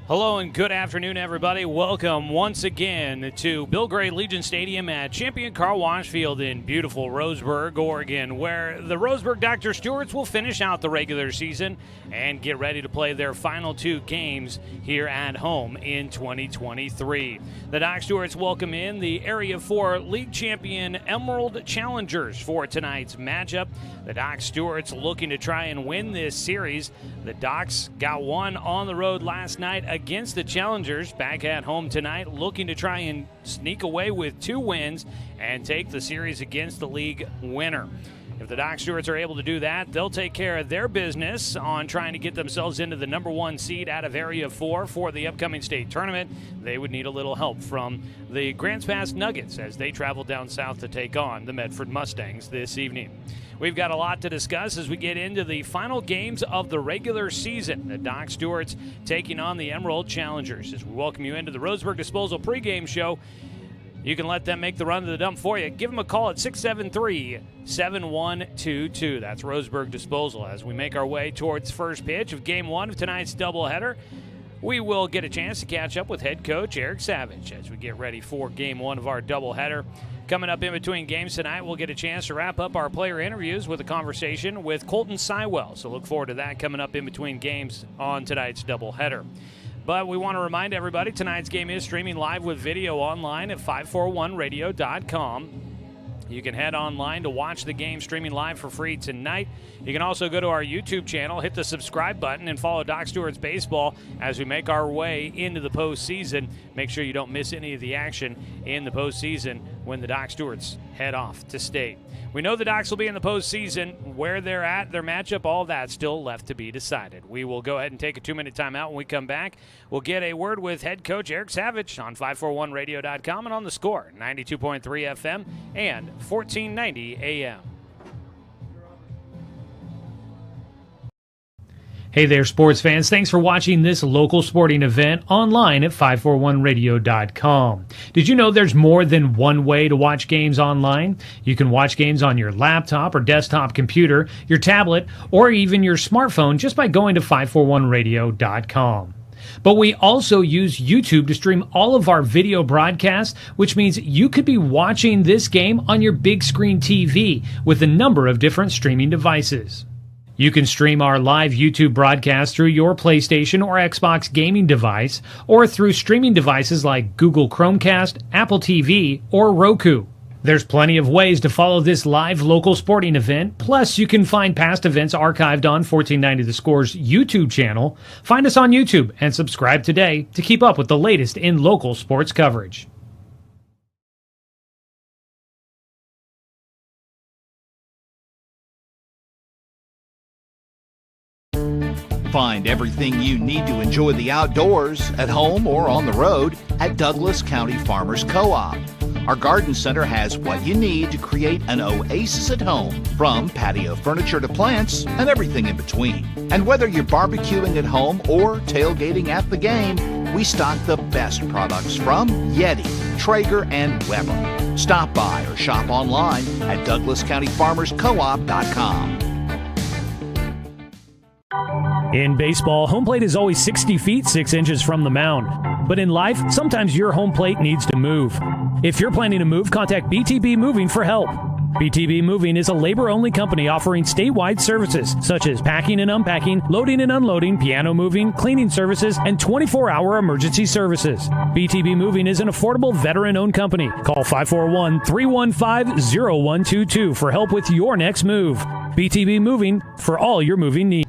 Hello and good afternoon, everybody. Welcome once again to Bill Gray Legion Stadium at Champion Car Wash Field in beautiful Roseburg, Oregon, where the Roseburg Dr. Stewarts will finish out the regular season and get ready to play their final two games here at home in 2023. The Doc Stewarts welcome in the Area 4 League Champion Emerald Challengers for tonight's matchup. The Doc Stewarts looking to try and win this series. The Docs got one on the road last night against the Challengers. Back at home tonight, looking to try and sneak away with 2 wins and take the series against the league winner. If the Doc Stewarts are able to do that, they'll take care of their business on trying to get themselves into the number 1 seed out of Area 4 for the upcoming state tournament. They would need a little help from the Grants Pass Nuggets as they travel down south to take on the Medford Mustangs this evening. We've got a lot to discuss as we get into the final games of the regular season. The Doc Stewarts taking on the Emerald Challengers. As we welcome you into the Roseburg Disposal pregame show, you can let them make the run to the dump for you. Give them a call at 673-7122. That's Roseburg Disposal. As we make our way towards first pitch of Game 1 of tonight's doubleheader, we will get a chance to catch up with head coach Eric Savage as we get ready for Game 1 of our doubleheader. Coming up in between games tonight, we'll get a chance to wrap up our player interviews with a conversation with Colton Sywell. So look forward to that coming up in between games on tonight's doubleheader. But we want to remind everybody, tonight's game is streaming live with video online at 541radio.com. You can head online to watch the game streaming live for free tonight. You can also go to our YouTube channel, hit the subscribe button, and follow Doc Stewarts Baseball as we make our way into the postseason. Make sure you don't miss any of the action in the postseason when the Doc Stewarts head off to state. We know the Docs will be in the postseason. Where they're at, their matchup, all that still left to be decided. We will go ahead and take a 2-minute timeout. When we come back, we'll get a word with head coach Eric Savage on 541radio.com and on the Score, 92.3 FM and 1490 AM. Hey there, sports fans. Thanks for watching this local sporting event online at 541radio.com. Did you know there's more than one way to watch games online? You can watch games on your laptop or desktop computer, your tablet, or even your smartphone just by going to 541radio.com. But we also use YouTube to stream all of our video broadcasts, which means you could be watching this game on your big screen TV with a number of different streaming devices. You can stream our live YouTube broadcast through your PlayStation or Xbox gaming device, or through streaming devices like Google Chromecast, Apple TV, or Roku. There's plenty of ways to follow this live local sporting event. Plus, you can find past events archived on 1490 The Score's YouTube channel. Find us on YouTube and subscribe today to keep up with the latest in local sports coverage. Find everything you need to enjoy the outdoors, at home or on the road, at Douglas County Farmers Co-op. Our garden center has what you need to create an oasis at home, from patio furniture to plants and everything in between. And whether you're barbecuing at home or tailgating at the game, we stock the best products from Yeti, Traeger, and Weber. Stop by or shop online at DouglasCountyFarmersCoop.com. In baseball, home plate is always 60 feet, 6 inches from the mound. But in life, sometimes your home plate needs to move. If you're planning to move, contact BTB Moving for help. BTB Moving is a labor-only company offering statewide services such as packing and unpacking, loading and unloading, piano moving, cleaning services, and 24-hour emergency services. BTB Moving is an affordable veteran-owned company. Call 541-315-0122 for help with your next move. BTB Moving for all your moving needs.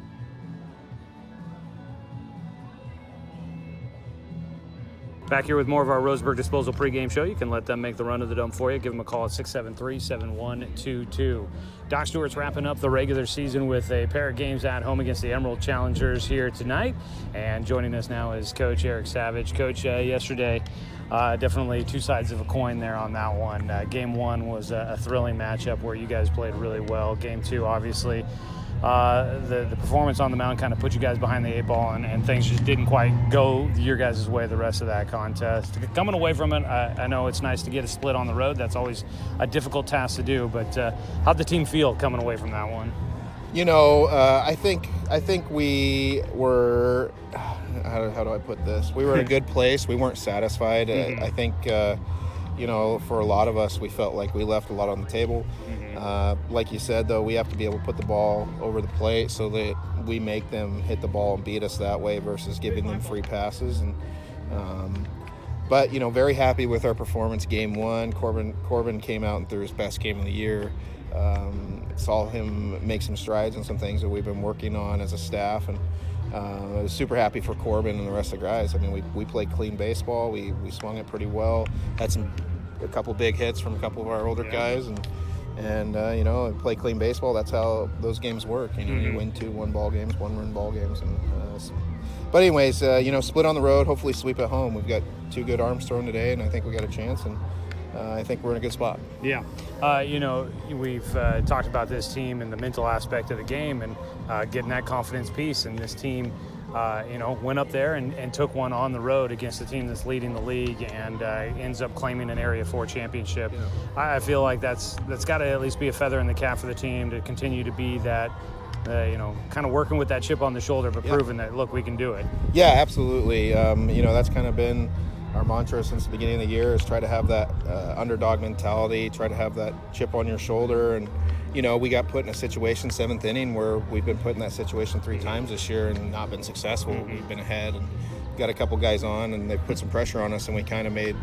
Back here with more of our Roseburg Disposal pregame show. You can let them make the run to the dump for you. Give them a call at 673-7122. Doc Stewart's wrapping up the regular season with a pair of games at home against the Emerald Challengers here tonight. And joining us now is Coach Eric Savage. Coach, yesterday, definitely two sides of a coin there on that one. Game 1 was a thrilling matchup where you guys played really well. Game 2, obviously, the performance on the mound kind of put you guys behind the 8 ball, and things just didn't quite go your guys' way the rest of that contest. Coming away from it, I know it's nice to get a split on the road. That's always a difficult task to do, but how'd the team feel coming away from that one? You know, I think we were how do I put this? We were in a good place. We weren't satisfied. I think, for a lot of us, we felt like we left a lot on the table. Like you said, though, we have to be able to put the ball over the plate so that we make them hit the ball and beat us that way versus giving them free passes. But very happy with our performance game one. Corbin came out and threw his best game of the year. Saw him make some strides on some things that we've been working on as a staff, and I was super happy for Corbin and the rest of the guys. I mean, we played clean baseball. We swung it pretty well. Had a couple big hits from a couple of our older guys, and play clean baseball. That's how those games work. You win 2 1-ball games, 1-run ball games, but anyways, split on the road. Hopefully sweep at home. We've got 2 good arms thrown today, and I think we got a chance. And I think we're in a good spot. Yeah. We've talked about this team and the mental aspect of the game and getting that confidence piece. And this team, went up there and took one on the road against a team that's leading the league and ends up claiming an Area 4 championship. Yeah. I feel like that's got to at least be a feather in the cap for the team to continue to be that, kind of working with that chip on the shoulder, but proving that, look, we can do it. Yeah, absolutely. That's kind of been our mantra since the beginning of the year, is try to have that underdog mentality, try to have that chip on your shoulder. And, we got put in a situation 7th inning where we've been put in that situation 3 times this year and not been successful. We've been ahead and got a couple guys on, and they put some pressure on us, and we kind of made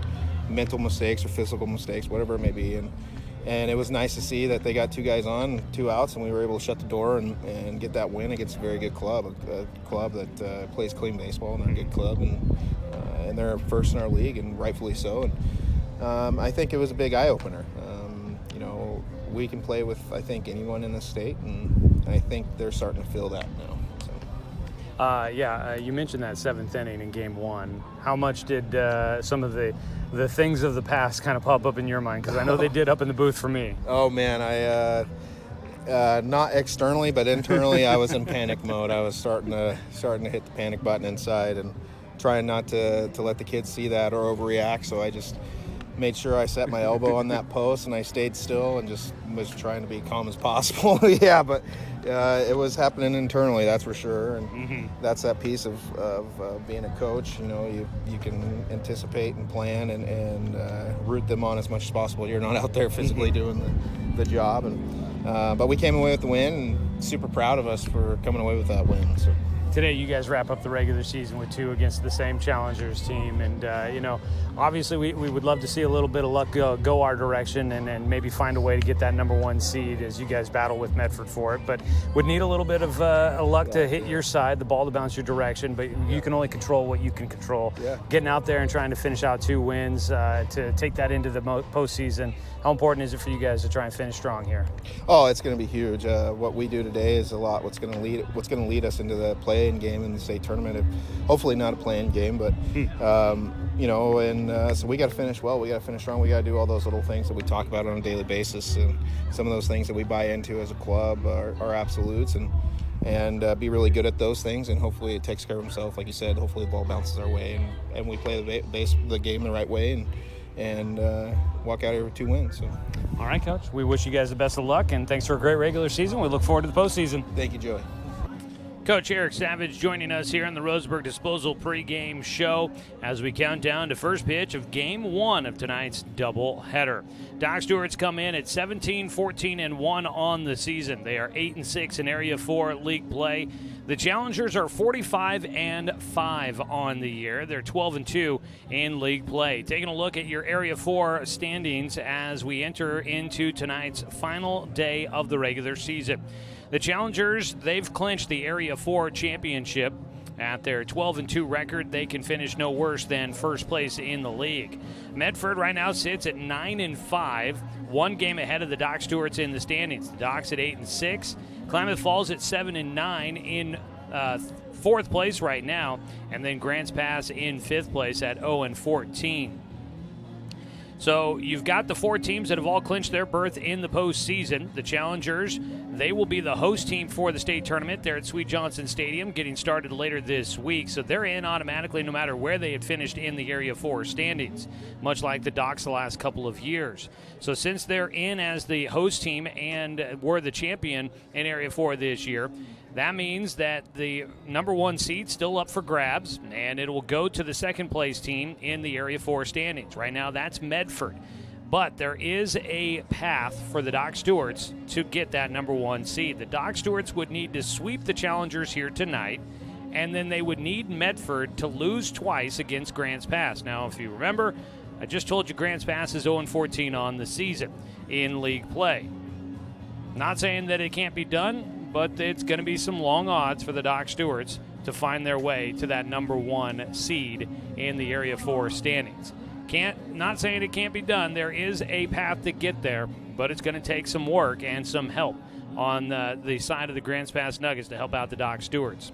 mental mistakes or physical mistakes, whatever it may be. And it was nice to see that they got 2 guys on, 2 outs, and we were able to shut the door and get that win against a very good club, a club that plays clean baseball, and they're a good club, and they're first in our league, and rightfully so. And I think it was a big eye-opener. We can play with, I think, anyone in the state, and I think they're starting to feel that now. So. You mentioned that 7th inning in game 1. How much did some of the things of the past kind of pop up in your mind? Because I know they did up in the booth for me. Oh, man, not externally, but internally, I was in panic mode. I was starting to hit the panic button inside and trying not to let the kids see that or overreact. So I just made sure I set my elbow on that post and I stayed still and just was trying to be calm as possible. Yeah, but it was happening internally, that's for sure. And that's that piece of being a coach. You can anticipate and plan and root them on as much as possible. You're not out there physically doing the job. But we came away with the win, and super proud of us for coming away with that win. So. Today, you guys wrap up the regular season with 2 against the same Challengers team. And, obviously we would love to see a little bit of luck go our direction and maybe find a way to get that number 1 seed as you guys battle with Medford for it. But would need a little bit of luck to hit your side, the ball to bounce your direction. But you can only control what you can control. Yeah. Getting out there and trying to finish out 2 wins to take that into the postseason. How important is it for you guys to try and finish strong here? Oh, it's going to be huge. What we do today is a lot. What's going to lead us into the play-in game in the state tournament. Hopefully not a play-in game, but so we got to finish well. We got to finish strong. We got to do all those little things that we talk about on a daily basis, and some of those things that we buy into as a club are absolutes, and be really good at those things. And hopefully it takes care of himself, like you said. Hopefully the ball bounces our way, and we play the game the right way, and walk out here with 2 wins. So. All right, Coach. We wish you guys the best of luck, and thanks for a great regular season. We look forward to the postseason. Thank you, Joey. Coach Eric Savage joining us here on the Roseburg Disposal pregame show as we count down to first pitch of Game 1 of tonight's doubleheader. Doc Stewart's come in at 17, 14, and 1 on the season. They are 8 and 6 in Area 4 league play. The Challengers are 45 and 5 on the year. They're 12 and 2 in league play. Taking a look at your Area 4 standings as we enter into tonight's final day of the regular season. The Challengers, they've clinched the Area 4 championship. At their 12 and 2 record, they can finish no worse than first place in the league. Medford right now sits at 9 and 5, 1 game ahead of the Doc Stewarts in the standings. The Docs at 8 and 6, Klamath Falls at 7 and 9 in 4th place right now, and then Grants Pass in 5th place at 0 and 14. So you've got the 4 teams that have all clinched their berth in the postseason. The Challengers, they will be the host team for the state tournament. They're at Sweet Johnson Stadium getting started later this week. So they're in automatically no matter where they had finished in the Area 4 standings, much like the Docs the last couple of years. So since they're in as the host team and were the champion in Area 4 this year, That means that the number 1 seed still up for grabs, and it will go to the second place team in the Area 4 standings. Right now, that's Medford. But there is a path for the Doc Stewarts to get that number 1 seed. The Doc Stewarts would need to sweep the challengers here tonight, and then they would need Medford to lose twice against Grants Pass. Now, if you remember, I just told you Grants Pass is 0-14 on the season in league play. Not saying that it can't be done, but it's going to be some long odds for the Doc Stewarts to find their way to that number 1 seed in the Area 4 standings. Not saying it can't be done. There is a path to get there, but it's going to take some work and some help on the side of the Grants Pass Nuggets to help out the Doc Stewarts.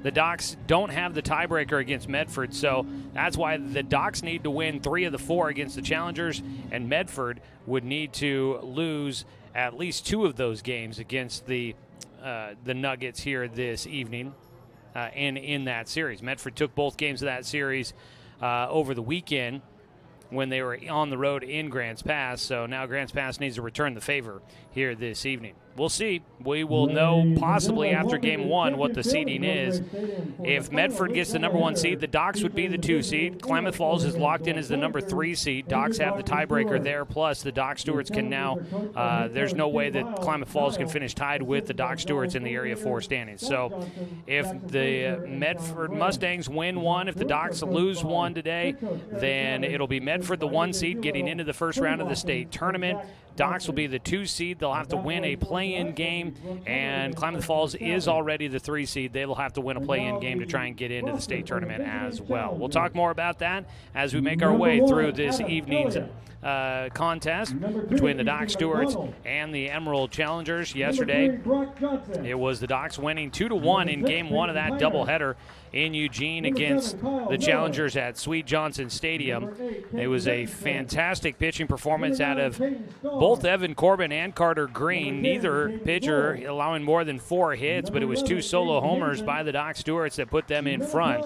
The Docs don't have the tiebreaker against Medford, so that's why the Docs need to win 3 of the 4 against the Challengers, and Medford would need to lose at least 2 of those games against the Nuggets here this evening in that series. Medford took both games of that series over the weekend when they were on the road in Grants Pass, so now Grants Pass needs to return the favor here this evening. We'll see. We will know possibly after Game 1 what the seeding is. If Medford gets the number 1 seed, the Docs would be the 2 seed. Klamath Falls is locked in as the number 3 seed. Docs have the tiebreaker there, plus the Doc Stewarts can now, there's no way that Klamath Falls can finish tied with the Doc Stewarts in the Area 4 standings. So if the Medford Mustangs win 1, if the Docs lose 1 today, then it'll be Medford the 1 seed getting into the first round of the state tournament. Docs will be the 2 seed. They'll have to win a play-in game, and Klamath Falls is already the 3 seed. They will have to win a play-in game to try and get into the state tournament as well. We'll talk more about that as we make our way through this evening's contest between the Doc Stewarts and the Emerald Challengers. Yesterday, it was the Docs winning 2-1 in Game 1 of that doubleheader in Eugene against the Challengers at Sweet Johnson Stadium. It was a fantastic pitching performance out of both Evan Corbin and Carter Green. Neither pitcher allowing more than 4 hits, but it was 2 solo homers by the Doc Stewarts that put them in front.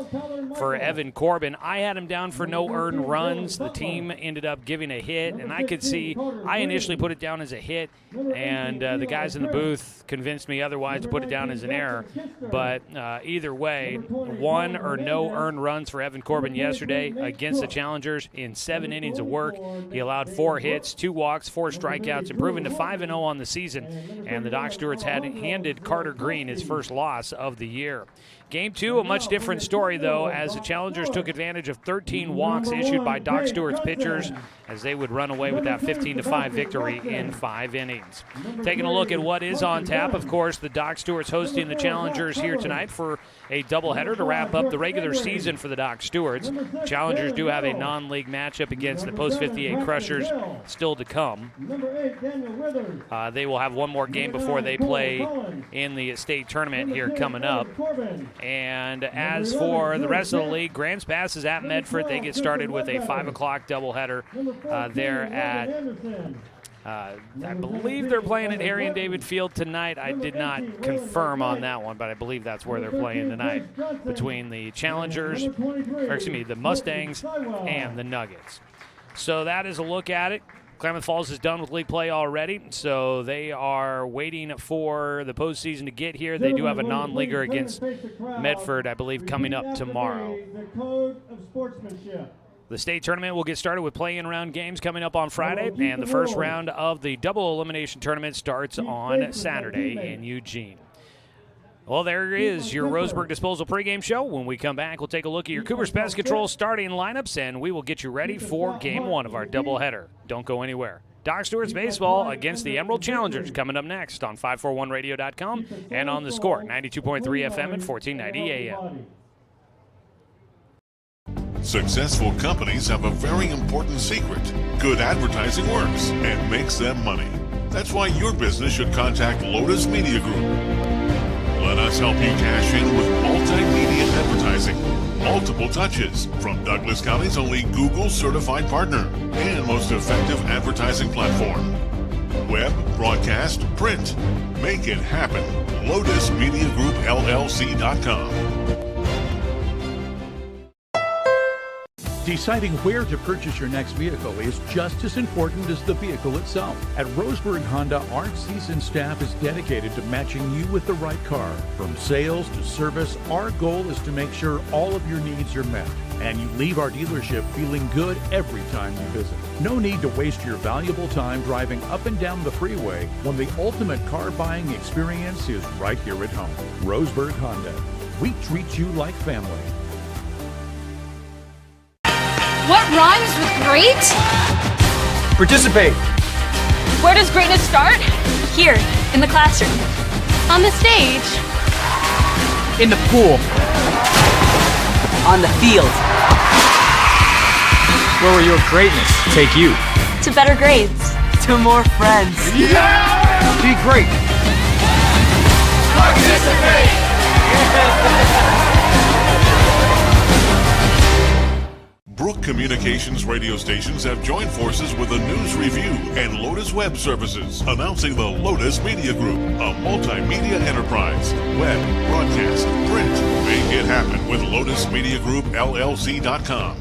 For Evan Corbin, I had him down for no earned runs. The team ended up giving a hit, and I could see, I initially put it down as a hit, and the guys in the booth convinced me otherwise to put it down as an error. But either way, 1 or no earned runs for Evan Corbin yesterday against the Challengers in 7 innings of work. He allowed 4 hits, 2 walks, 4 strikeouts, improving to 5-0 on the season. And the Doc Stewarts had handed Carter Green his first loss of the year. Game 2, a much different story, though, as the Challengers took advantage of 13 walks issued by Doc Stewart's pitchers as they would run away with that 15-5 victory in 5 innings. Taking a look at what is on tap, of course, the Doc Stewarts hosting the Challengers here tonight for a doubleheader to wrap up the regular season for the Doc Stewarts. Challengers do have a non-league matchup against the Post 58 Crushers still to come. They will have one more game before they play in the state tournament here coming up. And as for the rest of the league, Grants Pass is at Medford. They get started with a 5 o'clock doubleheader there at, I believe they're playing at Harry and David Field tonight. I did not confirm on that one, but I believe that's where they're playing tonight between the Challengers, or excuse me, the Mustangs and the Nuggets. So that is a look at it. Klamath Falls is done with league play already, so they are waiting for the postseason to get here. They do have a non-leaguer against Medford, I believe, coming up tomorrow. The state tournament will get started with play-in round games coming up on Friday, and the first round of the double elimination tournament starts on Saturday in Eugene. Well, there is your Roseburg Disposal pregame show. When we come back, we'll take a look at your Cougars Pest Control starting lineups, and we will get you ready for Game 1 of our doubleheader. Don't go anywhere. Doc Stewart's baseball against the Emerald Challengers coming up next on 541radio.com and on the Score, 92.3 FM and 1490 AM. Successful companies have a very important secret. Good advertising works and makes them money. That's why your business should contact Lotus Media Group. Let us help you cash in with multimedia advertising. Multiple touches from Douglas County's only Google-certified partner and most effective advertising platform. Web, broadcast, print. Make it happen. LotusMediaGroupLLC.com. Deciding where to purchase your next vehicle is just as important as the vehicle itself. At Roseburg Honda, our seasoned staff is dedicated to matching you with the right car. From sales to service, our goal is to make sure all of your needs are met, and you leave our dealership feeling good every time you visit. No need to waste your valuable time driving up and down the freeway when the ultimate car buying experience is right here at home. Roseburg Honda. We treat you like family. What rhymes with great? Participate. Where does greatness start? Here, in the classroom. On the stage. In the pool. On the field. Where will your greatness take you? To better grades. To more friends. Yeah! Be great. Participate! Brook Communications radio stations have joined forces with a news review and Lotus Web Services, announcing the Lotus Media Group, a multimedia enterprise. Web, broadcast, print. Make it happen with LotusMediaGroupLLC.com.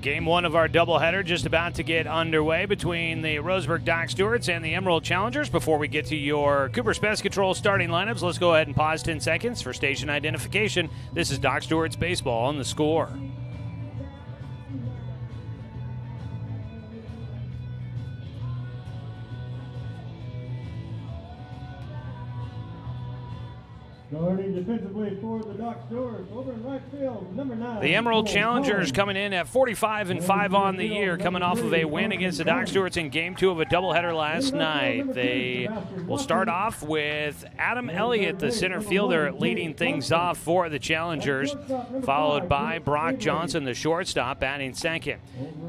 Game one of our doubleheader just about to get underway between the Roseburg Doc Stewarts and the Emerald Challengers. Before we get to your Cooper's Pest Control starting lineups, let's go ahead and pause 10 seconds for station identification. This is Doc Stewart's Baseball on The Score. Starting defensively for the Doc Stewarts, over in right field, number 9. The Emerald Challengers coming in at 45-5 on the year, coming off of a win against the Doc Stewarts in Game 2 of a doubleheader last night. They will start off with Adam Elliott, the center fielder, leading things off for the Challengers, followed by Brock Johnson, the shortstop, batting second.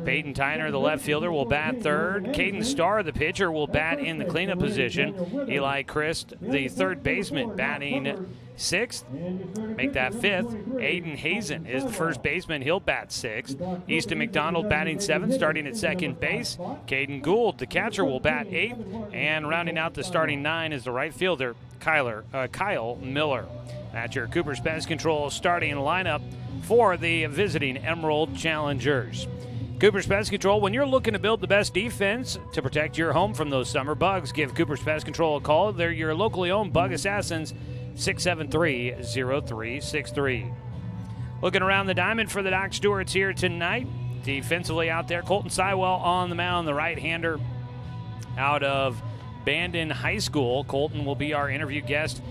Peyton Tyner, the left fielder, will bat third. Caden Starr, the pitcher, will bat in the cleanup position. Eli Christ, the third baseman, batting sixth. Make that fifth. Aiden Hazen is the first baseman. He'll bat sixth. Easton McDonald batting seventh, starting at second base. Caden Gould, the catcher, will bat eighth. And rounding out the starting nine is the right fielder, Kyle Miller. That's your Cooper's Pest Control starting lineup for the visiting Emerald Challengers. Cooper's Pest Control, when you're looking to build the best defense to protect your home from those summer bugs, give Cooper's Pest Control a call. They're your locally owned bug assassins, 673-0363. Looking around the diamond for the Doc Stewarts here tonight. Defensively out there, Colton Sywell on the mound, the right-hander out of Bandon High School. Colton will be our interview guest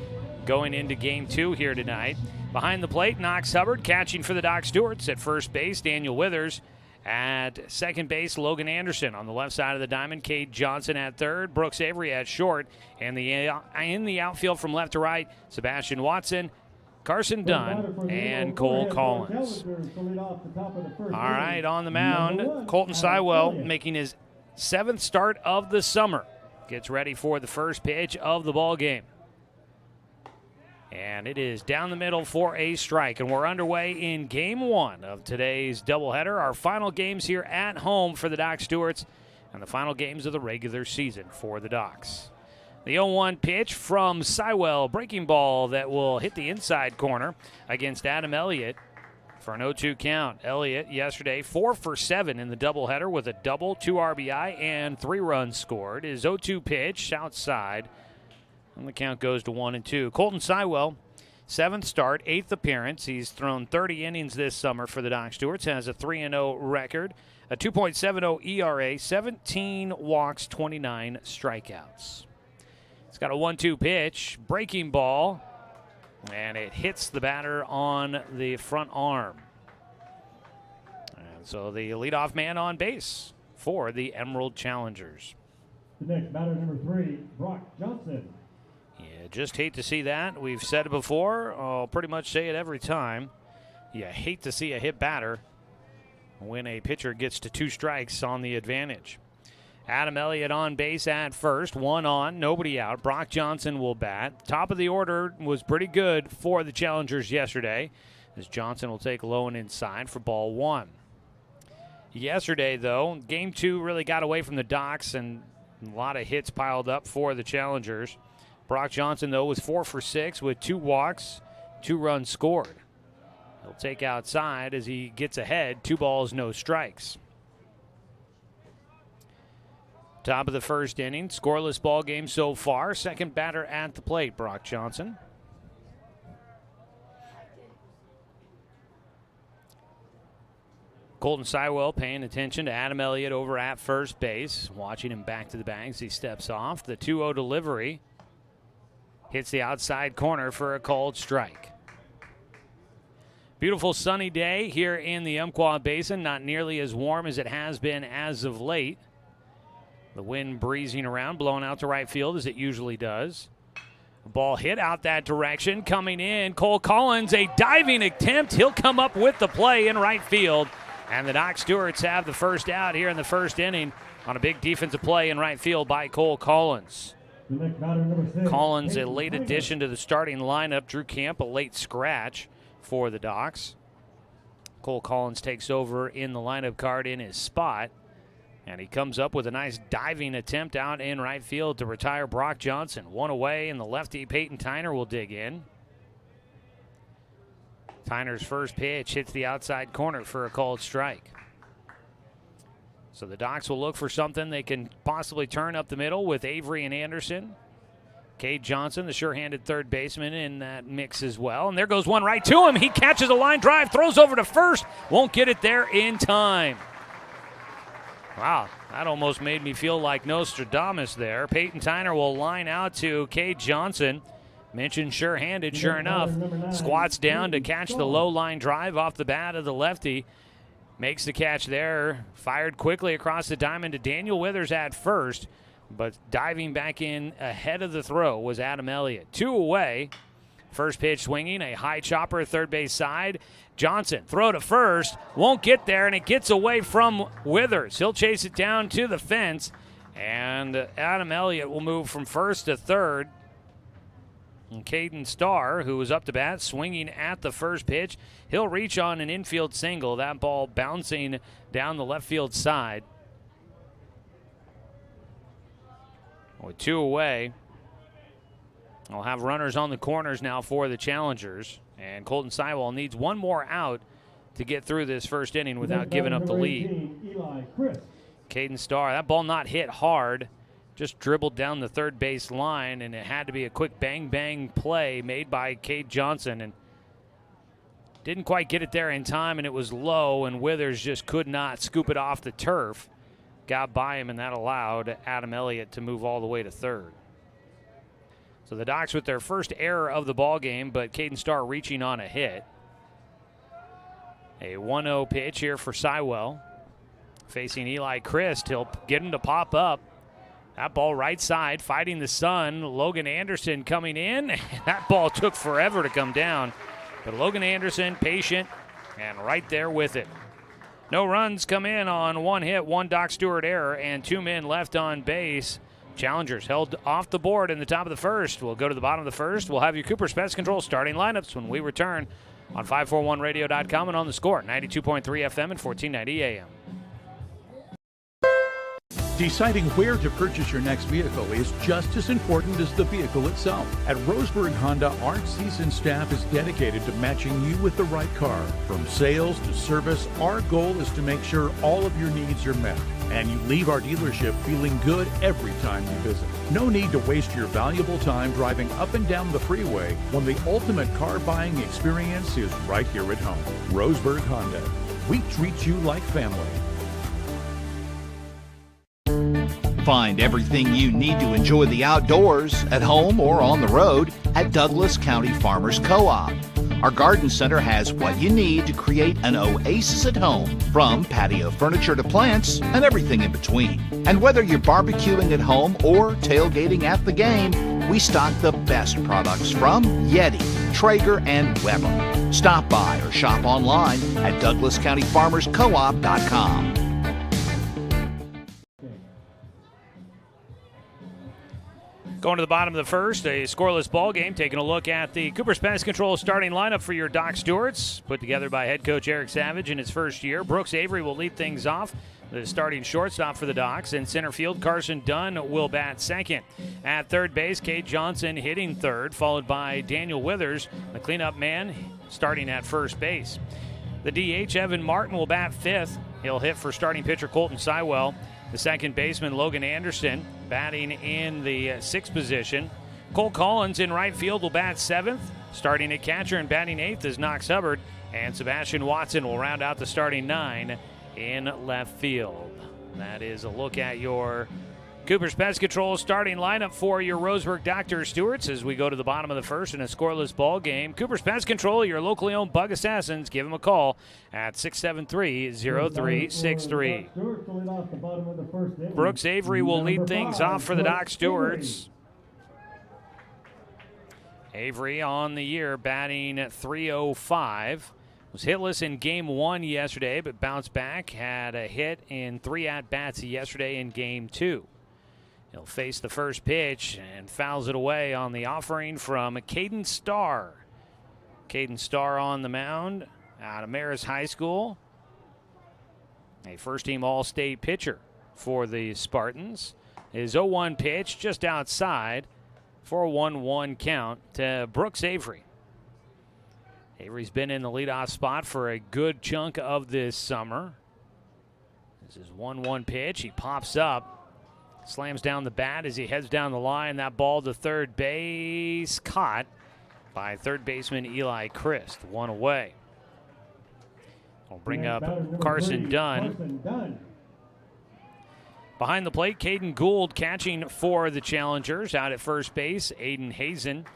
going into Game 2 here tonight. Behind the plate, Knox Hubbard catching for the Doc Stewarts. At first base, Daniel Withers. At second base, Logan Anderson. On the left side of the diamond, Cade Johnson at third, Brooks Avery at short, and in the outfield from left to right, Sebastian Watson, Carson Dunn, and Cole Collins. All right, on the mound, Colton Sywell making his 7th start of the summer. Gets ready for the first pitch of the ball game. And it is down the middle for a strike. And we're underway in Game 1 of today's doubleheader. Our final games here at home for the Doc Stewarts and the final games of the regular season for the Docs. The 0-1 pitch from Sywell. Breaking ball that will hit the inside corner against Adam Elliott for an 0-2 count. Elliott yesterday 4 for 7 in the doubleheader with a double, 2 RBI, and 3 runs scored. His 0-2 pitch outside. And the count goes to 1-2. Colton Sywell, 7th start, 8th appearance. He's thrown 30 innings this summer for the Doc Stewarts, has a 3-0 record, a 2.70 ERA, 17 walks, 29 strikeouts. It's got a 1-2 pitch, breaking ball, and it hits the batter on the front arm. And so the leadoff man on base for the Emerald Challengers. The next batter, number 3, Brock Johnson. Yeah, just hate to see that. We've said it before. I'll pretty much say it every time. You hate to see a hit batter when a pitcher gets to 2 strikes on the advantage. Adam Elliott on base at first. 1 on, nobody out. Brock Johnson will bat. Top of the order was pretty good for the Challengers yesterday. as Johnson will take low and inside for ball 1. Yesterday, though, game 2 really got away from the Docs, and a lot of hits piled up for the Challengers. Brock Johnson, though, was 4 for 6 with 2 walks, 2 runs scored. He'll take outside as he gets ahead, 2 balls, no strikes. Top of the first inning, scoreless ball game so far. Second batter at the plate, Brock Johnson. Colton Sywell paying attention to Adam Elliott over at first base, watching him back to the bag as he steps off. The 2-0 delivery hits the outside corner for a called strike. Beautiful sunny day here in the Umpqua Basin, not nearly as warm as it has been as of late. The wind breezing around, blowing out to right field as it usually does. Ball hit out that direction, coming in. Cole Collins, a diving attempt. He'll come up with the play in right field. And the Doc Stewarts have the first out here in the first inning on a big defensive play in right field by Cole Collins. Collins, a late addition to the starting lineup. Drew Camp, a late scratch for the Docs. Cole Collins takes over in the lineup card in his spot. And he comes up with a nice diving attempt out in right field to retire Brock Johnson. 1 away, and the lefty Peyton Tyner will dig in. Tyner's first pitch hits the outside corner for a called strike. So the Docs will look for something they can possibly turn up the middle with Avery and Anderson. Cade Johnson, the sure-handed third baseman, in that mix as well. And there goes one right to him. He catches a line drive, throws over to first. Won't get it there in time. Wow, that almost made me feel like Nostradamus there. Peyton Tyner will line out to Cade Johnson. Mentioned sure-handed, sure enough. Squats down to catch the low line drive off the bat of the lefty. Makes the catch there. Fired quickly across the diamond to Daniel Withers at first. But diving back in ahead of the throw was Adam Elliott. 2 away. First pitch swinging, a high chopper third base side. Johnson, throw to first. Won't get there, and it gets away from Withers. He'll chase it down to the fence. And Adam Elliott will move from first to third. And Caden Starr, who was up to bat, swinging at the first pitch. He'll reach on an infield single. That ball bouncing down the left field side. With 2 away, I'll have runners on the corners now for the Challengers. And Colton Sywell needs 1 more out to get through this first inning without giving up the lead. Caden Starr, that ball not hit hard. Just dribbled down the third base line, and it had to be a quick bang-bang play made by Cade Johnson. And didn't quite get it there in time, and it was low, and Withers just could not scoop it off the turf. Got by him, and that allowed Adam Elliott to move all the way to third. So the Docs with their first error of the ball game, but Caden Starr reaching on a hit. A 1-0 pitch here for Sywell. Facing Eli Christ, he'll get him to pop up. That ball right side, fighting the sun. Logan Anderson coming in. That ball took forever to come down. But Logan Anderson, patient, and right there with it. No runs come in on 1 hit, 1 Doc Stewart error, and 2 men left on base. Challengers held off the board in the top of the first. We'll go to the bottom of the first. We'll have your Cooper's Pest Control starting lineups when we return on 541radio.com and on the Score, 92.3 FM and 1490 AM. Deciding where to purchase your next vehicle is just as important as the vehicle itself. At Roseburg Honda, our seasoned staff is dedicated to matching you with the right car. From sales to service, our goal is to make sure all of your needs are met, and you leave our dealership feeling good every time you visit. No need to waste your valuable time driving up and down the freeway when the ultimate car buying experience is right here at home. Roseburg Honda. We treat you like family. Find everything you need to enjoy the outdoors at home or on the road at Douglas County Farmers Co-op. Our garden center has what you need to create an oasis at home, from patio furniture to plants and everything in between. And whether you're barbecuing at home or tailgating at the game, we stock the best products from Yeti, Traeger, and Weber. Stop by or shop online at DouglasCountyFarmersCoop.com. Going to the bottom of the first, a scoreless ball game. Taking a look at the Cooper's Pest Control starting lineup for your Doc Stewarts, put together by head coach Eric Savage in his first year. Brooks Avery will lead things off, the starting shortstop for the Docs. In center field, Carson Dunn will bat second. At third base, Cade Johnson hitting third, followed by Daniel Withers, the cleanup man, starting at first base. The DH, Evan Martin, will bat fifth. He'll hit for starting pitcher Colton Sywell. The second baseman, Logan Anderson, batting in the sixth position. Cole Collins in right field will bat seventh. Starting at catcher and batting eighth is Knox Hubbard. And Sebastian Watson will round out the starting nine in left field. That is a look at your Cooper's Pest Control starting lineup for your Roseburg Dr. Stewarts as we go to the bottom of the first in a scoreless ball game. Cooper's Pest Control, your locally owned bug assassins. Give them a call at 673-0363. Brooks Avery will lead things off for the Doc Stewarts. Avery on the year batting .305. Was hitless in game one yesterday, but bounced back. Had a hit in 3 at-bats yesterday in game two. He'll face the first pitch and fouls it away on the offering from Caden Starr. Caden Starr on the mound out of Marist High School. A first-team All-State pitcher for the Spartans. His 0-1 pitch just outside for a 1-1 count to Brooks Avery. Avery's been in the leadoff spot for a good chunk of this summer. This is 1-1 pitch. He pops up. Slams down the bat as he heads down the line. That ball to third base, caught by third baseman Eli Christ. One away. We'll bring up Carson Dunn. Behind the plate, Caden Gould catching for the Challengers. Out at first base, Aiden Hazen.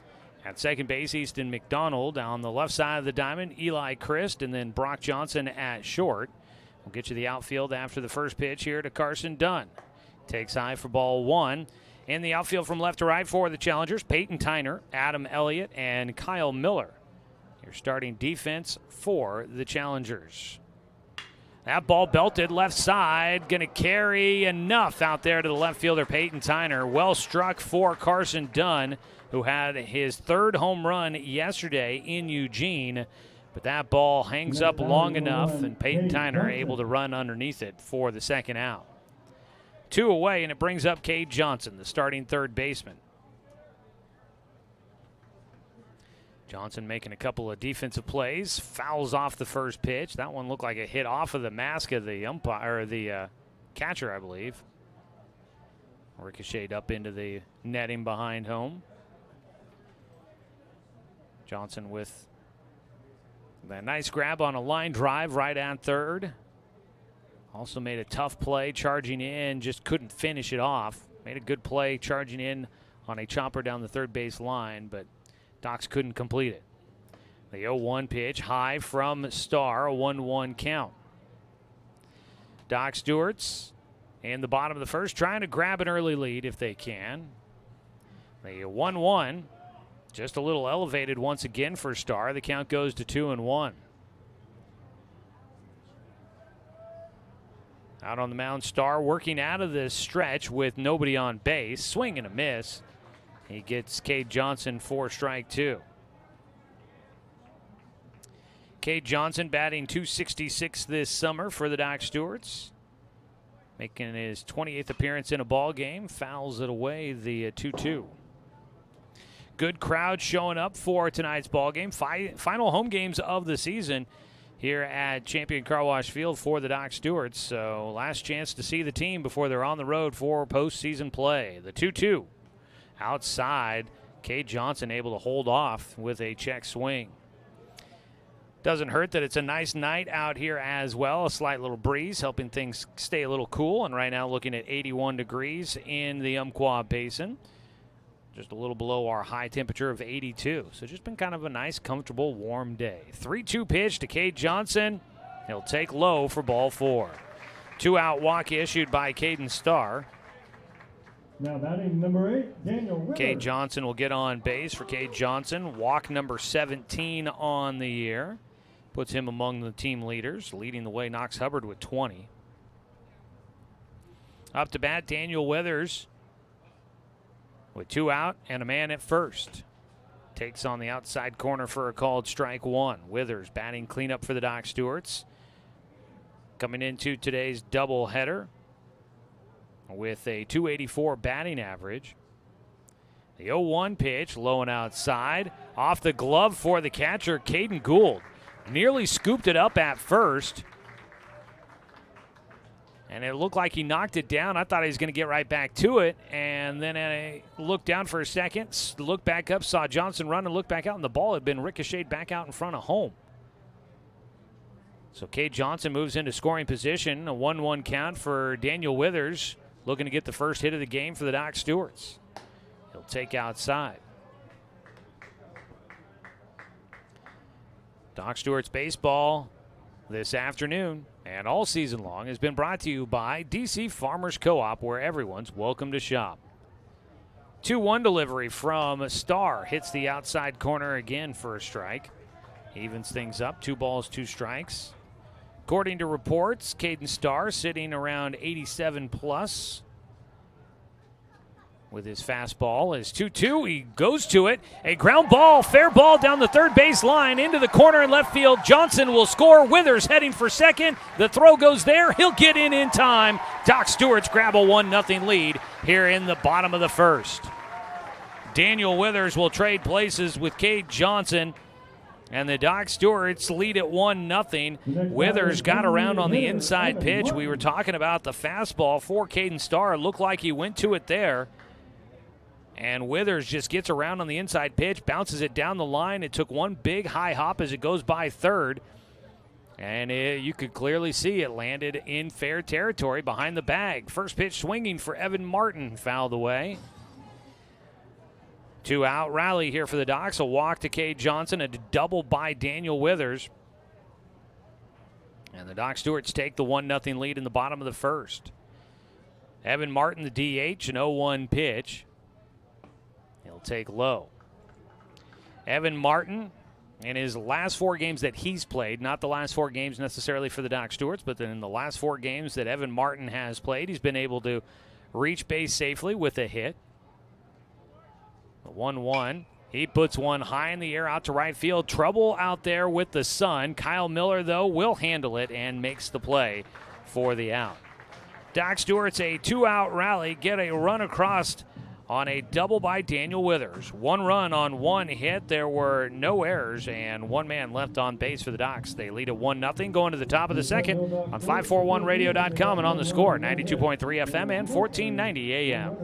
At second base, Easton McDonald. On the left side of the diamond, Eli Christ, and then Brock Johnson at short. We'll get you the outfield after the first pitch here to Carson Dunn. Takes high for ball one. In the outfield from left to right for the Challengers, Peyton Tyner, Adam Elliott, and Kyle Miller. Your starting defense for the Challengers. That ball belted left side. Going to carry enough out there to the left fielder, Peyton Tyner. Well struck for Carson Dunn, who had his third home run yesterday in Eugene. But that ball hangs up long enough, and Peyton Tyner able to run underneath it for the second out. 2 away, and it brings up Cade Johnson, the starting third baseman. Johnson making a couple of defensive plays, fouls off the first pitch. That one looked like a hit off of the mask of the umpire, or the catcher, I believe. Ricocheted up into the netting behind home. Johnson with a nice grab on a line drive right at third. Also made a tough play charging in, just couldn't finish it off. Made a good play charging in on a chopper down the third base line, but Docs couldn't complete it. The 0-1 pitch, high from Starr, a 1-1 count. Doc Stewart's in the bottom of the first, trying to grab an early lead if they can. The 1-1, just a little elevated once again for Starr. The count goes to 2-1. Out on the mound, Starr working out of this stretch with nobody on base. Swing and a miss. He gets Cade Johnson for strike two. Cade Johnson batting .266 this summer for the Doc Stewarts. Making his 28th appearance in a ball game. Fouls it away, the 2-2. Good crowd showing up for tonight's ball game. Final home games of the season here at Champion Car Wash Field for the Doc Stewarts. So last chance to see the team before they're on the road for postseason play. The 2-2 outside. Cade Johnson able to hold off with a check swing. Doesn't hurt that it's a nice night out here as well. A slight little breeze helping things stay a little cool. And right now looking at 81 degrees in the Umpqua Basin. Just a little below our high temperature of 82. So just been kind of a nice, comfortable, warm day. 3-2 pitch to Cade Johnson. He'll take low for ball four. 2-out walk issued by Caden Starr. Now batting number 8, Daniel Withers. Cade Johnson will get on base for Cade Johnson. Walk number 17 on the year. Puts him among the team leaders. Leading the way, Knox Hubbard with 20. Up to bat, Daniel Withers with 2 out and a man at first. Takes on the outside corner for a called strike 1. Withers batting cleanup for the Doc Stewarts. Coming into today's doubleheader with a .284 batting average. The 0-1 pitch, low and outside. Off the glove for the catcher, Caden Gould. Nearly scooped it up at first. And it looked like he knocked it down. I thought he was going to get right back to it. And then I looked down for a second, looked back up, saw Johnson run and looked back out, and the ball had been ricocheted back out in front of home. So Cade Johnson moves into scoring position. A 1-1 count for Daniel Withers, looking to get the first hit of the game for the Doc Stewarts. He'll take outside. Doc Stewarts baseball this afternoon and all season long has been brought to you by DC Farmers Co-op, where everyone's welcome to shop. 2-1 delivery from Starr. Hits the outside corner again for a strike. Evens things up. 2 balls, 2 strikes. According to reports, Caden Starr sitting around 87 plus. With his fastball is 2-2. He goes to it. A ground ball, fair ball down the third base line into the corner in left field. Johnson will score. Withers heading for second. The throw goes there. He'll get in time. Doc Stewart's grab a 1-0 lead here in the bottom of the first. Daniel Withers will trade places with Cade Johnson. And the Doc Stewarts lead at 1-0. Withers got around on the inside pitch. We were talking about the fastball for Caden Starr. Looked like he went to it there. And Withers just gets around on the inside pitch, bounces it down the line. It took one big high hop as it goes by third. And you could clearly see it landed in fair territory behind the bag. First pitch swinging for Evan Martin, fouled away. 2 out rally here for the Docs. A walk to Cade Johnson, a double by Daniel Withers. And the Doc Stewarts take the 1-0 lead in the bottom of the first. Evan Martin, the DH, an 0-1 pitch. He'll take low. Evan Martin, in his last 4 games that he's played, not the last 4 games necessarily for the Doc Stewarts, but in the last 4 games that Evan Martin has played, he's been able to reach base safely with a hit. 1-1. He puts one high in the air out to right field. Trouble out there with the sun. Kyle Miller, though, will handle it and makes the play for the out. Doc Stewart's a 2-out rally, get a run across on a double by Daniel Withers. 1 run on 1 hit. There were no errors and 1 man left on base for the Docs. They lead at 1-0 going to the top of the second on 541radio.com and on the score, 92.3 FM and 1490 AM.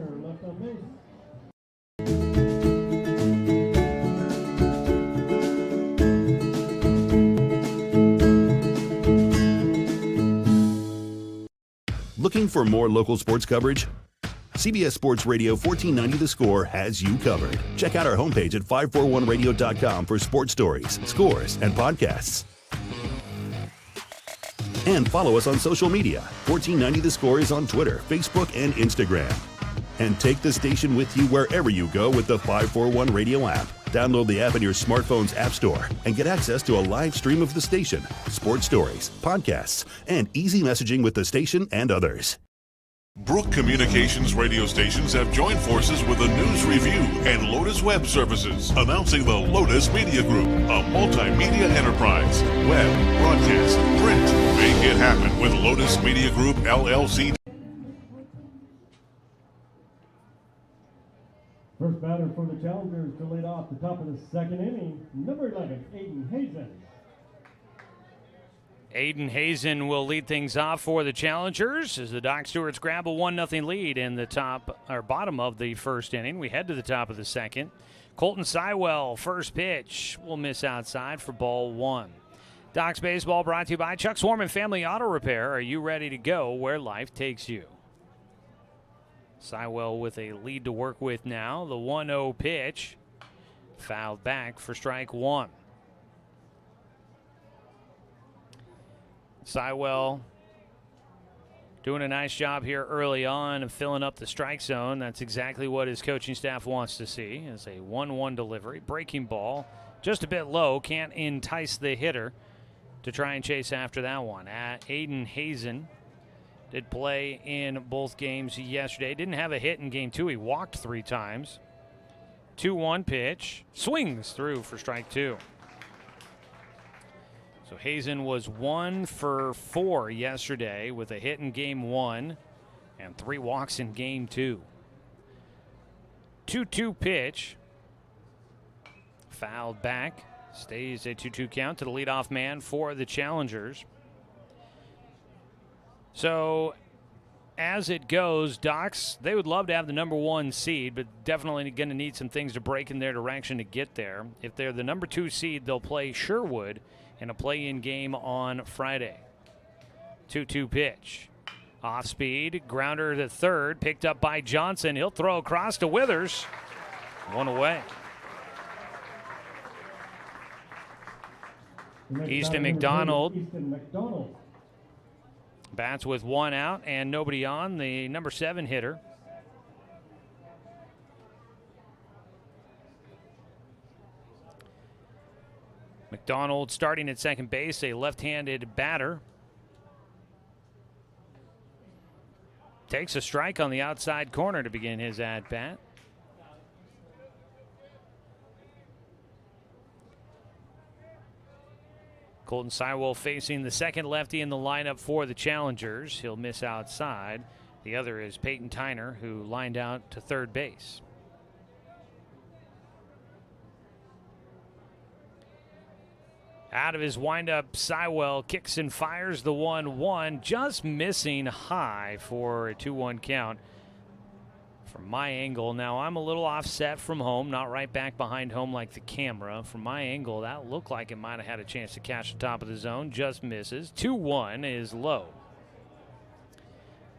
Looking for more local sports coverage? CBS Sports Radio 1490 The Score has you covered. Check out our homepage at 541radio.com for sports stories, scores, and podcasts. And follow us on social media. 1490 The Score is on Twitter, Facebook, and Instagram. And take the station with you wherever you go with the 541 Radio app. Download the app in your smartphone's app store and get access to a live stream of the station, sports stories, podcasts, and easy messaging with the station and others. Brook Communications radio stations have joined forces with the News Review and Lotus Web Services, announcing the Lotus Media Group, a multimedia enterprise. Web, broadcast, print. Make it happen with Lotus Media Group, LLC. First batter for the Challengers to lead off the top of the second inning, number 11, Aiden Hazen. Aiden Hazen will lead things off for the Challengers as the Doc Stewarts grab a 1-0 lead in the bottom of the first inning. We head to the top of the second. Colton Sywell, first pitch, will miss outside for ball 1. Docs baseball brought to you by Chuck Swarman Family Auto Repair. Are you ready to go where life takes you? Sywell with a lead to work with now. The 1-0 pitch, fouled back for strike 1. Sywell doing a nice job here early on of filling up the strike zone. That's exactly what his coaching staff wants to see. It's a 1-1 delivery. Breaking ball just a bit low. Can't entice the hitter to try and chase after that one. Aiden Hazen did play in both games yesterday. Didn't have a hit in game 2. He walked 3 times. 2-1 pitch. Swings through for strike 2. So Hazen was 1 for 4 yesterday with a hit in game 1 and 3 walks in game 2. 2-2 pitch. Fouled back. Stays a 2-2 count to the leadoff man for the Challengers. So as it goes, Docs, they would love to have the number 1 seed, but definitely going to need some things to break in their direction to get there. If they're the number 2 seed, they'll play Sherwood in a play-in game on Friday. 2-2 pitch. Off speed, grounder to third, picked up by Johnson. He'll throw across to Withers. 1 away. Easton McDonald bats with 1 out and nobody on, the number 7 hitter. McDonald starting at second base, a left-handed batter. Takes a strike on the outside corner to begin his at-bat. Colton Sywell facing the second lefty in the lineup for the Challengers. He'll miss outside. The other is Peyton Tyner, who lined out to third base. Out of his windup, Sywell kicks and fires the 1-1, just missing high for a 2-1 count. From my angle, now I'm a little offset from home, not right back behind home like the camera. From my angle, that looked like it might have had a chance to catch the top of the zone, just misses. 2-1 is low.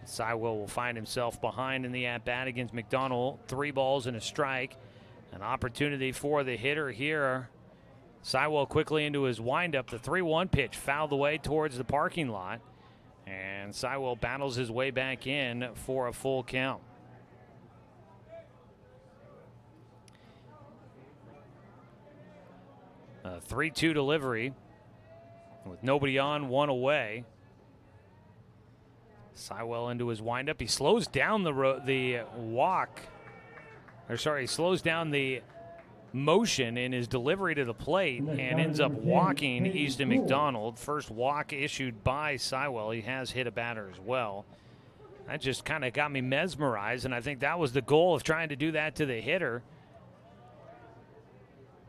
Sywell will find himself behind in the at-bat against McDonald. 3 balls and a strike. An opportunity for the hitter here. Sywell quickly into his windup. The 3-1 pitch fouled away towards the parking lot. And Sywell battles his way back in for a full count. A 3-2 delivery with nobody on, 1 away. Sywell into his windup. He slows down he slows down the motion in his delivery to the plate and ends up walking Easton McDonald. First walk issued by Sywell. He has hit a batter as well. That just kind of got me mesmerized, and I think that was the goal of trying to do that to the hitter.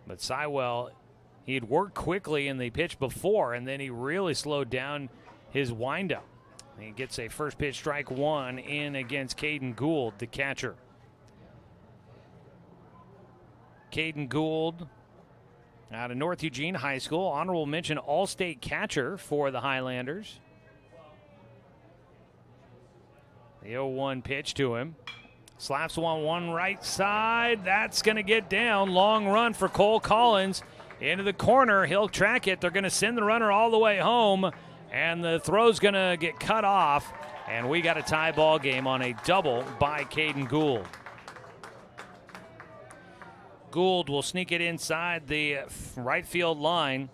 But Sywell, he had worked quickly in the pitch before, and then he really slowed down his windup. He gets a first pitch strike 1 in against Caden Gould, the catcher. Caden Gould out of North Eugene High School, honorable mention All-State catcher for the Highlanders. The 0-1 pitch to him. Slaps 1 right side. That's going to get down. Long run for Cole Collins. Into the corner. He'll track it. They're going to send the runner all the way home. And the throw's going to get cut off. And we got a tie ball game on a double by Caden Gould. Gould will sneak it inside the right field line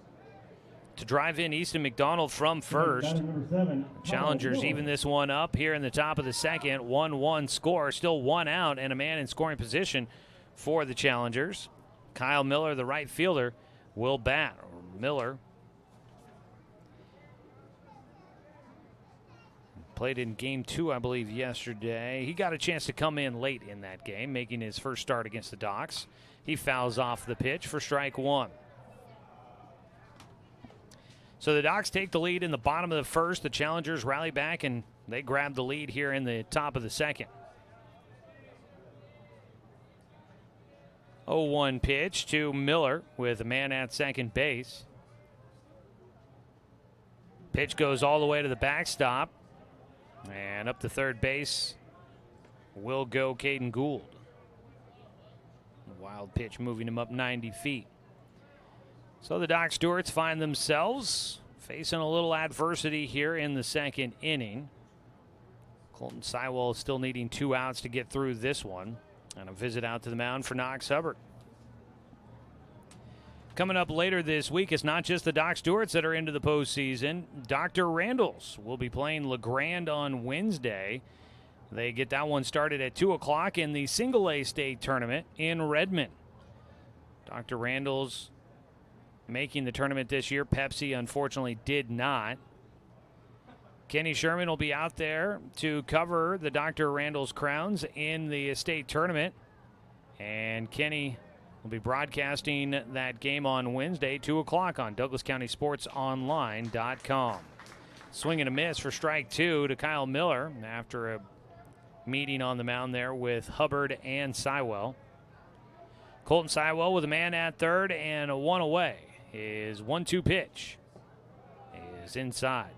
to drive in Easton McDonald from first. Challengers even this one up here in the top of the second. 1-1 score. Still 1 out and a man in scoring position for the Challengers. Kyle Miller, the right fielder, will bat. Miller played in game 2, I believe, yesterday. He got a chance to come in late in that game, making his first start against the Docs. He fouls off the pitch for strike 1. So the Docs take the lead in the bottom of the first. The Challengers rally back, and they grab the lead here in the top of the second. 0-1 pitch to Miller with a man at second base. Pitch goes all the way to the backstop. And up to third base will go Caden Gould. Wild pitch moving him up 90 feet. So the Doc Stewarts find themselves facing a little adversity here in the second inning. Colton Sywell is still needing 2 outs to get through this one. And a visit out to the mound for Knox Hubbard. Coming up later this week, it's not just the Doc Stewarts that are into the postseason. Dr. Randall's will be playing LeGrand on Wednesday. They get that one started at 2 o'clock in the Single A State Tournament in Redmond. Dr. Randall's making the tournament this year. Pepsi, unfortunately, did not. Kenny Sherman will be out there to cover the Dr. Randall's Crowns in the state tournament. And Kenny will be broadcasting that game on Wednesday, 2 o'clock on DouglasCountySportsOnline.com. Swing and a miss for strike 2 to Kyle Miller after a meeting on the mound there with Hubbard and Sywell. Colton Sywell with a man at third and a one away. His 1-2 pitch is inside.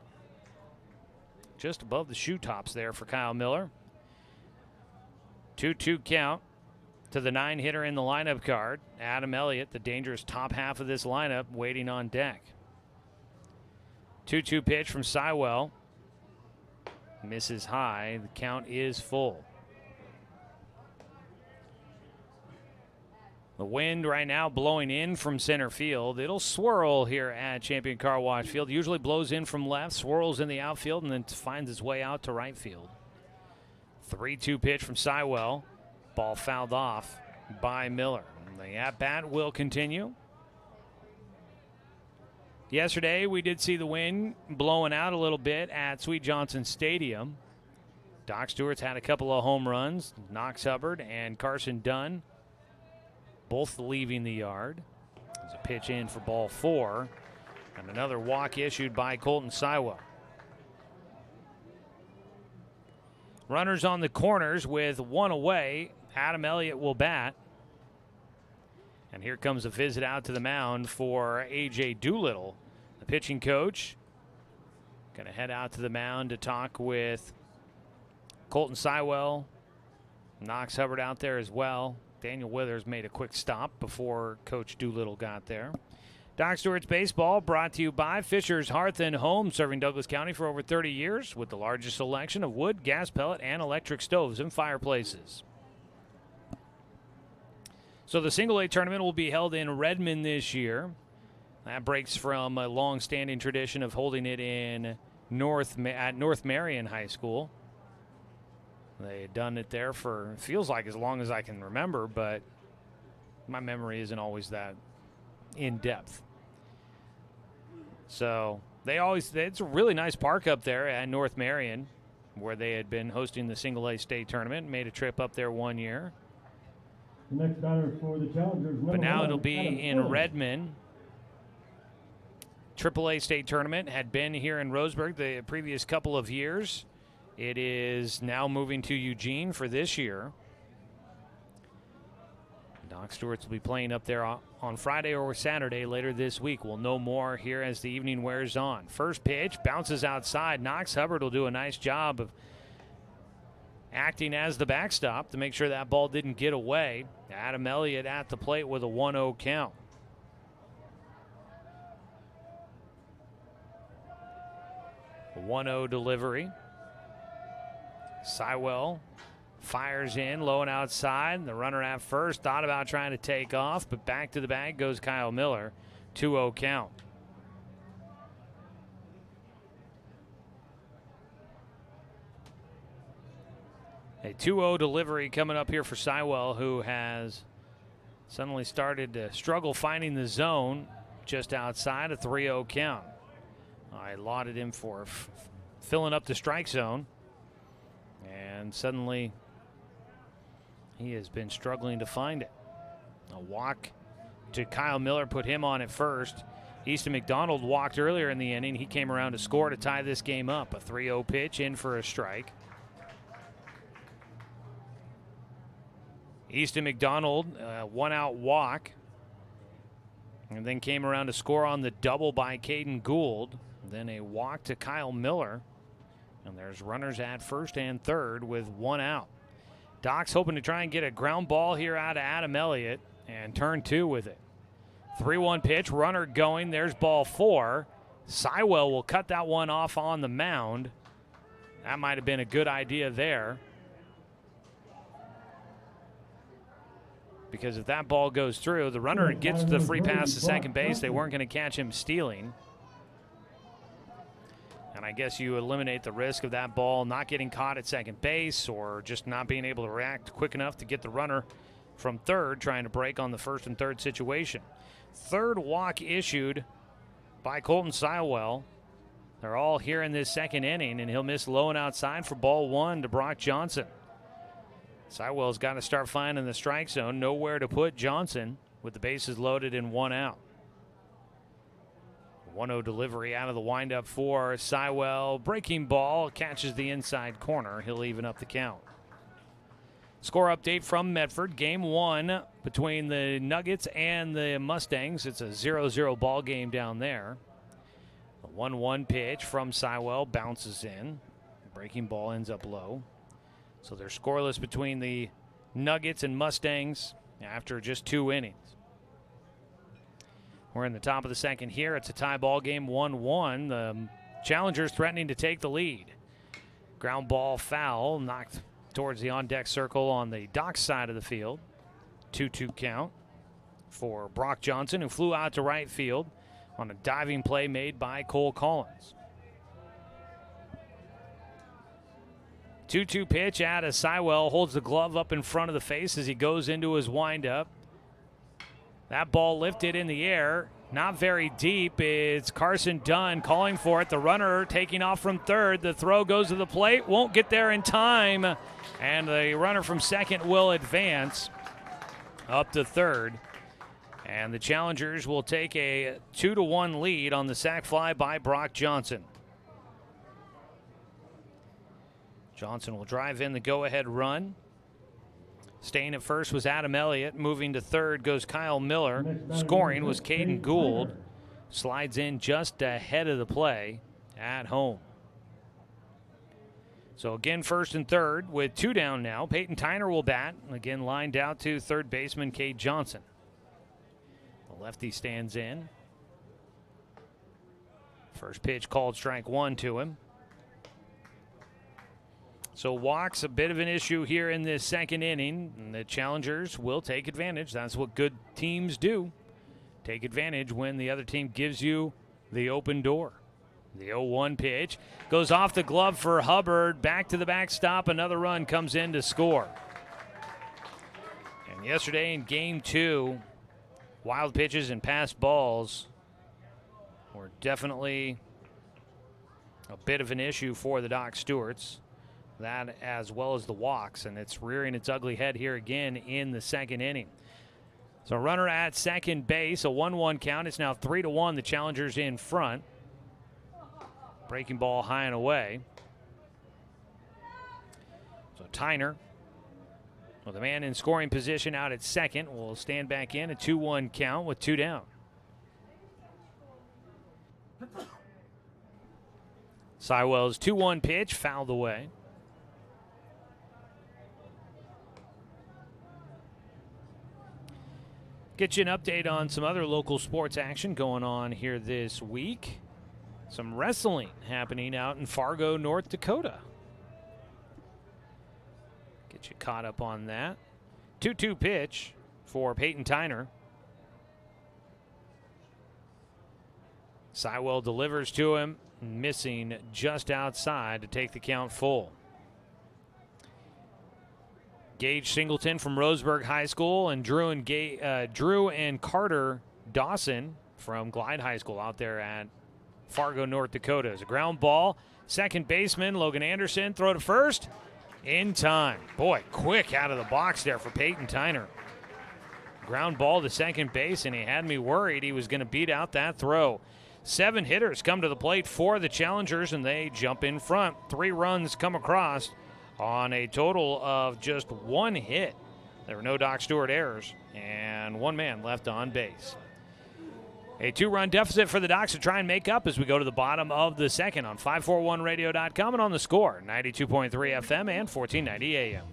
Just above the shoe tops there for Kyle Miller. 2-2 count to the 9-hitter in the lineup card. Adam Elliott, the dangerous top half of this lineup, waiting on deck. 2-2 pitch from Sywell. Misses high. The count is full. The wind right now blowing in from center field. It'll swirl here at Champion Car Wash Field. Usually blows in from left, swirls in the outfield, and then finds its way out to right field. 3-2 pitch from Sywell. Ball fouled off by Miller. The at-bat will continue. Yesterday, we did see the wind blowing out a little bit at Sweet Johnson Stadium. Doc Stewart's had a couple of home runs. Knox Hubbard and Carson Dunn both leaving the yard. There's a pitch in for ball 4. And another walk issued by Colton Sywell. Runners on the corners with one away. Adam Elliott will bat. And here comes a visit out to the mound for A.J. Doolittle, the pitching coach. Going to head out to the mound to talk with Colton Sywell. Knox Hubbard out there as well. Daniel Withers made a quick stop before Coach Doolittle got there. Doc Stewart's Baseball brought to you by Fisher's Hearth and Home, serving Douglas County for over 30 years with the largest selection of wood, gas pellet, and electric stoves and fireplaces. So the Single A tournament will be held in Redmond this year. That breaks from a long-standing tradition of holding it in at North Marion High School. They had done it there for, feels like, as long as I can remember, but my memory isn't always that in-depth. So it's a really nice park up there at North Marion, where they had been hosting the Single A State Tournament. Made a trip up there one year. The next batter for the Challengers. But now it'll be in Redmond. AAA State Tournament had been here in Roseburg the previous couple of years. It is now moving to Eugene for this year. Doc Stewart's will be playing up there on Friday or Saturday later this week. We'll know more here as the evening wears on. First pitch bounces outside. Knox Hubbard will do a nice job of acting as the backstop to make sure that ball didn't get away. Adam Elliott at the plate with a 1-0 count. A 1-0 delivery. Sywell fires in, low and outside. The runner at first thought about trying to take off, but back to the bag goes Kyle Miller. 2-0 count. A 2-0 delivery coming up here for Sywell, who has suddenly started to struggle finding the zone just outside a 3-0 count. I lauded him for filling up the strike zone. And suddenly he has been struggling to find it. A walk to Kyle Miller put him on at first. Easton McDonald walked earlier in the inning. He came around to score to tie this game up. A 3-0 pitch in for a strike. Easton McDonald, one-out walk. And then came around to score on the double by Caden Gould. Then a walk to Kyle Miller. And there's runners at first and third with one out. Doc's hoping to try and get a ground ball here out of Adam Elliott and turn 2 with it. 3-1 pitch, runner going. There's ball 4. Sywell will cut that one off on the mound. That might have been a good idea there, because if that ball goes through, the runner gets the free pass to second base. They weren't going to catch him stealing. And I guess you eliminate the risk of that ball not getting caught at second base or just not being able to react quick enough to get the runner from third trying to break on the first and third situation. Third walk issued by Colton Sywell. They're all here in this second inning, and he'll miss low and outside for ball one to Brock Johnson. Sywell's got to start finding the strike zone, nowhere to put Johnson with the bases loaded and one out. 1-0 delivery out of the windup for Sywell. Breaking ball catches the inside corner. He'll even up the count. Score update from Medford. Game one between the Nuggets and the Mustangs. It's a 0-0 ball game down there. The 1-1 pitch from Sywell bounces in. Breaking ball ends up low. So they're scoreless between the Nuggets and Mustangs after just 2 innings. We're in the top of the second here. It's a tie ball game, 1-1. The Challengers threatening to take the lead. Ground ball foul, knocked towards the on-deck circle on the dock side of the field. 2-2 count for Brock Johnson, who flew out to right field on a diving play made by Cole Collins. 2-2 pitch out of Sywell, holds the glove up in front of the face as he goes into his windup. That ball lifted in the air, not very deep. It's Carson Dunn calling for it. The runner taking off from third. The throw goes to the plate, won't get there in time, and the runner from second will advance up to third. And the Challengers will take a 2-1 lead on the sac fly by Brock Johnson. Johnson will drive in the go-ahead run. Staying at first was Adam Elliott. Moving to third goes Kyle Miller. Scoring was Caden Gould. Slides in just ahead of the play at home. So again, first and third with 2 down now. Peyton Tyner will bat. Again, lined out to third baseman Cade Johnson. The lefty stands in. First pitch called strike one to him. So walks, a bit of an issue here in this second inning, and the Challengers will take advantage. That's what good teams do. Take advantage when the other team gives you the open door. The 0-1 pitch goes off the glove for Hubbard. Back to the backstop. Another run comes in to score. And yesterday in game 2, wild pitches and passed balls were definitely a bit of an issue for the Doc Stewarts. That as well as the walks, and it's rearing its ugly head here again in the second inning. So runner at second base, a 1-1 count. It's now 3-1. The Challengers in front. Breaking ball high and away. So Tyner, with a man in scoring position out at second, will stand back in, a 2-1 count with 2 down. Sywell's 2-1 pitch fouled away. Get you an update on some other local sports action going on here this week. Some wrestling happening out in Fargo, North Dakota. Get you caught up on that. 2-2 pitch for Peyton Tyner. Sywell delivers to him, missing just outside to take the count full. Gage Singleton from Roseburg High School and Drew and Carter Dawson from Glide High School out there at Fargo, North Dakota. It's a ground ball. Second baseman Logan Anderson, throw to first in time. Boy, quick out of the box there for Peyton Tyner. Ground ball to second base, and he had me worried he was going to beat out that throw. 7 hitters come to the plate for the Challengers, and they jump in front. 3 runs come across on a total of just 1 hit. There were no Doc Stewart errors, and 1 man left on base. A 2-run deficit for the Docs to try and make up as we go to the bottom of the second on 541radio.com and on the Score, 92.3 FM and 1490 AM.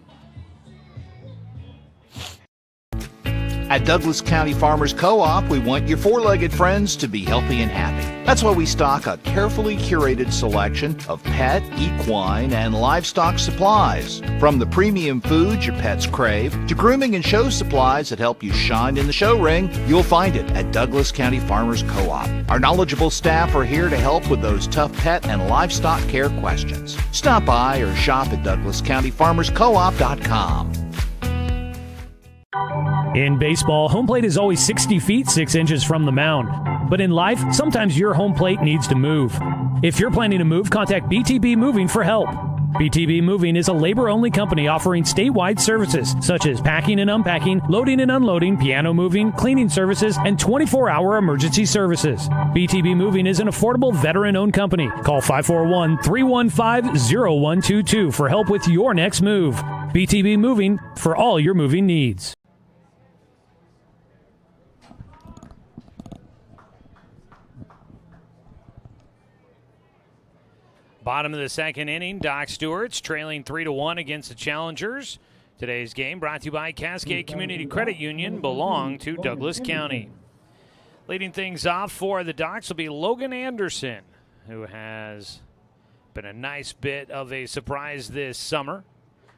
At Douglas County Farmers Co-op, we want your four-legged friends to be healthy and happy. That's why we stock a carefully curated selection of pet, equine, and livestock supplies. From the premium foods your pets crave to grooming and show supplies that help you shine in the show ring, you'll find it at Douglas County Farmers Co-op. Our knowledgeable staff are here to help with those tough pet and livestock care questions. Stop by or shop at DouglasCountyFarmersCoop.com. In baseball, home plate is always 60 feet 6 inches from the mound. But in life, sometimes your home plate needs to move. If you're planning to move, contact BTB Moving for help. BTB Moving is a labor-only company offering statewide services such as packing and unpacking, loading and unloading, piano moving, cleaning services, and 24-hour emergency services. BTB Moving is an affordable veteran-owned company. Call 541-315-0122 for help with your next move. BTB Moving for all your moving needs. Bottom of the second inning, Doc Stewart's trailing 3-1 against the Challengers. Today's game brought to you by Cascade Community Credit Union, belong to Douglas County. Leading things off for the Docs will be Logan Anderson, who has been a nice bit of a surprise this summer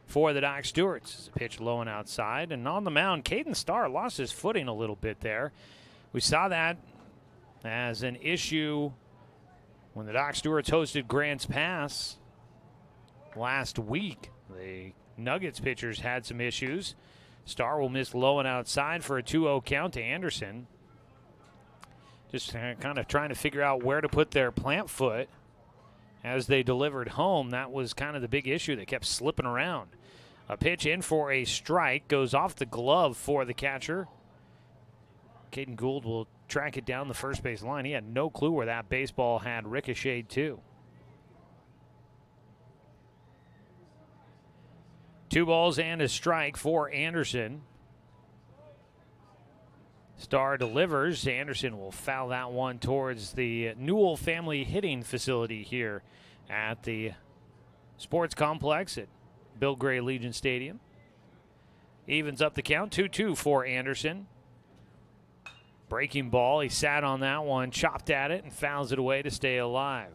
for the Doc Stewarts. It's a pitch low and outside. And on the mound, Caden Starr lost his footing a little bit there. We saw that as an issue when the Doc Stewarts hosted Grants Pass last week. The Nuggets pitchers had some issues. Starr will miss low and outside for a 2-0 count to Anderson. Just kind of trying to figure out where to put their plant foot as they delivered home. That was kind of the big issue that kept slipping around. A pitch in for a strike, goes off the glove for the catcher. Caden Gould will track it down the first base line. He had no clue where that baseball had ricocheted to. 2 balls and a strike for Anderson. Starr delivers. Anderson will foul that one towards the Newell family hitting facility here at the sports complex at Bill Gray Legion Stadium. Evens up the count, 2-2 for Anderson. Breaking ball, he sat on that one, chopped at it, and fouls it away to stay alive.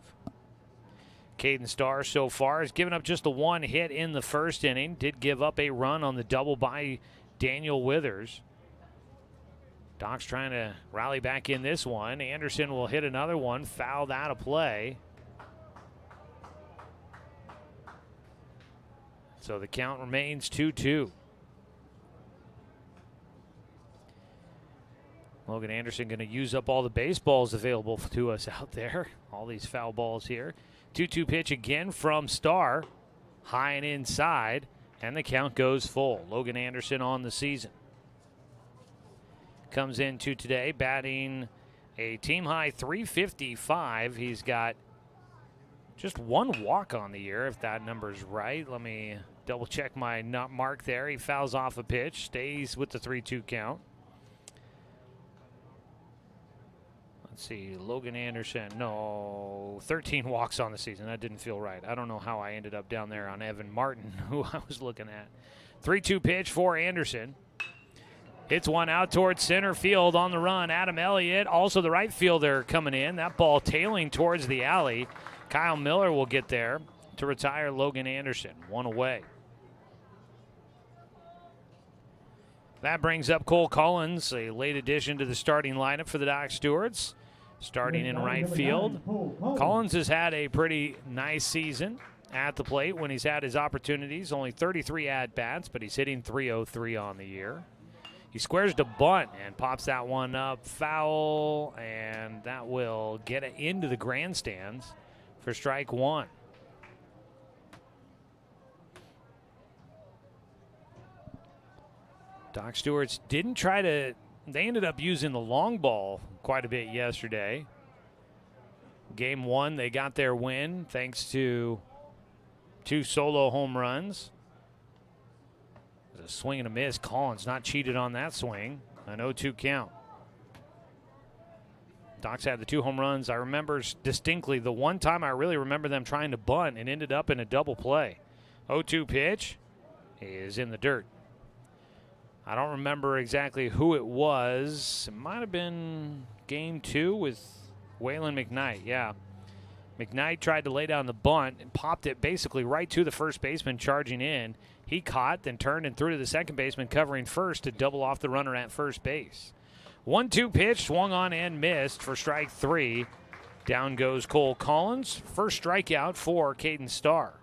Caden Starr so far has given up just the 1 hit in the first inning. Did give up a run on the double by Daniel Withers. Doc's trying to rally back in this one. Anderson will hit another one, fouled out of play. So the count remains 2-2. Logan Anderson going to use up all the baseballs available to us out there. All these foul balls here. 2-2 pitch again from Starr. High and inside, and the count goes full. Logan Anderson on the season. Comes into today batting a team-high .355. He's got just 1 walk on the year, if that number's right. Let me double-check my mark there. He fouls off a pitch, stays with the 3-2 count. Let's see, Logan Anderson, no, 13 walks on the season. That didn't feel right. I don't know how I ended up down there on Evan Martin, who I was looking at. 3-2 pitch for Anderson. Hits one out towards center field on the run. Adam Elliott, also the right fielder coming in. That ball tailing towards the alley. Kyle Miller will get there to retire Logan Anderson. 1 away. That brings up Cole Collins, a late addition to the starting lineup for the Doc Stewarts. Starting in right field. Collins has had a pretty nice season at the plate when he's had his opportunities. Only 33 at-bats, but he's hitting .303 on the year. He squares to bunt and pops that one up foul, and that will get it into the grandstands for strike 1. Doc Stewarts didn't try to, they ended up using the long ball quite a bit yesterday. Game 1, they got their win thanks to 2 solo home runs. A swing and a miss. Collins not cheated on that swing. An 0-2 count. Docs had the 2 home runs. I remember distinctly the one time I really remember them trying to bunt and ended up in a double play. 0-2 pitch is in the dirt. I don't remember exactly who it was. It might have been game 2 with Waylon McKnight. Yeah. McKnight tried to lay down the bunt and popped it basically right to the first baseman charging in. He caught, then turned and threw to the second baseman covering first to double off the runner at first base. 1-2 pitch, swung on and missed for strike 3. Down goes Cole Collins. First strikeout for Caden Starr.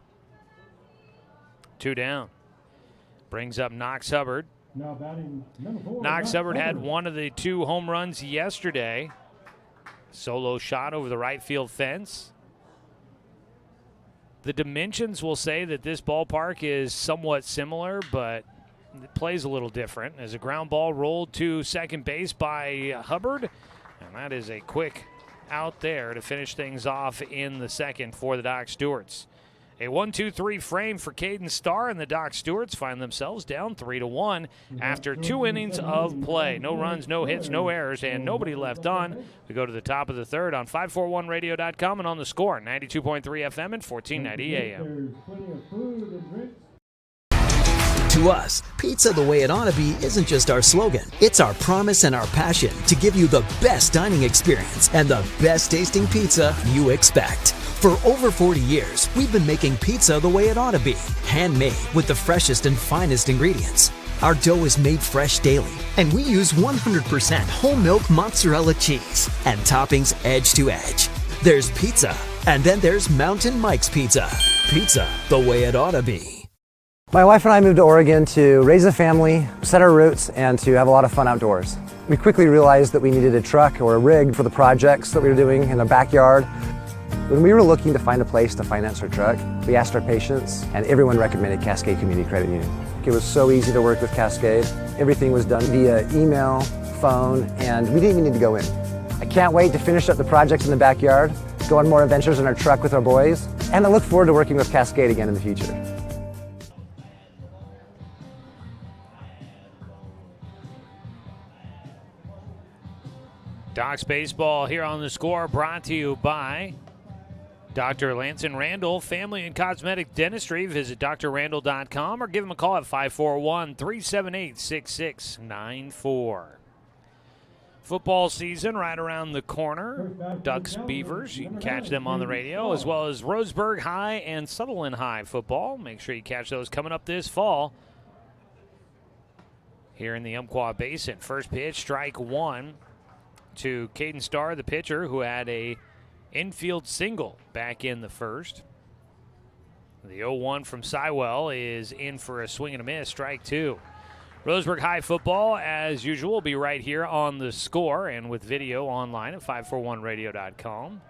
2 down. Brings up Knox Hubbard. Now batting number 4. Knox Hubbard had one of the 2 home runs yesterday. Solo shot over the right field fence. The dimensions will say that this ballpark is somewhat similar, but it plays a little different. As a ground ball rolled to second base by Hubbard, and that is a quick out there to finish things off in the second for the Doc Stewarts. A 1-2-3 frame for Caden Starr, and the Doc Stewarts find themselves down 3-1 after 2 innings of play. No runs, no hits, no errors, and nobody left on. We go to the top of the third on 541radio.com and on the Score, 92.3 FM and 1490 AM. To us, pizza the way it ought to be isn't just our slogan. It's our promise and our passion to give you the best dining experience and the best tasting pizza you expect. For over 40 years, we've been making pizza the way it ought to be. Handmade with the freshest and finest ingredients. Our dough is made fresh daily, and we use 100% whole milk mozzarella cheese and toppings edge to edge. There's pizza, and then there's Mountain Mike's Pizza. Pizza the way it ought to be. My wife and I moved to Oregon to raise a family, set our roots, and to have a lot of fun outdoors. We quickly realized that we needed a truck or a rig for the projects that we were doing in our backyard. When we were looking to find a place to finance our truck, we asked our patients, and everyone recommended Cascade Community Credit Union. It was so easy to work with Cascade. Everything was done via email, phone, and we didn't even need to go in. I can't wait to finish up the projects in the backyard, go on more adventures in our truck with our boys, and I look forward to working with Cascade again in the future. Docs Baseball here on the Score, brought to you by Dr. Lanson Randall, Family and Cosmetic Dentistry. Visit drrandall.com or give him a call at 541-378-6694. Football season right around the corner. Ducks, Beavers, you can catch them on the radio, as well as Roseburg High and Sutherland High football. Make sure you catch those coming up this fall here in the Umpqua Basin. First pitch, strike 1 to Caden Starr, the pitcher, who had a infield single back in the first. The 0-1 from Sywell is in for a swing and a miss, strike 2. Roseburg High football, as usual, will be right here on the Score and with video online at 541radio.com.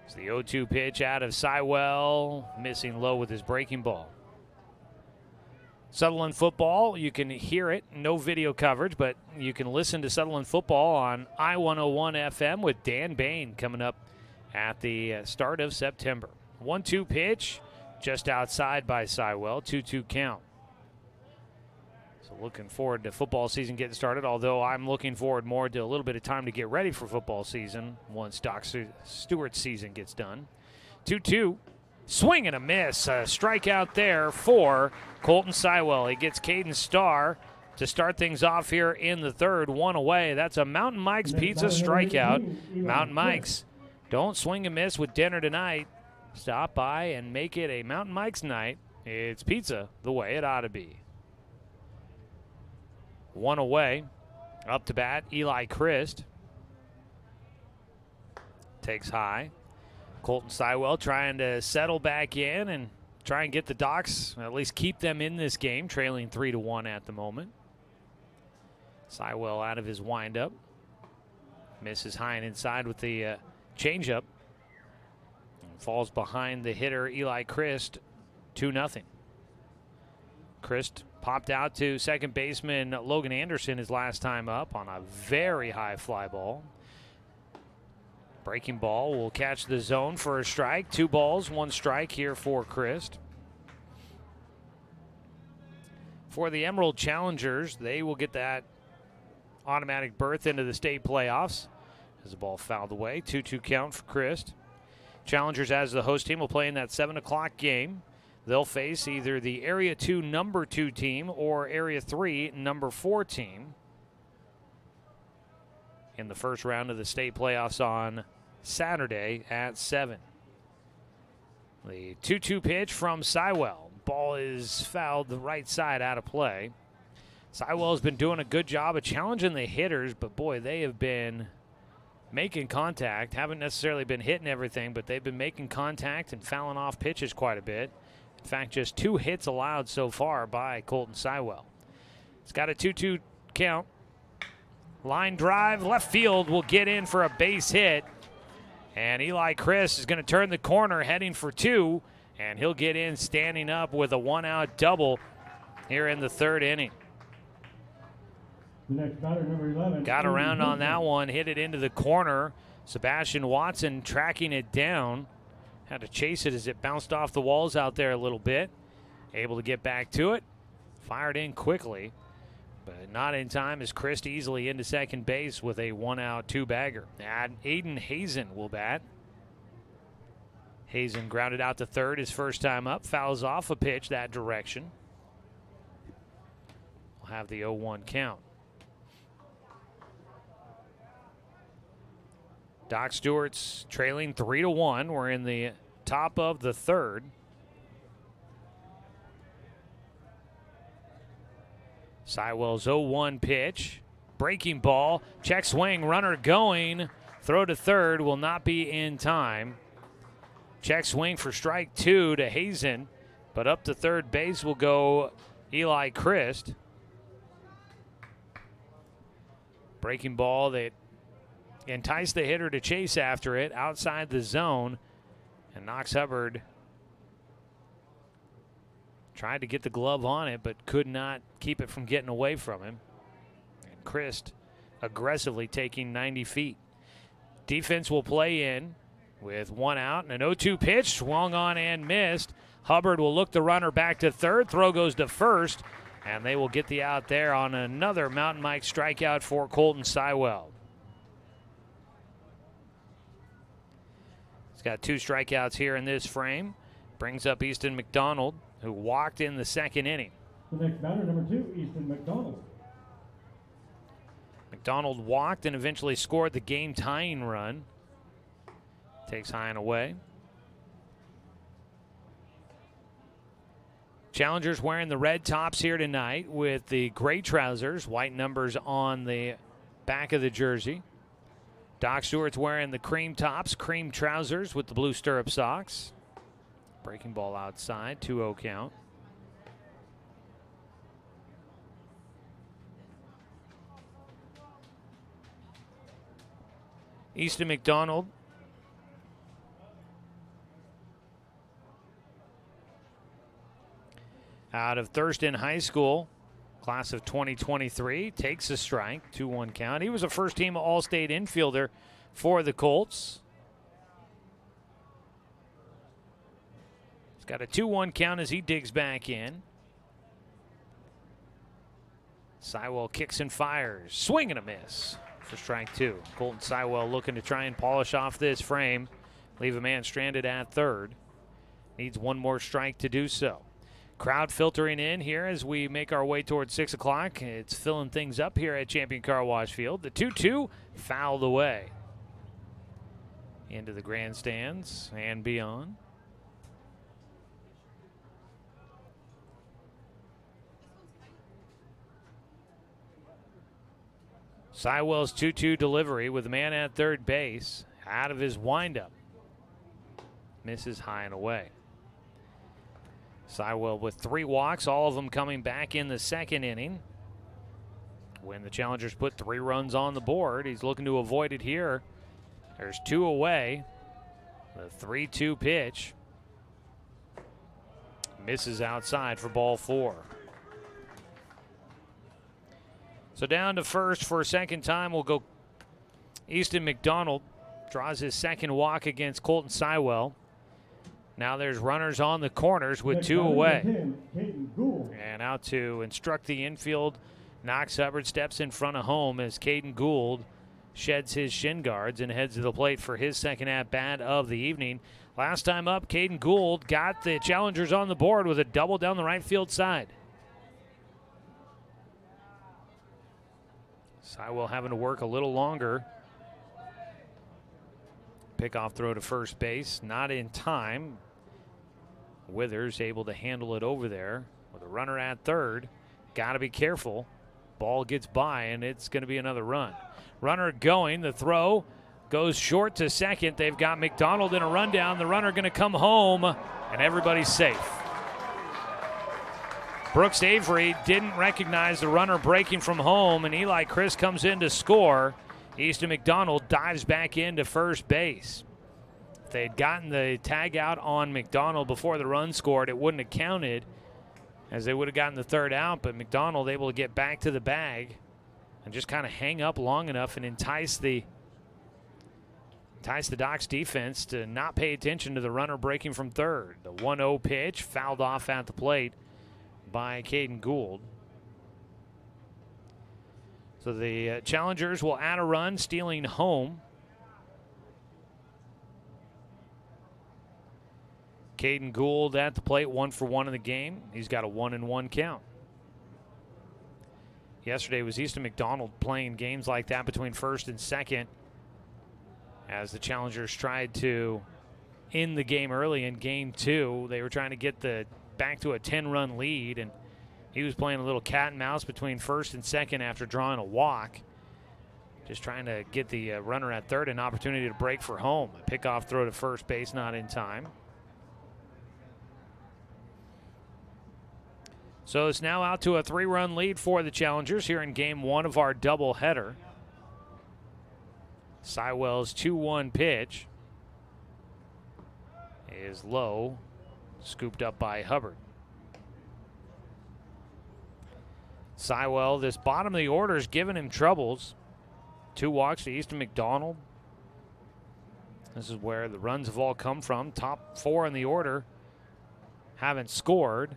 It's the 0-2 pitch out of Sywell, missing low with his breaking ball. Sutherland football, you can hear it, no video coverage, but you can listen to Sutherland football on I-101 FM with Dan Bain coming up at the start of September. 1-2 pitch, just outside by Sywell, 2-2 count. So looking forward to football season getting started, although I'm looking forward more to a little bit of time to get ready for football season once Doc Stewart's season gets done. 2-2. Swing and a miss. A strikeout there for Colton Sywell. He gets Caden Starr to start things off here in the third. 1 away. That's a Mountain Mike's Pizza strikeout. Mountain Mike's don't swing and miss with dinner tonight. Stop by and make it a Mountain Mike's night. It's pizza the way it ought to be. 1 away. Up to bat, Eli Christ. Takes high. Colton Sywell trying to settle back in and try and get the Docs, at least keep them in this game, trailing 3-1 at the moment. Sywell out of his windup. Misses high and inside with the changeup. Falls behind the hitter, Eli Christ, 2-0. Christ popped out to second baseman Logan Anderson his last time up on a very high fly ball. Breaking ball will catch the zone for a strike. 2 balls, 1 strike here for Christ. For the Emerald Challengers, they will get that automatic berth into the state playoffs as the ball fouled away. 2-2 count for Christ. Challengers, as the host team, will play in that 7 o'clock game. They'll face either the Area 2 number 2 team or Area 3 number 4 team in the first round of the state playoffs on Saturday at 7. The 2-2 pitch from Sywell. Ball is fouled the right side out of play. Sywell's been doing a good job of challenging the hitters, but boy, they have been making contact. Haven't necessarily been hitting everything, but they've been making contact and fouling off pitches quite a bit. In fact, just 2 hits allowed so far by Colton Sywell. It's got a 2-2 count. Line drive, left field will get in for a base hit. And Eli Chris is going to turn the corner, heading for 2, and he'll get in standing up with a 1-out double here in the 3rd inning. The next batter, number 11. Got around on that one, hit it into the corner. Sebastian Watson tracking it down. Had to chase it as it bounced off the walls out there a little bit. Able to get back to it. Fired in quickly, but not in time as Chris easily into second base with a 1-out 2-bagger. Aiden Hazen will bat. Hazen grounded out to third his first time up. Fouls off a pitch that direction. We'll have the 0-1 count. Doc Stewart's trailing 3-1. We're in the top of the 3rd. Sywell's 0-1 pitch. Breaking ball. Check swing. Runner going. Throw to third will not be in time. Check swing for strike 2 to Hazen. But up to third base will go Eli Christ. Breaking ball that enticed the hitter to chase after it outside the zone. And Knox Hubbard tried to get the glove on it, but could not keep it from getting away from him. And Christ aggressively taking 90 feet. Defense will play in with 1 out and an 0-2 pitch. Swung on and missed. Hubbard will look the runner back to third. Throw goes to first, and they will get the out there on another Mountain Mike strikeout for Colton Sywell. He's got 2 strikeouts here in this frame. Brings up Easton McDonald, who walked in the 2nd inning. The next batter, number 2, Easton McDonald. McDonald walked and eventually scored the game-tying run. Takes high and away. Challengers wearing the red tops here tonight with the gray trousers, white numbers on the back of the jersey. Doc Stewart's wearing the cream tops, cream trousers with the blue stirrup socks. Breaking ball outside, 2-0 count. Easton McDonald out of Thurston High School, class of 2023, takes a strike, 2-1 count. He was a first-team All-State infielder for the Colts. He's got a 2-1 count as he digs back in. Sywell kicks and fires. Swing and a miss for strike 2. Colton Sywell looking to try and polish off this frame. Leave a man stranded at third. Needs 1 more strike to do so. Crowd filtering in here as we make our way towards 6 o'clock. It's filling things up here at Champion Car Wash Field. The 2-2 fouled away into the grandstands and beyond. Sywell's 2-2 delivery with a man at third base out of his windup. Misses high and away. Sywell with 3 walks, all of them coming back in the 2nd inning. When the Challengers put 3 runs on the board, he's looking to avoid it here. There's 2 away. The 3-2 pitch misses outside for ball 4. So down to first for a second time will go Easton McDonald. Draws his 2nd walk against Colton Sywell. Now there's runners on the corners with 2 away. And out to instruct the infield. Knox Hubbard steps in front of home as Caden Gould sheds his shin guards and heads to the plate for his 2nd at-bat of the evening. Last time up, Caden Gould got the Challengers on the board with a double down the right field side. Sywell having to work a little longer. Pickoff throw to first base, not in time. Withers able to handle it over there with a runner at third. Got to be careful. Ball gets by, and it's going to be another run. Runner going, the throw goes short to second. They've got McDonald in a rundown. The runner going to come home, and everybody's safe. Brooks Avery didn't recognize the runner breaking from home, and Eli Chris comes in to score. Easton McDonald dives back into first base. If they had gotten the tag out on McDonald before the run scored, it wouldn't have counted, as they would have gotten the third out, but McDonald able to get back to the bag and just kind of hang up long enough and entice the Docs defense to not pay attention to the runner breaking from third. The 1-0 pitch fouled off at the plate by Caden Gould. So the Challengers will add a run, stealing home. Caden Gould at the plate, 1 for 1 in the game. He's got a 1-1 count. Yesterday was Easton McDonald playing games like that between first and second, as the Challengers tried to end the game early in game 2. They were trying to get back to a 10-run lead, and he was playing a little cat and mouse between first and second after drawing a walk, just trying to get the runner at third an opportunity to break for home. A pickoff throw to first base, not in time. So it's now out to a 3-run lead for the Challengers here in game 1 of our doubleheader. Sywell's 2-1 pitch is low, scooped up by Hubbard. Sywell, this bottom of the order is giving him troubles. 2 walks to Easton McDonald. This is where the runs have all come from. Top 4 in the order haven't scored.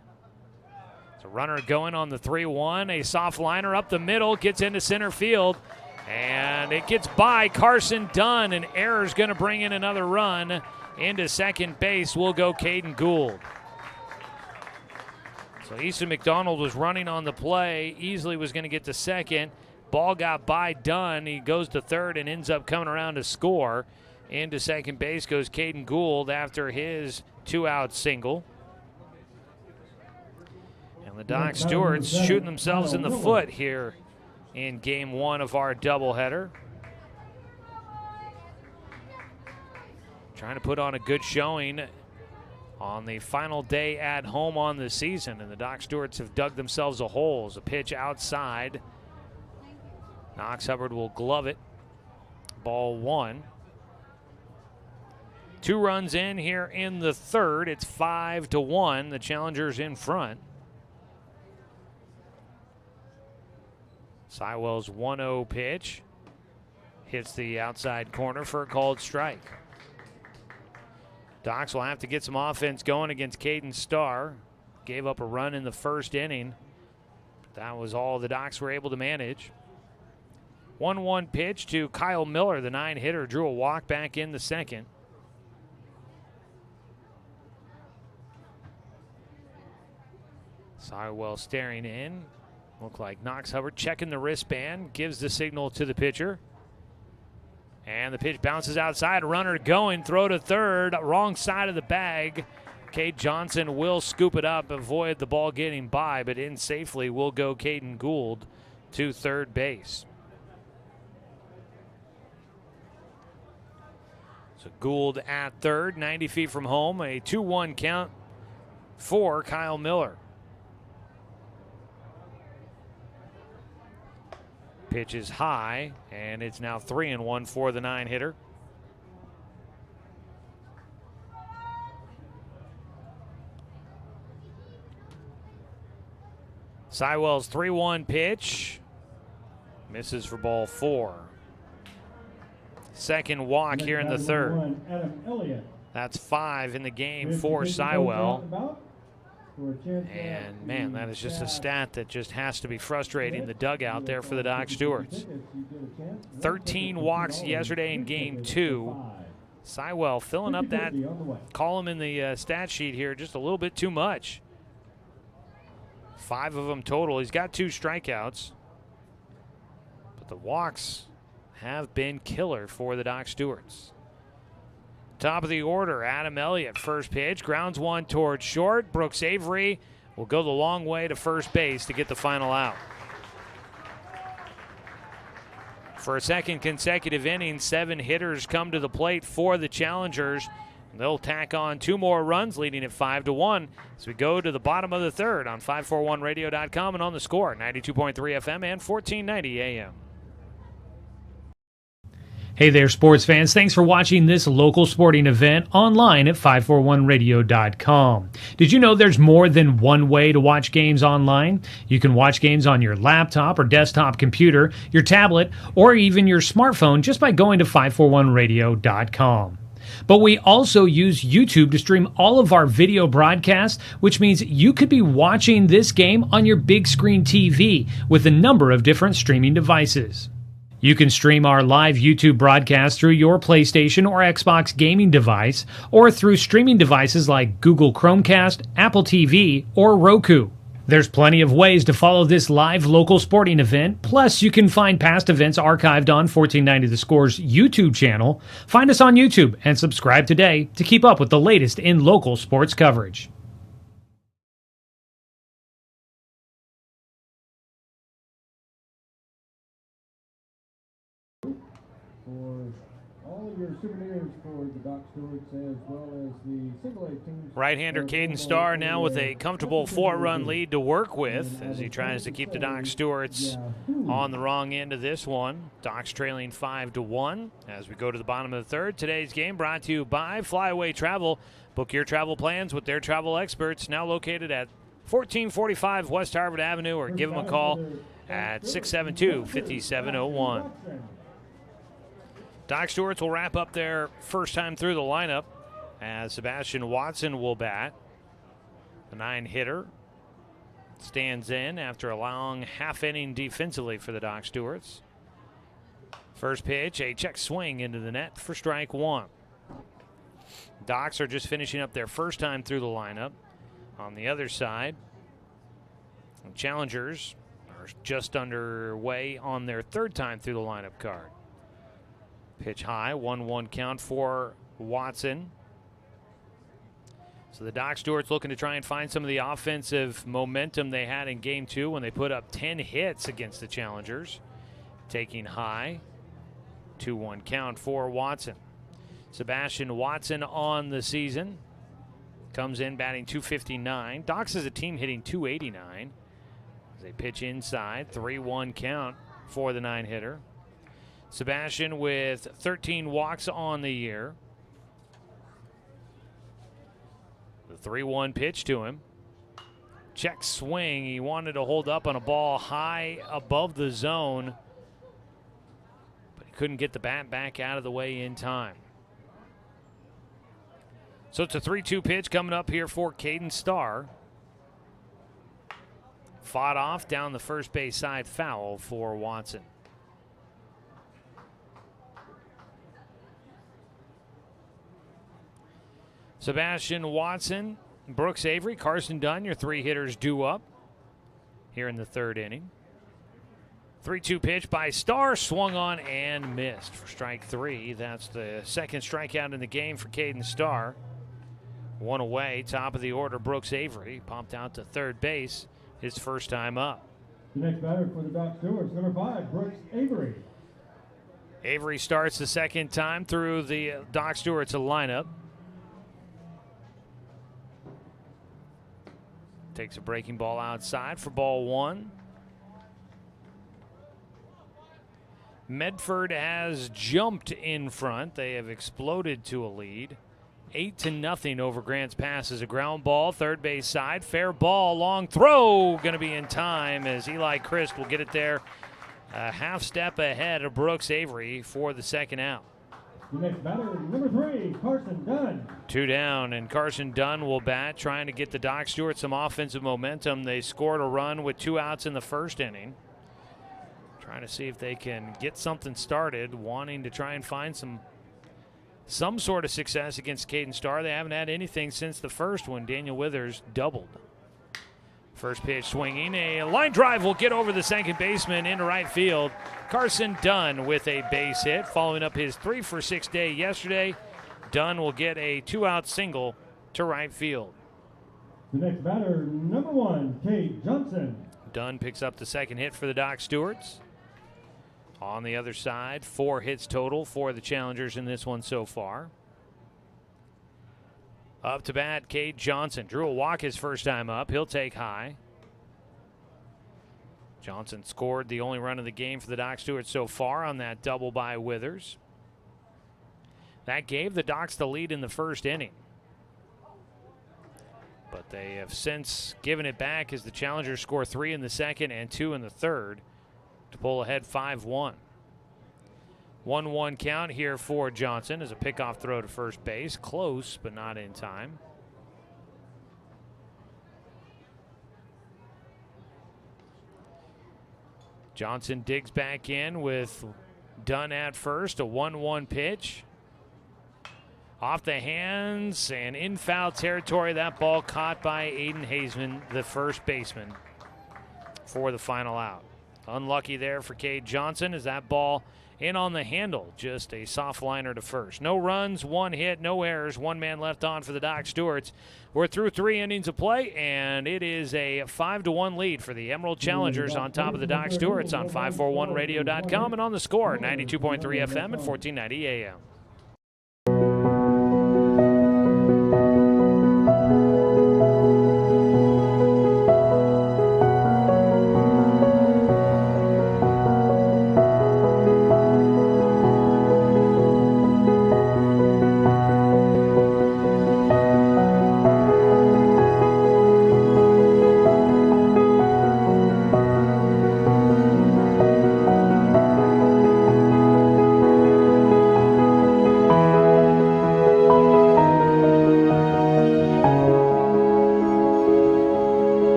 So runner going on the 3-1. A soft liner up the middle, gets into center field, and it gets by Carson Dunn. An error is going to bring in another run. Into second base will go Caden Gould. So Easton McDonald was running on the play, easily was going to get to second. Ball got by Dunn. He goes to third and ends up coming around to score. Into second base goes Caden Gould after his 2-out single. And the Doc Stewarts shooting themselves in the foot here in game 1 of our doubleheader. Trying to put on a good showing on the final day at home on the season, and the Doc Stewarts have dug themselves a hole. As a pitch outside, Knox Hubbard will glove it. Ball 1. 2 runs in here in the third. It's 5-1. The Challengers in front. Sywell's 1-0 pitch hits the outside corner for a called strike. Docs will have to get some offense going against Caden Starr. Gave up a run in the first inning. That was all the Docs were able to manage. 1-1 pitch to Kyle Miller, the 9-hitter, drew a walk back in the second. Sywell staring in. Looked like Knox Hubbard checking the wristband, gives the signal to the pitcher. And the pitch bounces outside, runner going, throw to third, wrong side of the bag. Cade Johnson will scoop it up, avoid the ball getting by, but in safely will go Caden Gould to third base. So Gould at third, 90 feet from home, a 2-1 count for Kyle Miller. Pitch is high, and it's now 3-1 for the 9-hitter. Sywell's 3-1 pitch misses for ball 4. Second walk here in the third. That's 5 in the game for Sywell. And man, that is just a stat that just has to be frustrating the dugout there for the Doc Stewarts. 13 walks yesterday in game 2. Sywell filling up that column in the stat sheet here just a little bit too much. 5 of them total. He's got 2 strikeouts. But the walks have been killer for the Doc Stewarts. Top of the order, Adam Elliott, first pitch. Grounds one towards short. Brooks Avery will go the long way to first base to get the final out. For a second consecutive inning, 7 hitters come to the plate for the Challengers. They'll tack on 2 more runs, leading at 5-1 as we go to the bottom of the third on 541radio.com and on the Score, 92.3 FM and 1490 AM. Hey there, sports fans. Thanks for watching this local sporting event online at 541radio.com. Did you know there's more than one way to watch games online? You can watch games on your laptop or desktop computer, your tablet, or even your smartphone just by going to 541radio.com. But we also use YouTube to stream all of our video broadcasts, which means you could be watching this game on your big screen TV with a number of different streaming devices. You can stream our live YouTube broadcast through your PlayStation or Xbox gaming device, or through streaming devices like Google Chromecast, Apple TV, or Roku. There's plenty of ways to follow this live local sporting event. Plus, you can find past events archived on 1490 The Score's YouTube channel. Find us on YouTube and subscribe today to keep up with the latest in local sports coverage. Right-hander Caden Starr now with a comfortable 4-run lead to work with as he tries to keep the Doc Stewarts on the wrong end of this one. Doc's trailing 5-1 as we go to the bottom of the third. Today's game brought to you by Flyaway Travel. Book your travel plans with their travel experts, now located at 1445 West Harvard Avenue, or give them a call at 672-5701. Doc Stewarts will wrap up their first time through the lineup as Sebastian Watson will bat. The 9-hitter stands in after a long half inning defensively for the Doc Stewarts. First pitch, a check swing into the net for strike 1. Docs are just finishing up their first time through the lineup. On the other side, the Challengers are just underway on their third time through the lineup card. Pitch high, 1-1 count for Watson. So the Doc Stewarts looking to try and find some of the offensive momentum they had in Game 2 when they put up 10 hits against the Challengers. Taking high, 2-1 count for Watson. Sebastian Watson on the season. Comes in batting .259. Docs as a team hitting .289. As they pitch inside, 3-1 count for the 9-hitter. Sebastian with 13 walks on the year. The 3-1 pitch to him. Check swing. He wanted to hold up on a ball high above the zone, but he couldn't get the bat back out of the way in time. So it's a 3-2 pitch coming up here for Caden Starr. Fought off down the first base side, foul for Watson. Sebastian Watson, Brooks Avery, Carson Dunn, your 3 hitters due up here in the third inning. 3-2 pitch by Starr, swung on and missed for strike 3. That's the second strikeout in the game for Caden Starr. 1 away, top of the order, Brooks Avery popped out to third base, his first time up. The next batter for the Doc Stewarts, number 5, Brooks Avery. Avery starts the second time through the Doc Stewarts lineup. Takes a breaking ball outside for ball 1. Medford has jumped in front. They have exploded to a lead. 8-0 over Grants Pass is a ground ball, third base side. Fair ball, long throw, going to be in time as Eli Christ will get it there a half step ahead of Brooks Avery for the second out. The next batter, number 3, Carson Dunn. 2 down, and Carson Dunn will bat, trying to get the Doc Stewarts some offensive momentum. They scored a run with 2 outs in the first inning. Trying to see if they can get something started, wanting to try and find some some sort of success against Caden Starr. They haven't had anything since the first when Daniel Withers doubled. First pitch swinging. A line drive will get over the second baseman into right field. Carson Dunn with a base hit. Following up his 3-for-6 day yesterday, Dunn will get a 2-out single to right field. The next batter, number 1, Cade Johnson. Dunn picks up the second hit for the Doc Stewarts. On the other side, 4 hits total for the Challengers in this one so far. Up to bat, Cade Johnson. Drew a walk his first time up. He'll take high. Johnson scored the only run of the game for the Doc Stewarts so far on that double by Withers. That gave the Docs the lead in the first inning. But they have since given it back as the Challengers score 3 in the second and 2 in the third to pull ahead 5-1. 1-1 count here for Johnson as a pickoff throw to first base. Close, but not in time. Johnson digs back in with Dunn at first. A 1-1 pitch. Off the hands and in foul territory. That ball caught by Aiden Hazeman, the first baseman, for the final out. Unlucky there for Cade Johnson as that ball in on the handle. Just a soft liner to first. No runs, 1 hit, no errors. 1 man left on for the Doc Stewarts. We're through 3 innings of play, and it is a 5-1 lead for the Emerald Challengers on top of the Doc Stewarts on 541radio.com and on the Score, 92.3 FM and 1490 AM.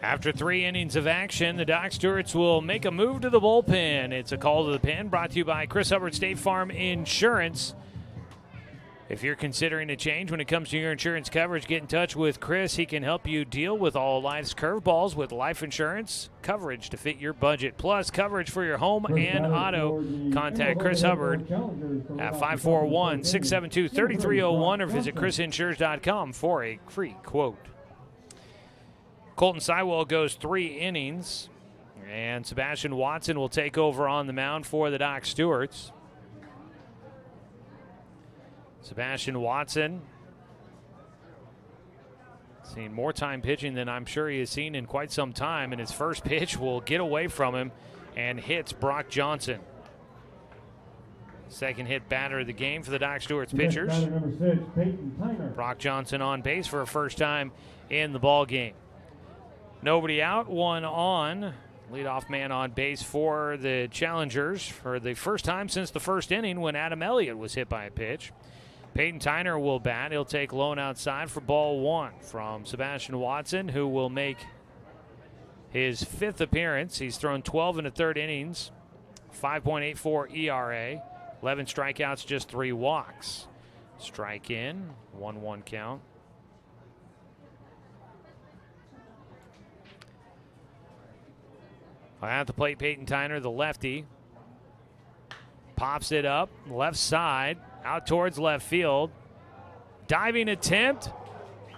After 3 innings of action, the Doc Stewarts will make a move to the bullpen. It's a call to the pen brought to you by Chris Hubbard State Farm Insurance. If you're considering a change when it comes to your insurance coverage, get in touch with Chris. He can help you deal with all life's curveballs with life insurance coverage to fit your budget, plus coverage for your home and auto. Contact Chris Hubbard at 541-672-3301 or visit chrisinsures.com for a free quote. Colton Sywell goes 3 innings, and Sebastian Watson will take over on the mound for the Doc Stewarts. Sebastian Watson seen more time pitching than I'm sure he has seen in quite some time, and his first pitch will get away from him and hits Brock Johnson. Second hit batter of the game for the Doc Stewarts pitchers. Number 6, Peyton Tyner. Brock Johnson on base for a first time in the ball game. Nobody out, 1 on. Leadoff man on base for the Challengers for the first time since the first inning when Adam Elliott was hit by a pitch. Peyton Tyner will bat. He'll take lone outside for ball 1 from Sebastian Watson, who will make his 5th appearance. He's thrown 12 in the 3rd innings, 5.84 ERA, 11 strikeouts, just 3 walks. Strike in, 1-1 count. At the plate, Peyton Tyner, the lefty, pops it up, left side, out towards left field. Diving attempt.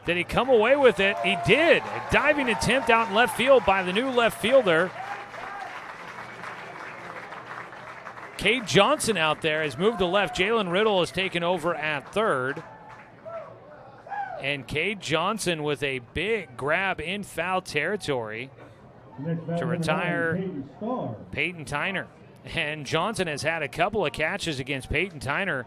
Did he come away with it? He did. A diving attempt out in left field by the new left fielder. Cade Johnson out there has moved to left. Jalen Riddle has taken over at third. And Cade Johnson with a big grab in foul territory to retire Peyton Tyner. And Johnson has had a couple of catches against Peyton Tyner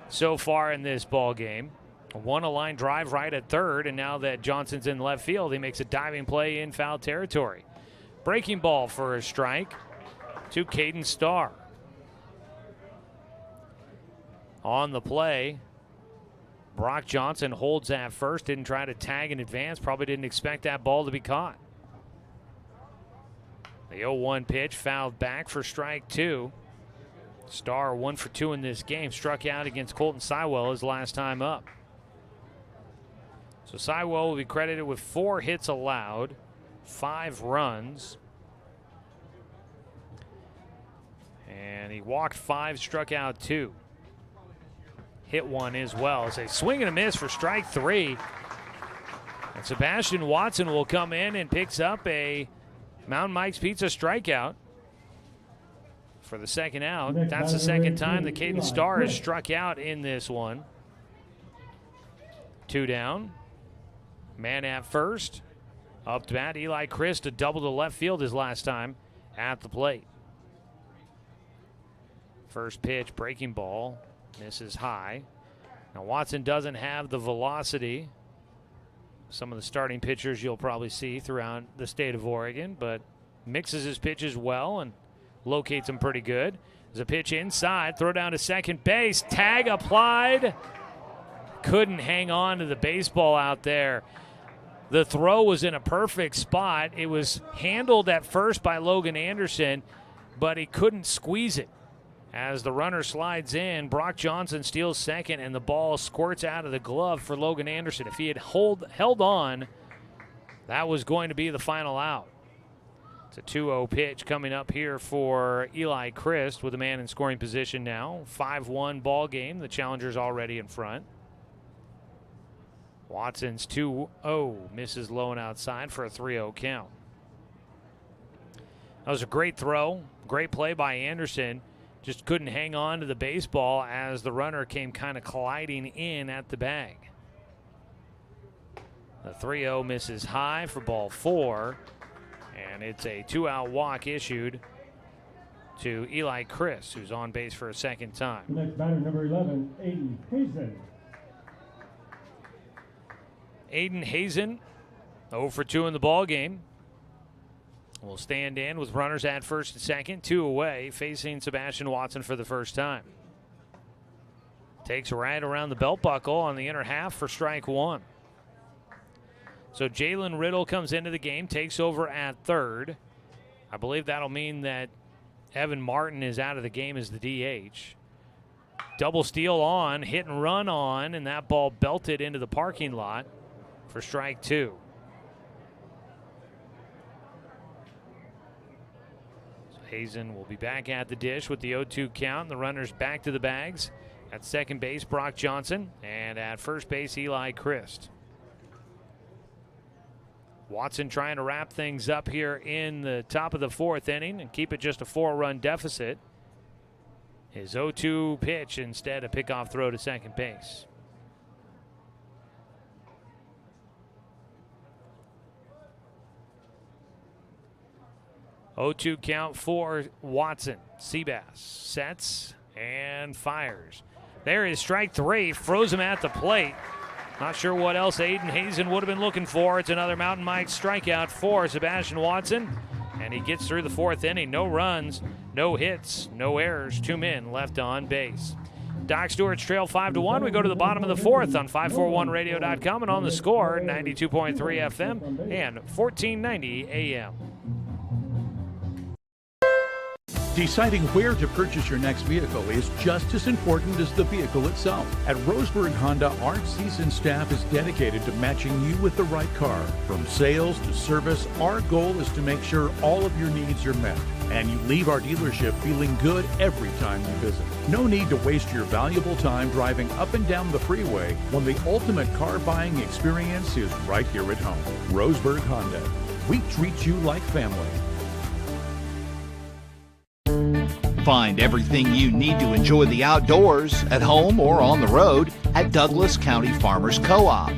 so far in this ball game. Won a line drive right at third, and now that Johnson's in left field, he makes a diving play in foul territory. Breaking ball for a strike to Caden Starr. On the play, Brock Johnson holds at first, didn't try to tag in advance, probably didn't expect that ball to be caught. The 0-1 pitch fouled back for strike two. Starr 1 for 2 in this game, struck out against Colton Sywell his last time up. So Sywell will be credited with 4 hits allowed, 5 runs. And he walked 5, struck out 2. Hit 1 as well. It's a swing and a miss for strike 3. And Sebastian Watson will come in and picks up a Mountain Mike's Pizza strikeout for the second out. That's the second time that Caden Starr has struck out in this one. 2 down. Man at first. Up to bat, Eli Christ to double to left field his last time at the plate. First pitch, breaking ball, misses high. Now Watson doesn't have the velocity some of the starting pitchers you'll probably see throughout the state of Oregon, but mixes his pitches well and locates them pretty good. There's a pitch inside, throw down to second base, tag applied. Couldn't hang on to the baseball out there. The throw was in a perfect spot. It was handled at first by Logan Anderson, but he couldn't squeeze it. As the runner slides in, Brock Johnson steals second, and the ball squirts out of the glove for Logan Anderson. If he had held on, that was going to be the final out. It's a 2-0 pitch coming up here for Eli Christ with a man in scoring position now. 5-1 ball game. The challenger's already in front. Watson's 2-0, misses low and outside for a 3-0 count. That was a great throw, great play by Anderson. Just couldn't hang on to the baseball as the runner came kind of colliding in at the bag. The 3-0 misses high for ball 4, and it's a 2-out walk issued to Eli Christ, who's on base for a second time. The next batter, number 11, Aiden Hazen. Aiden Hazen, 0 for 2 in the ball game. Will stand in with runners at first and second, 2 away, facing Sebastian Watson for the first time. Takes right around the belt buckle on the inner half for strike 1. So Jalen Riddle comes into the game, takes over at third. I believe that'll mean that Evan Martin is out of the game as the DH. Double steal on, hit and run on, and that ball belted into the parking lot for strike 2. So Hazen will be back at the dish with the 0-2 count. The runners back to the bags. At second base, Brock Johnson, and at first base, Eli Christ. Watson trying to wrap things up here in the top of the 4th inning and keep it just a 4-run deficit. His 0-2 pitch instead, a pickoff throw to second base. Oh, 2 count for Watson. Seabass sets and fires. There is strike 3, froze him at the plate. Not sure what else Aiden Hazen would have been looking for. It's another Mountain Mike strikeout for Sebastian Watson, and he gets through the 4th inning. No runs, no hits, no errors, 2 men left on base. Doc Stewart's trail 5-1. We go to the bottom of the 4th on 541radio.com and on the Score, 92.3 FM and 1490 AM. Deciding where to purchase your next vehicle is just as important as the vehicle itself. At Roseburg Honda, our seasoned staff is dedicated to matching you with the right car. From sales to service, our goal is to make sure all of your needs are met, and you leave our dealership feeling good every time you visit. No need to waste your valuable time driving up and down the freeway when the ultimate car buying experience is right here at home. Roseburg Honda. We treat you like family. Find everything you need to enjoy the outdoors at home or on the road at Douglas County Farmers Co-op.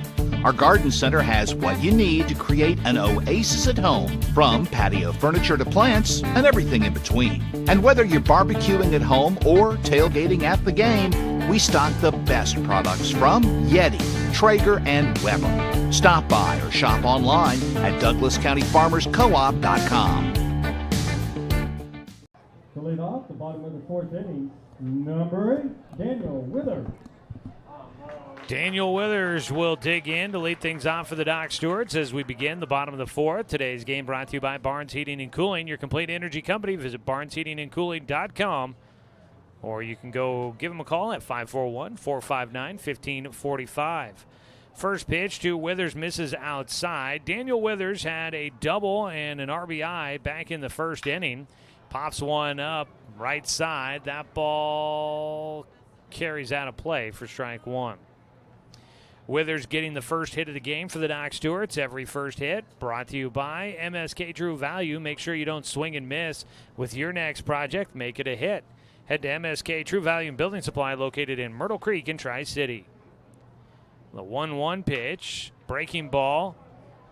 Our garden center has what you need to create an oasis at home, from patio furniture to plants and everything in between. And whether you're barbecuing at home or tailgating at the game, we stock the best products from Yeti, Traeger, and Weber. Stop by or shop online at DouglasCountyFarmersCoop.com. To lead off the bottom of the fourth inning, number 8, Daniel Withers. Daniel Withers will dig in to lead things off for the Doc Stewarts as we begin the bottom of the fourth. Today's game brought to you by Barnes Heating and Cooling, your complete energy company. Visit barnesheatingandcooling.com, or you can go give them a call at 541-459-1545. First pitch to Withers, misses outside. Daniel Withers had a double and an RBI back in the first inning. Pops one up right side. That ball carries out of play for strike one. Withers getting the first hit of the game for the Doc Stewarts. Every first hit brought to you by MSK True Value. Make sure you don't swing and miss with your next project. Make it a hit. Head to MSK True Value and Building Supply, located in Myrtle Creek in Tri-City. The 1-1 pitch, breaking ball,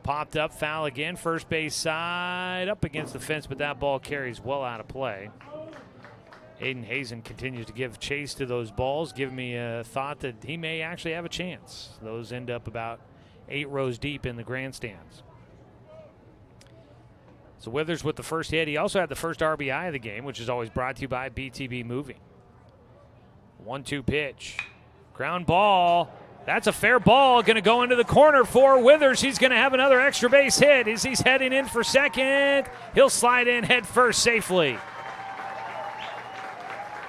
popped up, foul again, first base side, up against the fence, but that ball carries well out of play. Aiden Hazen continues to give chase to those balls, giving me a thought that he may actually have a chance. Those end up about 8 rows deep in the grandstands. So Withers with the first hit. He also had the first RBI of the game, which is always brought to you by BTB Moving. 1-2 pitch. Ground ball. That's a fair ball. Going to go into the corner for Withers. He's going to have another extra base hit as he's heading in for second. He'll slide in head first safely.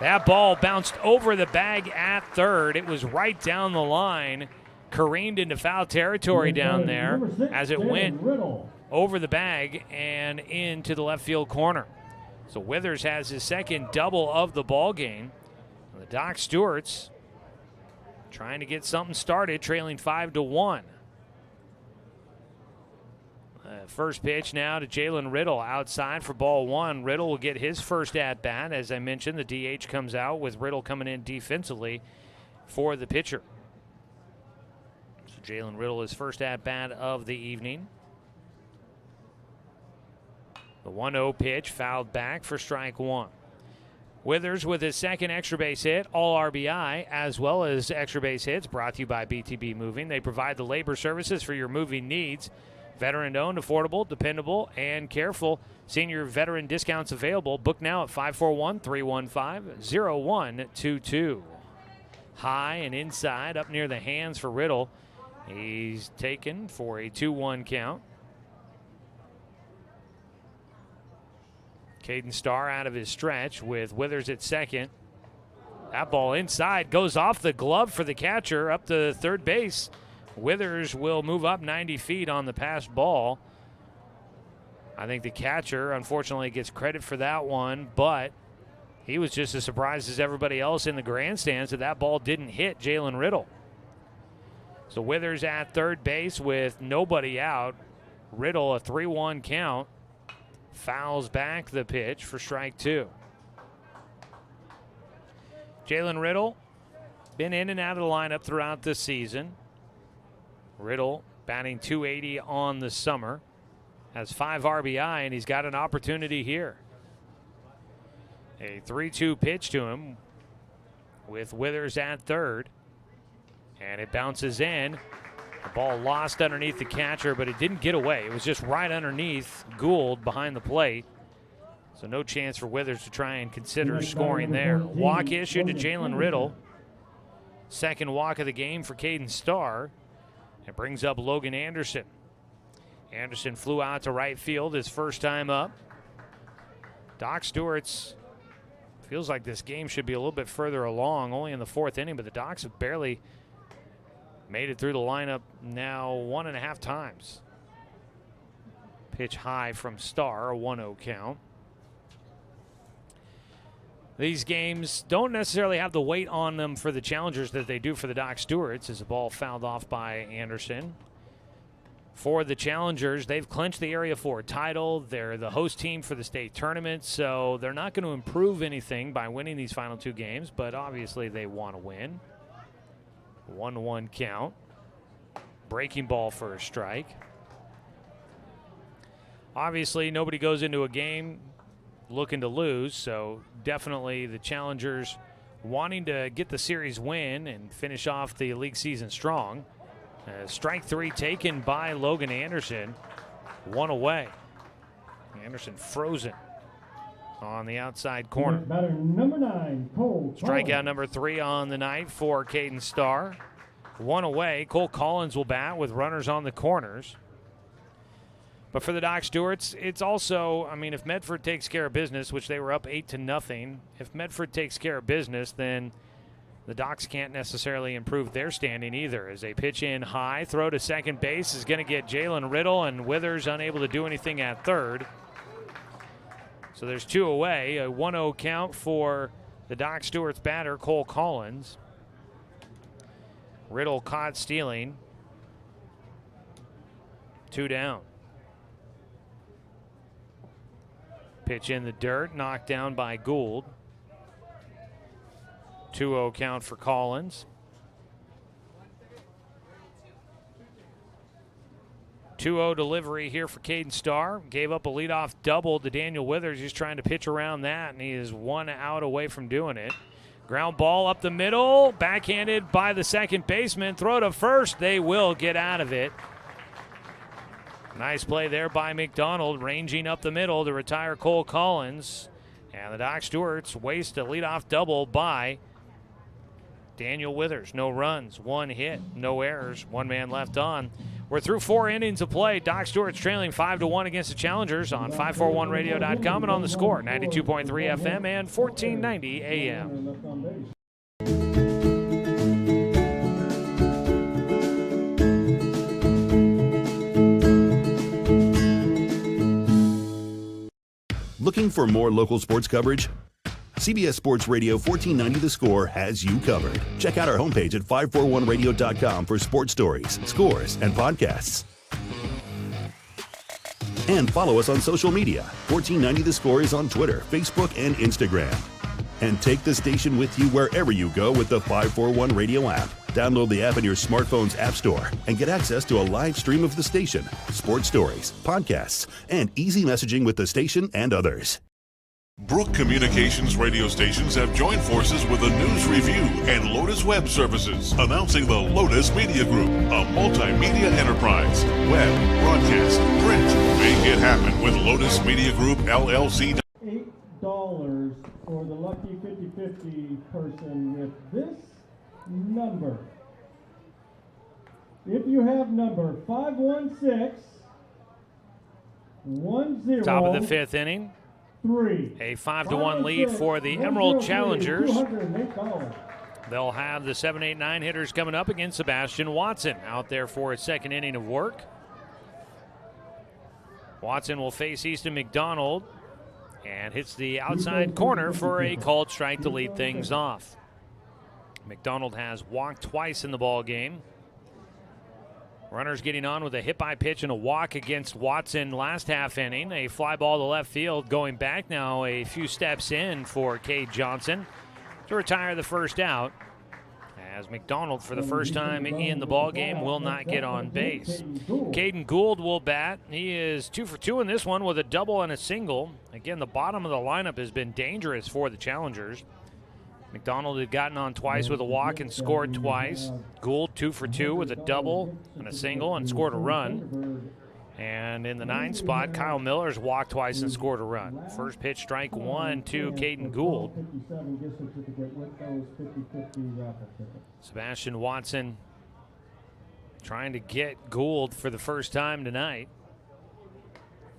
That ball bounced over the bag at third. It was right down the line, careened into foul territory down there as it went over the bag and into the left field corner. So Withers has his second double of the ball game. The Doc Stewarts trying to get something started, trailing 5-1. First pitch now to Jalen Riddle outside for ball one. Riddle will get his first at-bat. As I mentioned, the DH comes out with Riddle coming in defensively for the pitcher. So Jalen Riddle, his first at-bat of the evening. The 1-0 pitch fouled back for strike one. Withers with his second extra base hit, all RBI, as well as extra base hits, brought to you by BTB Moving. They provide the labor services for your moving needs. Veteran-owned, affordable, dependable, and careful. Senior veteran discounts available. Book now at 541-315-0122. High and inside, up near the hands for Riddle. He's taken for a 2-1 count. Caden Starr out of his stretch with Withers at second. That ball inside goes off the glove for the catcher up to third base. Withers will move up 90 feet on the passed ball. I think the catcher, unfortunately, gets credit for that one, but he was just as surprised as everybody else in the grandstands that that ball didn't hit Jalen Riddle. So Withers at third base with nobody out. Riddle, a 3-1 count, fouls back the pitch for strike two. Jalen Riddle, been in and out of the lineup throughout this season. Riddle batting .280 on the summer, has 5 RBI, and he's got an opportunity here. A 3-2 pitch to him with Withers at third, and it bounces in. The ball lost underneath the catcher, but it didn't get away. It was just right underneath Gould behind the plate. So no chance for Withers to try and consider scoring there. Walk issued to Jalen Riddle. Second walk of the game for Caden Starr. It brings up Logan Anderson. Anderson flew out to right field his first time up. Doc Stewart's feels like this game should be a little bit further along, only in the fourth inning, but the Docs have barely made it through the lineup now 1.5 times. Pitch high from Starr, a 1-0 count. These games don't necessarily have the weight on them for the challengers that they do for the Doc Stewarts, as the ball fouled off by Anderson. For the challengers, they've clinched the Area 4 title. They're the host team for the state tournament, so they're not going to improve anything by winning these final 2 games, but obviously they want to win. 1-1 count. breaking ball for a strike. Obviously, nobody goes into a game looking to lose, so definitely the challengers wanting to get the series win and finish off the league season strong. Strike 3 taken by Logan Anderson. 1 away. Anderson frozen on the outside corner. Batter number 9, Cole. Strikeout number 3 on the night for Caden Starr. 1 away. Cole Collins will bat with runners on the corners. But for the Doc Stewarts, it's also, I mean, if Medford takes care of business, which they were up 8-0, if Medford takes care of business, then the Docs can't necessarily improve their standing either. As they pitch in high, throw to second base is going to get Jalen Riddle, and Withers unable to do anything at third. So there's 2 away, a 1-0 count for the Doc Stewarts batter, Cole Collins. Riddle caught stealing. 2 down. Pitch in the dirt, knocked down by Gould. 2-0 count for Collins. 2-0 delivery here for Caden Starr. Gave up a leadoff double to Daniel Withers. He's trying to pitch around that, and he is 1 out away from doing it. Ground ball up the middle, backhanded by the second baseman. Throw to first. They will get out of it. Nice play there by McDonald, ranging up the middle to retire Cole Collins. And the Doc Stewarts waste a leadoff double by Daniel Withers. No runs, 1 hit, no errors, 1 man left on. We're through 4 innings of play. Doc Stewart's trailing 5-1 against the Challengers on 541radio.com and on the Score, 92.3 FM and 1490 AM. Looking for more local sports coverage? CBS Sports Radio 1490 The Score has you covered. Check out our homepage at 541radio.com for sports stories, scores, and podcasts. And follow us on social media. 1490 The Score is on Twitter, Facebook, and Instagram. And take the station with you wherever you go with the 541 Radio app. Download the app in your smartphone's app store and get access to a live stream of the station, sports stories, podcasts, and easy messaging with the station and others. Brook Communications radio stations have joined forces with the News Review and Lotus Web Services, announcing the Lotus Media Group, a multimedia enterprise. Web, broadcast, print. Make it happen with Lotus Media Group, LLC. $8 for the lucky 50-50 person with this number. If you have number 516-10. Top of the 5th inning. 3. A 5-1 lead for the Emerald Challengers. They'll have the 7, 8, 9 hitters coming up against Sebastian Watson out there for a second inning of work. Watson will face Easton McDonald and hits the outside corner for a called strike to lead things off. McDonald has walked twice in the ball game. Runners getting on with a hit by pitch and a walk against Watson last half inning. A fly ball to left field, going back now a few steps in for Cade Johnson to retire the first out, as McDonald, for the first time in the ball game, will not get on base. Caden Gould will bat. He is 2 for 2 in this one with a double and a single. Again, the bottom of the lineup has been dangerous for the Challengers. McDonald had gotten on twice with a walk and scored twice. Gould 2 for 2 with a double and a single and scored a run. And in the 9 spot, Kyle Miller's walked twice and scored a run. First pitch, strike 1 to Caden Gould. Sebastian Watson trying to get Gould for the first time tonight.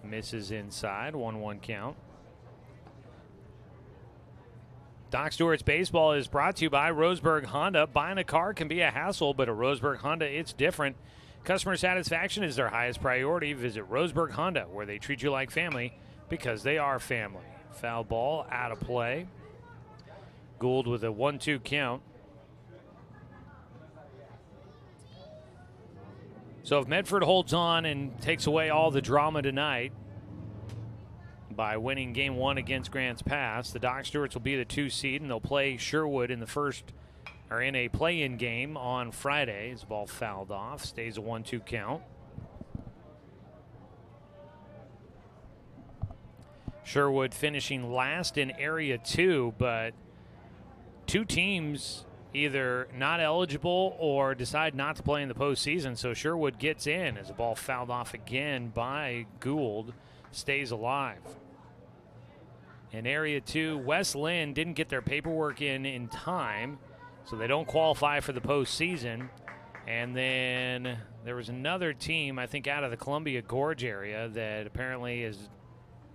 Misses inside, 1-1 count. Doc Stewart's Baseball is brought to you by Roseburg Honda. Buying a car can be a hassle, but at Roseburg Honda, it's different. Customer satisfaction is their highest priority. Visit Roseburg Honda, where they treat you like family because they are family. Foul ball, out of play. Gould with a 1-2 count. So if Medford holds on and takes away all the drama tonight by winning Game 1 against Grants Pass, the Doc Stewarts will be the 2 seed, and they'll play Sherwood in the first are in a play-in game on Friday. His ball fouled off, stays a 1-2 count. Sherwood finishing last in Area 2, but two teams either not eligible or decide not to play in the postseason, so Sherwood gets in as the ball fouled off again by Gould, stays alive. In Area 2, West Lynn didn't get their paperwork in time, so they don't qualify for the postseason. And then there was another team, I think out of the Columbia Gorge area, that apparently is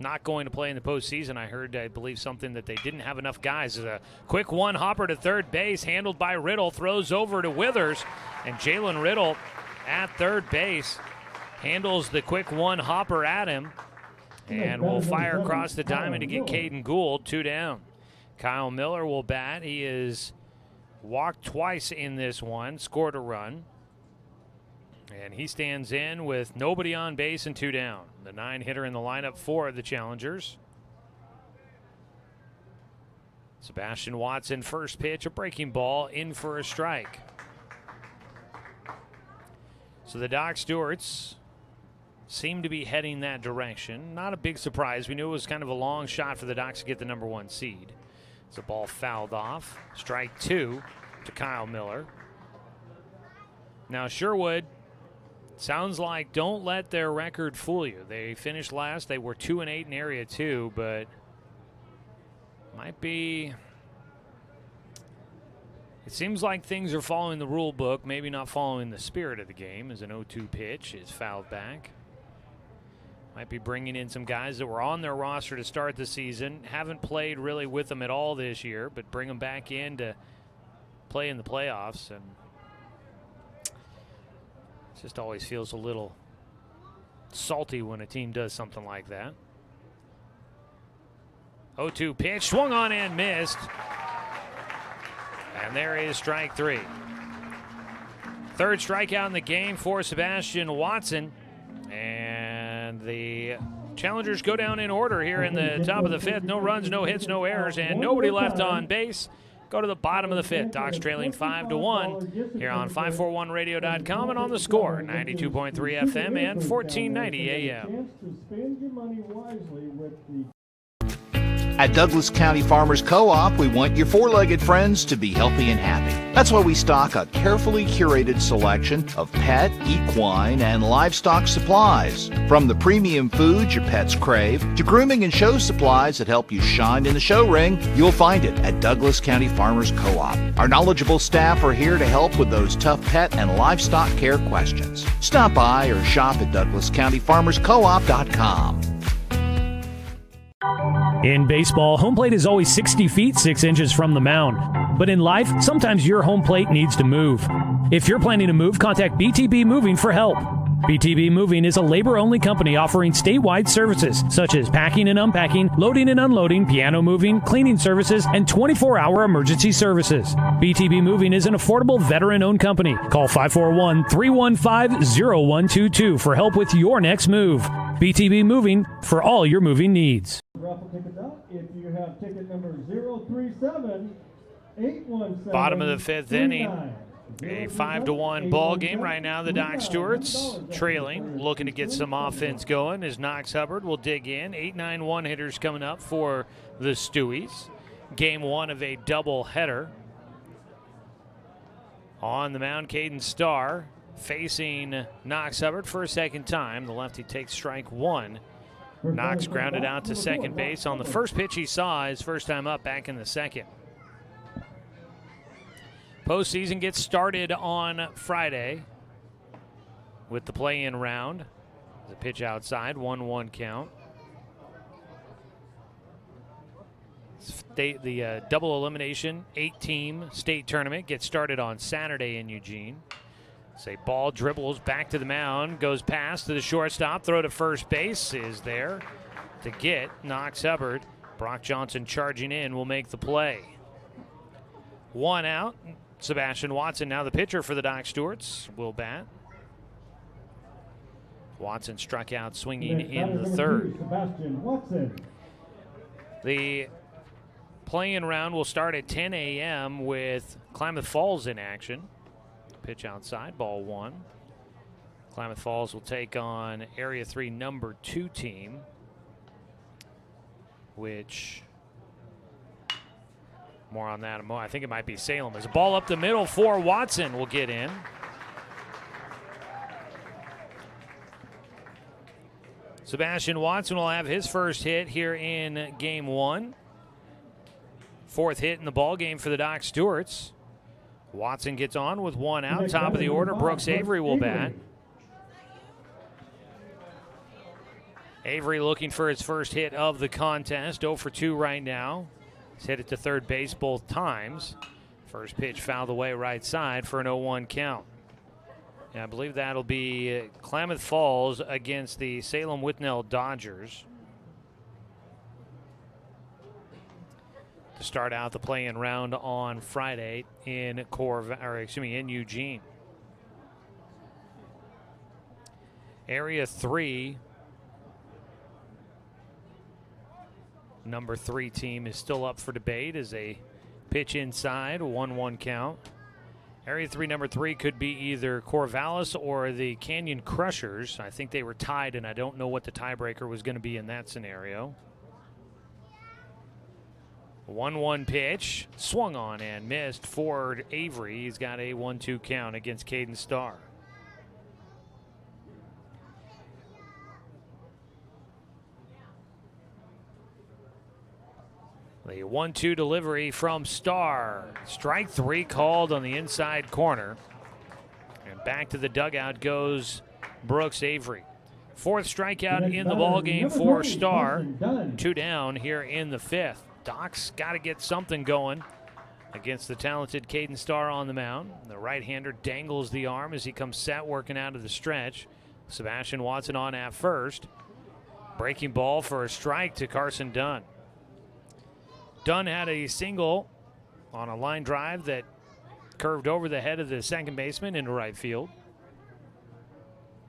not going to play in the postseason. I believe something that they didn't have enough guys. A quick one hopper to third base, handled by Riddle, throws over to Withers, and Jalen Riddle at third base handles the quick one hopper at him, and will fire across the diamond to get Caden Gould 2 down. Kyle Miller will bat. He is walked twice in this one, scored a run. And he stands in with nobody on base and 2 down. The 9-hitter in the lineup for the Challengers. Sebastian Watson, first pitch, a breaking ball, in for a strike. So the Doc Stewarts seem to be heading that direction. Not a big surprise. We knew it was kind of a long shot for the Docs to get the #1 seed. The ball fouled off. Strike 2 to Kyle Miller. Now Sherwood, sounds like don't let their record fool you. They finished last. They were 2-8 in Area 2, but might be. It seems like things are following the rule book, maybe not following the spirit of the game, as an 0-2 pitch is fouled back. Might be bringing in some guys that were on their roster to start the season. Haven't played really with them at all this year, but bring them back in to play in the playoffs. And it just always feels a little salty when a team does something like that. 0-2 pitch, swung on and missed. And there is strike 3. Third strikeout in the game for Sebastian Watson. And the Challengers go down in order here in the top of the 5th. No runs, no hits, no errors, and nobody left on base. Go to the bottom of the 5th. Docs trailing 5-1 here on 541radio.com and on the Score, 92.3 FM and 1490 AM. At Douglas County Farmers Co-op, we want your four-legged friends to be healthy and happy. That's why we stock a carefully curated selection of pet, equine, and livestock supplies. From the premium foods your pets crave to grooming and show supplies that help you shine in the show ring, you'll find it at Douglas County Farmers Co-op. Our knowledgeable staff are here to help with those tough pet and livestock care questions. Stop by or shop at DouglasCountyFarmersCoop.com. In baseball, home plate is always 60 feet 6 inches from the mound. But in life, sometimes your home plate needs to move. If you're planning to move, contact BTB Moving for help. BTB Moving is a labor-only company offering statewide services such as packing and unpacking, loading and unloading, piano moving, cleaning services, and 24-hour emergency services. BTB Moving is an affordable veteran-owned company. Call 541-315-0122 for help with your next move. BTB Moving for all your moving needs. Raffle tickets out. If you have ticket number 037-817. Bottom of the 5th inning. A 5-1 ball game right now. The Doc Stewarts trailing, looking to get some offense going as Knox Hubbard will dig in. 8-9 one-hitters coming up for the Stewies. Game 1 of a double-header. On the mound, Caden Starr facing Knox Hubbard for a second time. The lefty takes strike 1. Knox grounded out to second base on the first pitch he saw his first time up back in the second. Postseason gets started on Friday with the play-in round. The pitch outside, 1-1 count. The double elimination 8-team state tournament gets started on Saturday in Eugene. Say ball dribbles back to the mound, goes past to the shortstop, throw to first base is there to get Knox Hubbard. Brock Johnson charging in will make the play. 1 out. Sebastian Watson, now the pitcher for the Doc Stewarts, will bat. Watson struck out swinging in the third. Sebastian Watson. The Playing round will start at 10 a.m. with Klamath Falls in action. Pitch outside, ball 1. Klamath Falls will take on Area 3 number 2 team, which, more on that. I think it might be Salem. There's a ball up the middle for Watson will get in. Sebastian Watson will have his first hit here in game 1. 4th hit in the ball game for the Doc Stewarts. Watson gets on with 1 out. Top of the order, Brooks Avery will bat. Avery looking for his first hit of the contest. 0 for 2 right now. He's hit it to third base both times. First pitch fouled away right side for an 0-1 count. And I believe that'll be Klamath Falls against the Salem Whitnell Dodgers to start out the play-in round on Friday in in Eugene. Area 3, number 3 team is still up for debate as a pitch inside, 1-1 count. Area 3, number 3 could be either Corvallis or the Canyon Crushers. I think they were tied, and I don't know what the tiebreaker was going to be in that scenario. 1-1 pitch, swung on and missed for Avery. He's got a 1-2 count against Caden Starr. The 1-2 delivery from Starr. Strike 3 called on the inside corner. And back to the dugout goes Brooks Avery. 4th strikeout in the ballgame for Starr. 2 down here in the 5th. Doc's got to get something going against the talented Caden Starr on the mound. The right-hander dangles the arm as he comes set working out of the stretch. Sebastian Watson on at first. Breaking ball for a strike to Carson Dunn. Dunn had a single on a line drive that curved over the head of the second baseman into right field.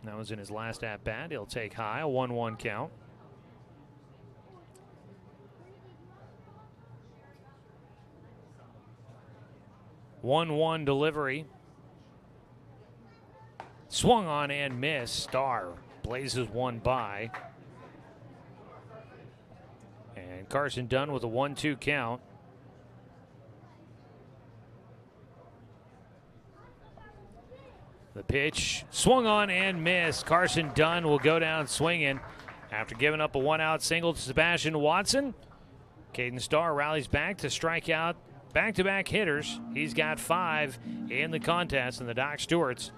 That was in his last at-bat. He'll take high, a 1-1 count. One delivery. Swung on and missed. Starr blazes one by. And Carson Dunn with a 1-2 count. The pitch swung on and missed. Carson Dunn will go down swinging after giving up a 1-out single to Sebastian Watson. Caden Starr rallies back to strike out back-to-back hitters. He's got 5 in the contest, and the Doc Stewarts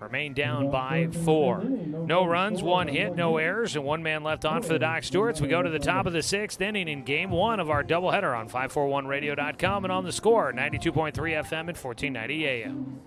remain down by 4. No runs, 1 hit, no errors, and 1 man left on for the Doc Stewarts. We go to the top of the 6th inning in Game 1 of our doubleheader on 541radio.com and on the Score, 92.3 FM and 1490 AM.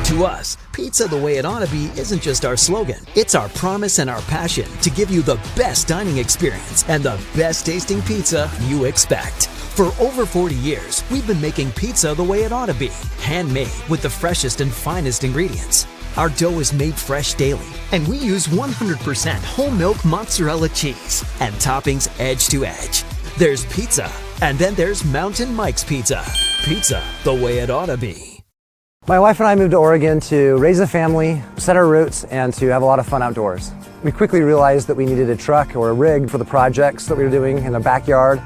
To us, pizza the way it ought to be isn't just our slogan. It's our promise and our passion to give you the best dining experience and the best tasting pizza you expect. For over 40 years, we've been making pizza the way it ought to be. Handmade with the freshest and finest ingredients. Our dough is made fresh daily, and we use 100% whole milk mozzarella cheese and toppings edge to edge. There's pizza, and then there's Mountain Mike's Pizza. Pizza the way it ought to be. My wife and I moved to Oregon to raise a family, set our roots, and to have a lot of fun outdoors. We quickly realized that we needed a truck or a rig for the projects that we were doing in the backyard.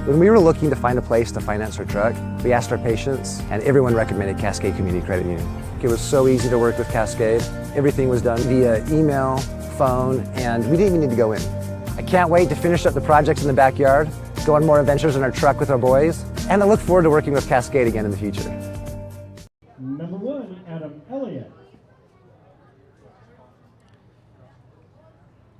When we were looking to find a place to finance our truck, we asked our patients, and everyone recommended Cascade Community Credit Union. It was so easy to work with Cascade. Everything was done via email, phone, and we didn't even need to go in. I can't wait to finish up the projects in the backyard, go on more adventures in our truck with our boys, and I look forward to working with Cascade again in the future. Number 1, Adam Elliott.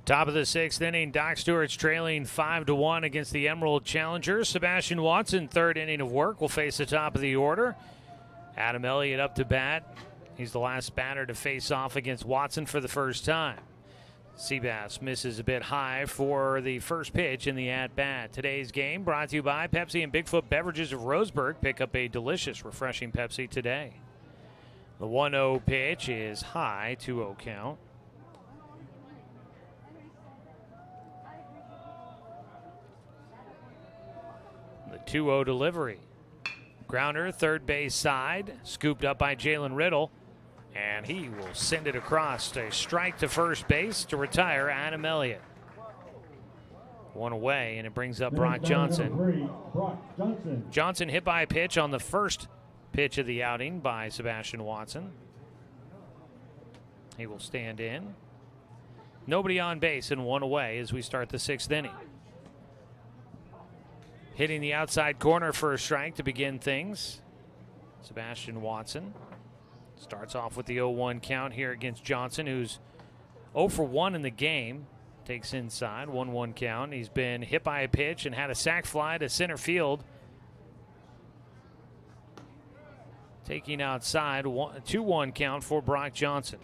Top of the 6th inning, Doc Stewart's trailing 5-1 against the Emerald Challengers. Sebastian Watson, 3rd inning of work, will face the top of the order. Adam Elliott up to bat. He's the last batter to face off against Watson for the first time. Seabass misses a bit high for the first pitch in the at-bat. Today's game brought to you by Pepsi and Bigfoot Beverages of Roseburg. Pick up a delicious, refreshing Pepsi today. The 1-0 pitch is high, 2-0 count. 2-0 delivery. Grounder, third base side, scooped up by Jalen Riddle, and he will send it across. A strike to first base to retire Adam Elliott. One away, and it brings up Brock Johnson. Johnson hit by a pitch on the first pitch of the outing by Sebastian Watson. He will stand in. Nobody on base and one away as we start the sixth inning. Hitting the outside corner for a strike to begin things. Sebastian Watson starts off with the 0-1 count here against Johnson, who's 0 for 1 in the game. Takes inside, 1-1 count. He's been hit by a pitch and had a sac fly to center field. Taking outside, 2-1 count for Brock Johnson.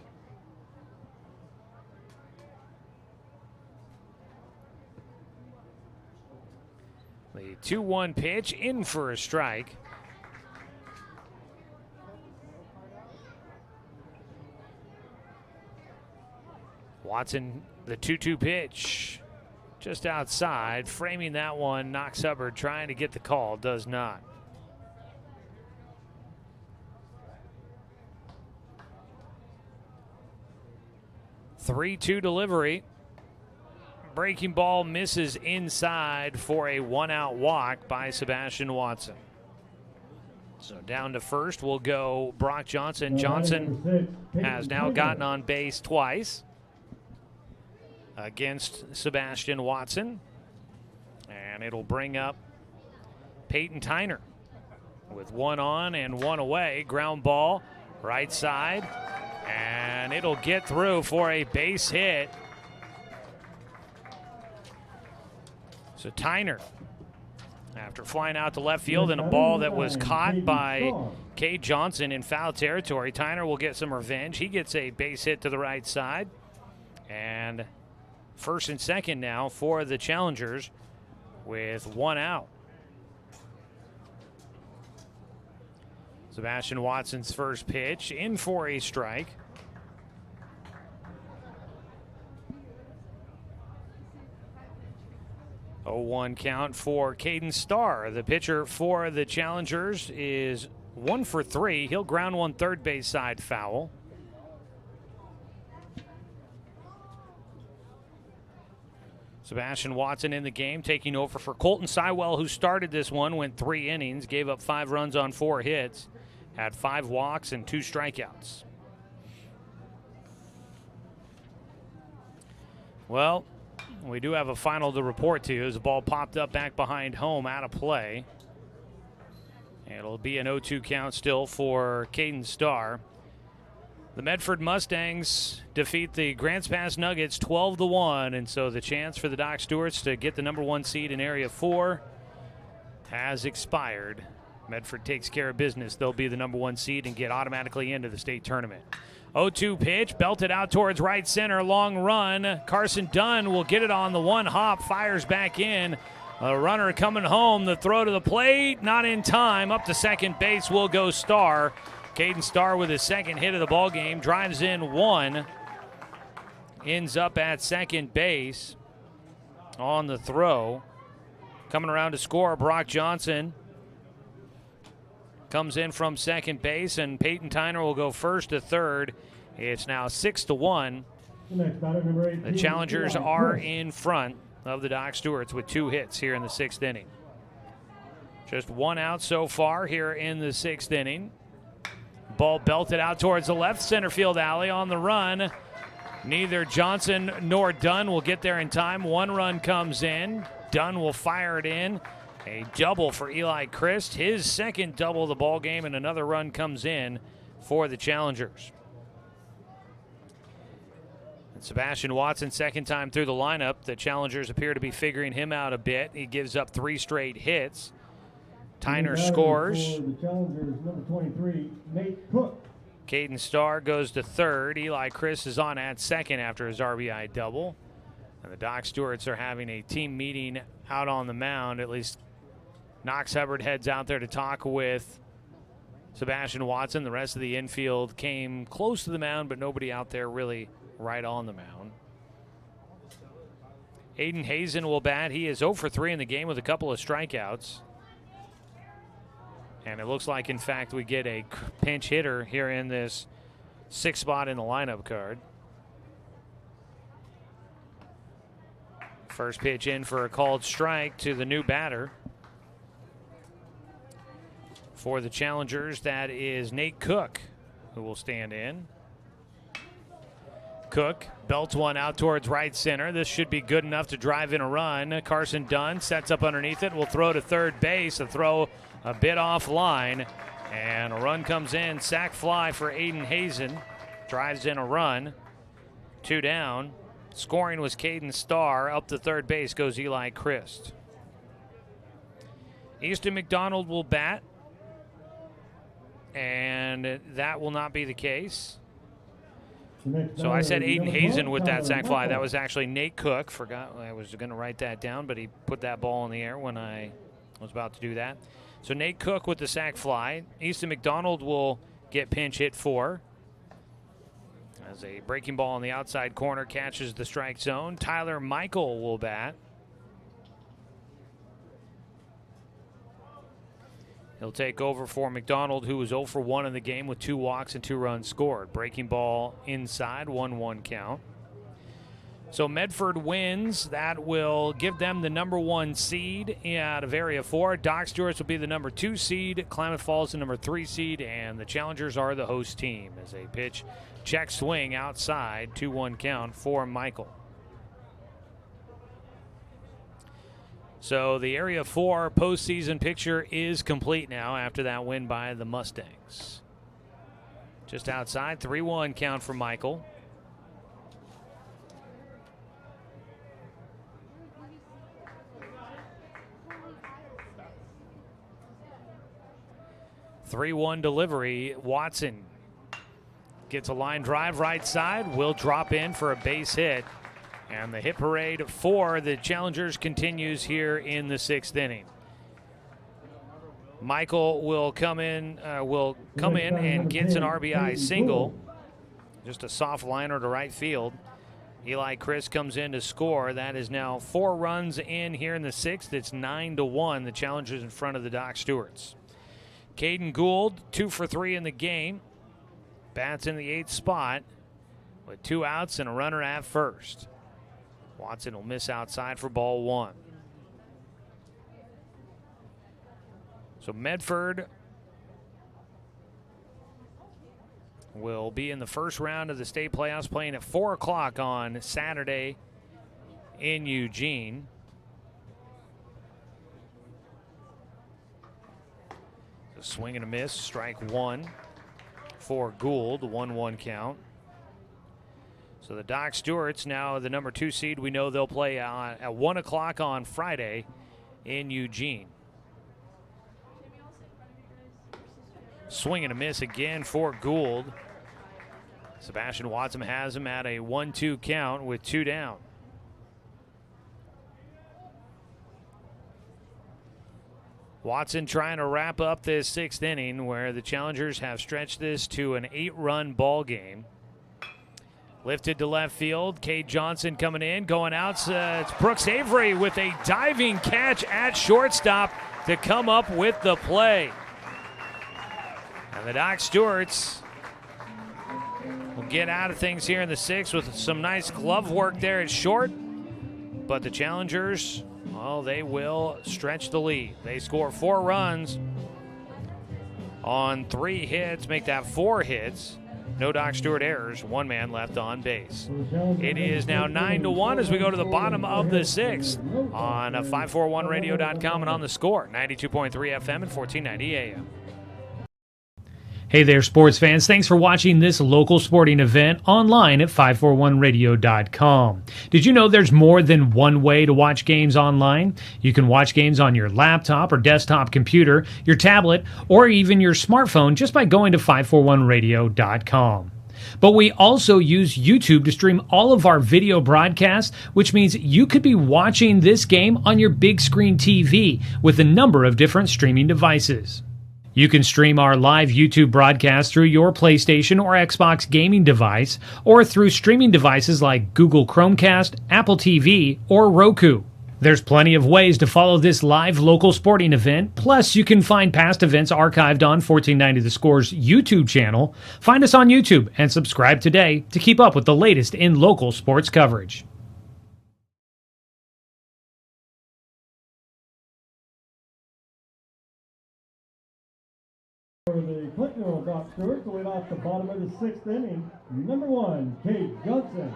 The 2-1 pitch in for a strike. Watson, the 2-2 pitch, just outside, framing that one. Knox Hubbard trying to get the call, does not. Three-two delivery. Breaking ball misses inside for a one-out walk by Sebastian Watson. So down to first will go Brock Johnson. Johnson has now gotten on base twice against Sebastian Watson. And it'll bring up Peyton Tyner with one on and one away. Ground ball, right side. And it'll get through for a base hit. So Tyner, after flying out to left field in a ball that was caught by Cade Johnson in foul territory, Tyner will get some revenge. He gets a base hit to the right side. And first and second now for the Challengers with one out. Sebastian Watson's first pitch in for a strike. A 0-1 count for Caden Starr. The pitcher for the Challengers is 1 for 3. He'll ground one third base side foul. Sebastian Watson in the game, taking over for Colton Sywell, who started this one, went 3 innings, gave up 5 runs on 4 hits, had 5 walks and 2 strikeouts. Well, we do have a final to report to you as the ball popped up back behind home, out of play. It'll be an 0-2 count still for Caden Starr. The Medford Mustangs defeat the Grants Pass Nuggets 12-1, and so the chance for the Doc Stewarts to get the number 1 seed in Area 4 has expired. Medford takes care of business. They'll be the number 1 seed and get automatically into the state tournament. 0-2 pitch, belted out towards right center, long run. Carson Dunn will get it on the one hop, fires back in. A runner coming home, the throw to the plate, not in time. Up to second base will go Starr. Caden Starr with his second hit of the ball game, drives in 1. Ends up at second base on the throw. Coming around to score, Brock Johnson comes in from second base, and Peyton Tyner will go first to third. It's now 6-1. The Challengers are in front of the Doc Stewarts with 2 hits here in the 6th inning. Just 1 out so far here in the 6th inning. Ball belted out towards the left center field alley on the run. Neither Johnson nor Dunn will get there in time. 1 run comes in. Dunn will fire it in. A double for Eli Christ, his second double of the ball game, and another run comes in for the Challengers. And Sebastian Watson, second time through the lineup. The Challengers appear to be figuring him out a bit. He gives up 3 straight hits. Tyner scores. For the Challengers, number 23, Nate Cook. Caden Starr goes to third. Eli Christ is on at second after his RBI double. And the Doc Stewarts are having a team meeting out on the mound. At least Knox Hubbard heads out there to talk with Sebastian Watson. The rest of the infield came close to the mound, but nobody out there really right on the mound. Aiden Hazen will bat. He is 0 for 3 in the game with a couple of strikeouts. And it looks like, in fact, we get a pinch hitter here in this 6th spot in the lineup card. First pitch in for a called strike to the new batter. For the Challengers, that is Nate Cook, who will stand in. Cook belts one out towards right center. This should be good enough to drive in a run. Carson Dunn sets up underneath it, will throw to third base. A throw a bit offline, and a run comes in. Sac fly for Aiden Hazen. Drives in a run. 2 down. Scoring was Caden Starr. Up to third base goes Eli Christ. Easton McDonald will bat, and that will not be the case. So I said Aiden Hazen with that sac fly. That was actually Nate Cook. Forgot I was going to write that down, but he put that ball in the air when I was about to do that. So Nate Cook with the sac fly. Easton McDonald will get pinch hit for. As a breaking ball on the outside corner catches the strike zone. Tyler Michael will bat. He'll take over for McDonald, who was 0 for 1 in the game with 2 walks and 2 runs scored. Breaking ball inside, 1-1 count. So Medford wins. That will give them the number 1 seed out of Area 4. Doc Stewart's will be the number 2 seed. Klamath Falls the number 3 seed. And the Challengers are the host team. As a pitch, check swing outside, 2-1 count for Michael. So the Area 4 postseason picture is complete now after that win by the Mustangs. Just outside, 3-1 count for Michael. Three-1 delivery. Watson gets a line drive right side, will drop in for a base hit. And the hit parade for the Challengers continues here in the 6th inning. Michael will come in and gets an RBI single. Just a soft liner to right field. Eli Chris comes in to score. That is now 4 runs in here in the 6th. It's 9-1. The Challengers in front of the Doc Stewarts. Caden Gould, 2 for 3 in the game. Bats in the 8th spot with 2 outs and a runner at first. Watson will miss outside for ball 1. So Medford will be in the first round of the state playoffs, playing at 4 o'clock on Saturday in Eugene. So swing and a miss, strike 1 for Gould, 1-1 count. So the Doc Stewarts now the number 2 seed. We know they'll play at 1 o'clock on Friday in Eugene. Swing and a miss again for Gould. Sebastian Watson has him at a 1-2 count with 2 down. Watson trying to wrap up this 6th inning where the Challengers have stretched this to an 8-run ball game. Lifted to left field. Cade Johnson coming in, going out. It's Brooks Avery with a diving catch at shortstop to come up with the play. And the Doc Stewarts will get out of things here in the 6th with some nice glove work there at short. But the Challengers, well, they will stretch the lead. They score 4 runs on 3 hits, make that 4 hits. No Doc Stewart errors, 1 man left on base. It is now 9-1 as we go to the bottom of the 6th on 541radio.com and on the Score, 92.3 FM and 1490 AM. Hey there, sports fans. Thanks for watching this local sporting event online at 541radio.com. Did you know there's more than one way to watch games online? You can watch games on your laptop or desktop computer, your tablet, or even your smartphone just by going to 541radio.com. But we also use YouTube to stream all of our video broadcasts, which means you could be watching this game on your big screen TV with a number of different streaming devices. You can stream our live YouTube broadcast through your PlayStation or Xbox gaming device, or through streaming devices like Google Chromecast, Apple TV, or Roku. There's plenty of ways to follow this live local sporting event. Plus, you can find past events archived on 1490 The Score's YouTube channel. Find us on YouTube and subscribe today to keep up with the latest in local sports coverage. For the Clinton will drop Stewart to lead off the bottom of the 6th inning. Number 1, Kate Johnson.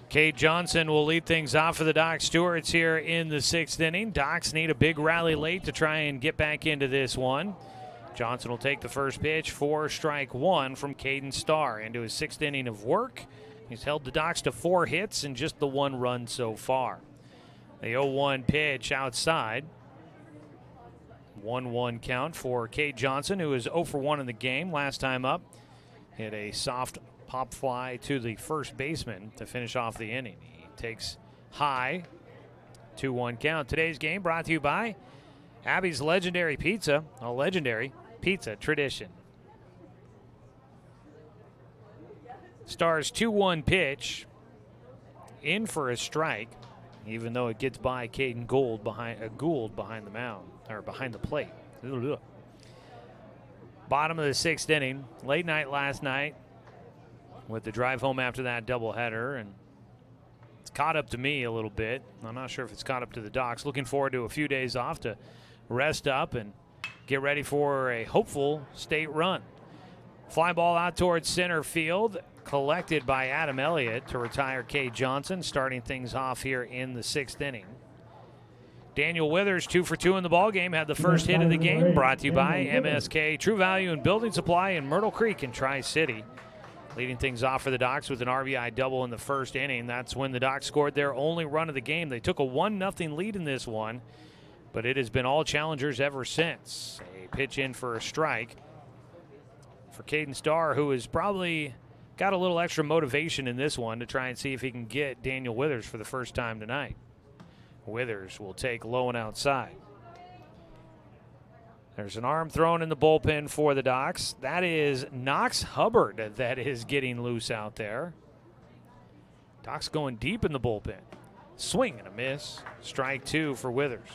Cade Johnson will lead things off for the Doc Stewarts here in the 6th inning. Docs need a big rally late to try and get back into this one. Johnson will take the first pitch for strike 1 from Caden Starr into his 6th inning of work. He's held the Docs to 4 hits and just the 1 run so far. The 0-1 pitch outside. 1-1 count for Cade Johnson, who is 0 for 1 in the game. Last time up, hit a soft pop fly to the first baseman to finish off the inning. He takes high, 2-1 count. Today's game brought to you by Abby's Legendary Pizza, a legendary pizza tradition. Star's 2-1 pitch, in for a strike, even though it gets by Caden Gould behind the mound, or behind the plate. Bottom of the 6th inning, late night last night, with the drive home after that doubleheader, and it's caught up to me a little bit. I'm not sure if it's caught up to the Docs. Looking forward to a few days off to rest up and get ready for a hopeful state run. Fly ball out towards center field, collected by Adam Elliott to retire Cade Johnson, starting things off here in the 6th inning. Daniel Withers, 2 for 2 in the ballgame, had the first hit of the game, brought to you by MSK True Value in Building Supply in Myrtle Creek and Tri-City. Leading things off for the Docs with an RBI double in the first inning. That's when the Docs scored their only run of the game. They took a 1-0 lead in this one, but it has been all challengers ever since. A pitch in for a strike for Caden Starr, who has probably got a little extra motivation in this one to try and see if he can get Daniel Withers for the first time tonight. Withers will take low and outside. There's an arm thrown in the bullpen for the Docs. That is Knox Hubbard that is getting loose out there. Docs going deep in the bullpen. Swing and a miss. Strike 2 for Withers.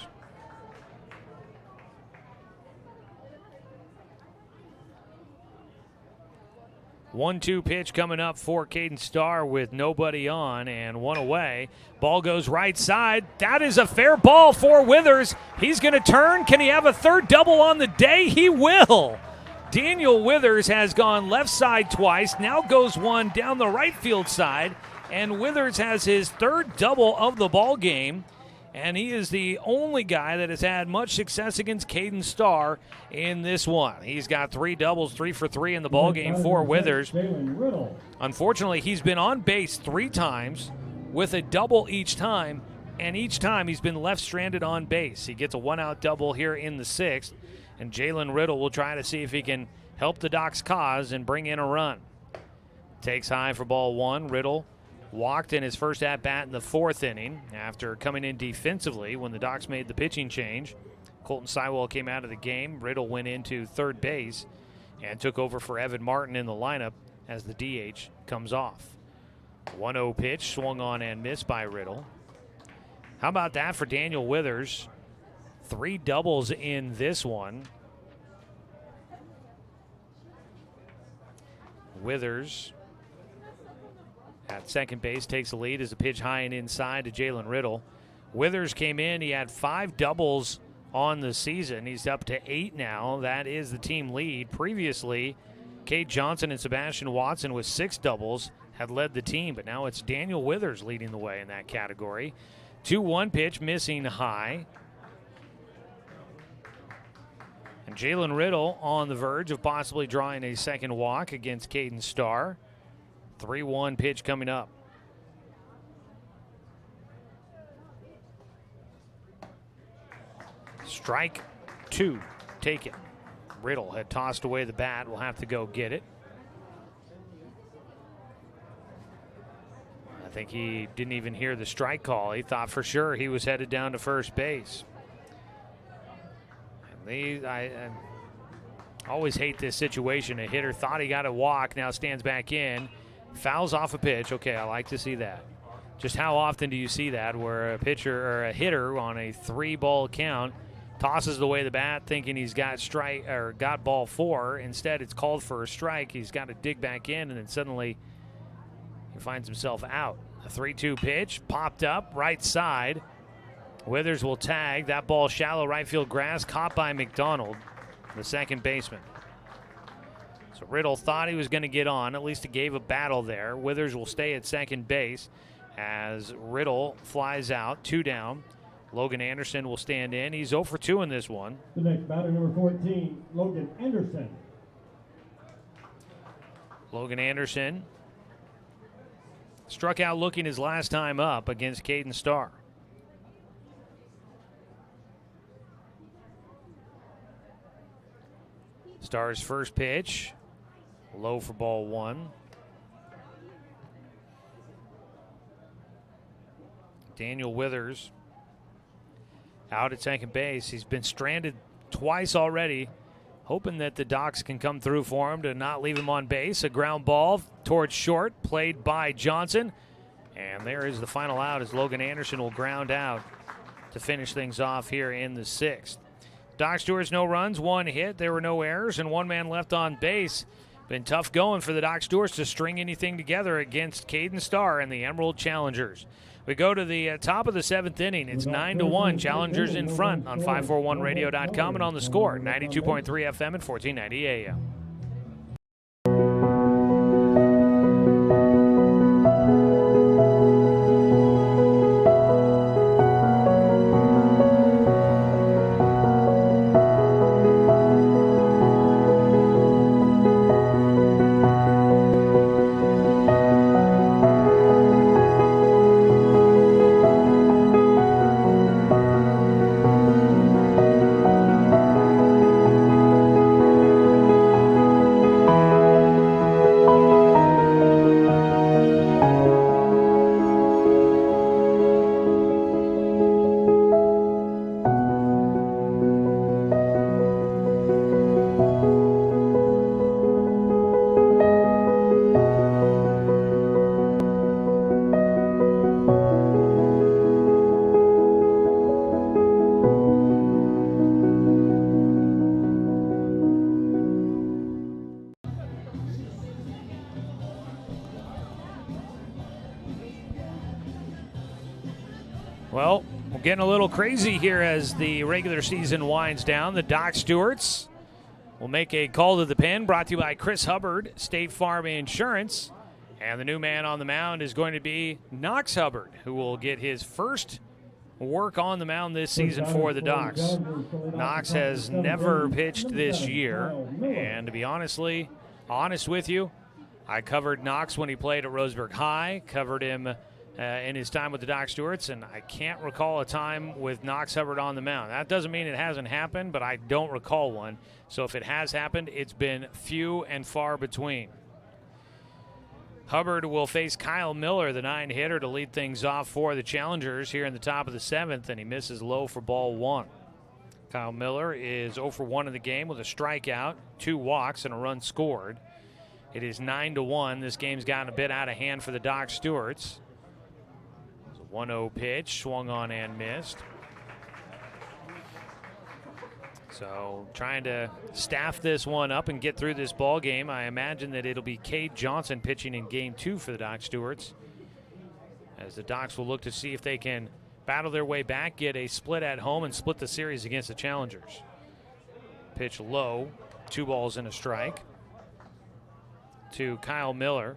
One-two pitch coming up for Caden Starr with nobody on and 1 away. Ball goes right side. That is a fair ball for Withers. He's going to turn. Can he have a third double on the day? He will. Daniel Withers has gone left side twice. Now goes one down the right field side. And Withers has his 3rd double of the ball game. And he is the only guy that has had much success against Caden Starr in this one. He's got 3 doubles, 3 for 3 in the ballgame for Withers. Unfortunately, he's been on base 3 times with a double each time, and each time he's been left stranded on base. He gets a 1-out double here in the 6th, and Jalen Riddle will try to see if he can help the Docs' cause and bring in a run. Takes high for ball 1. Riddle walked in his first at-bat in the 4th inning after coming in defensively when the Docs made the pitching change. Colton Sywell came out of the game. Riddle went into 3rd base and took over for Evan Martin in the lineup as the DH comes off. 1-0 pitch, swung on and missed by Riddle. How about that for Daniel Withers? 3 doubles in this one. Withers at second base takes the lead as a pitch high and inside to Jalen Riddle. Withers came in. He had 5 doubles on the season. He's up to 8 now. That is the team lead. Previously, Cade Johnson and Sebastian Watson with 6 doubles had led the team, but now it's Daniel Withers leading the way in that category. 2-1 pitch, missing high. And Jalen Riddle on the verge of possibly drawing a second walk against Caden Starr. 3-1 pitch coming up. Strike 2, take it. Riddle had tossed away the bat, will have to go get it. I think he didn't even hear the strike call. He thought for sure he was headed down to first base. And I always hate this situation. A hitter thought he got a walk, now stands back in. Fouls off a pitch. Okay, I like to see that. Just how often do you see that where a pitcher or a hitter on a 3-ball count tosses away the bat thinking he's got strike or got ball 4. Instead, it's called for a strike. He's got to dig back in, and then suddenly he finds himself out. A 3-2 pitch popped up right side. Withers will tag. That ball shallow right field grass, caught by McDonald, the second baseman. So Riddle thought he was going to get on. At least he gave a battle there. Withers will stay at second base as Riddle flies out. 2 down. Logan Anderson will stand in. He's 0 for 2 in this one. The next batter, number 14, Logan Anderson. Logan Anderson struck out looking his last time up against Caden Starr. Starr's first pitch, low for ball 1. Daniel Withers out at second base. He's been stranded twice already, hoping that the Docs can come through for him to not leave him on base. A ground ball towards short, played by Johnson. And there is the final out as Logan Anderson will ground out to finish things off here in the 6th. Doc Stewart's no runs, 1 hit. There were no errors, and 1 man left on base. Been tough going for the Doc Stewarts to string anything together against Caden Starr and the Emerald Challengers. We go to the top of the 7th inning. It's 9-1. Challengers in front on 541radio.com and on the Score, 92.3 FM and 1490 AM. Well, we're getting a little crazy here as the regular season winds down. The Doc Stewarts will make a call to the pen, brought to you by Chris Hubbard, State Farm Insurance. And the new man on the mound is going to be Knox Hubbard, who will get his first work on the mound this season for the Docs. Knox has never pitched this year, and to be honest with you, I covered Knox when he played at Roseburg High, covered him in his time with the Doc Stewarts, and I can't recall a time with Knox Hubbard on the mound. That doesn't mean it hasn't happened, but I don't recall one. So if it has happened, it's been few and far between. Hubbard will face Kyle Miller, the 9-hitter, to lead things off for the Challengers here in the top of the 7th, and he misses low for ball 1. Kyle Miller is 0 for 1 in the game with a strikeout, 2 walks, and a run scored. It is 9-1. This game's gotten a bit out of hand for the Doc Stewarts. 1-0 pitch, swung on and missed. So trying to staff this one up and get through this ball game. I imagine that it'll be Cade Johnson pitching in game 2 for the Doc Stewarts, as the Docs will look to see if they can battle their way back, get a split at home, and split the series against the Challengers. Pitch low, 2 balls and a strike to Kyle Miller.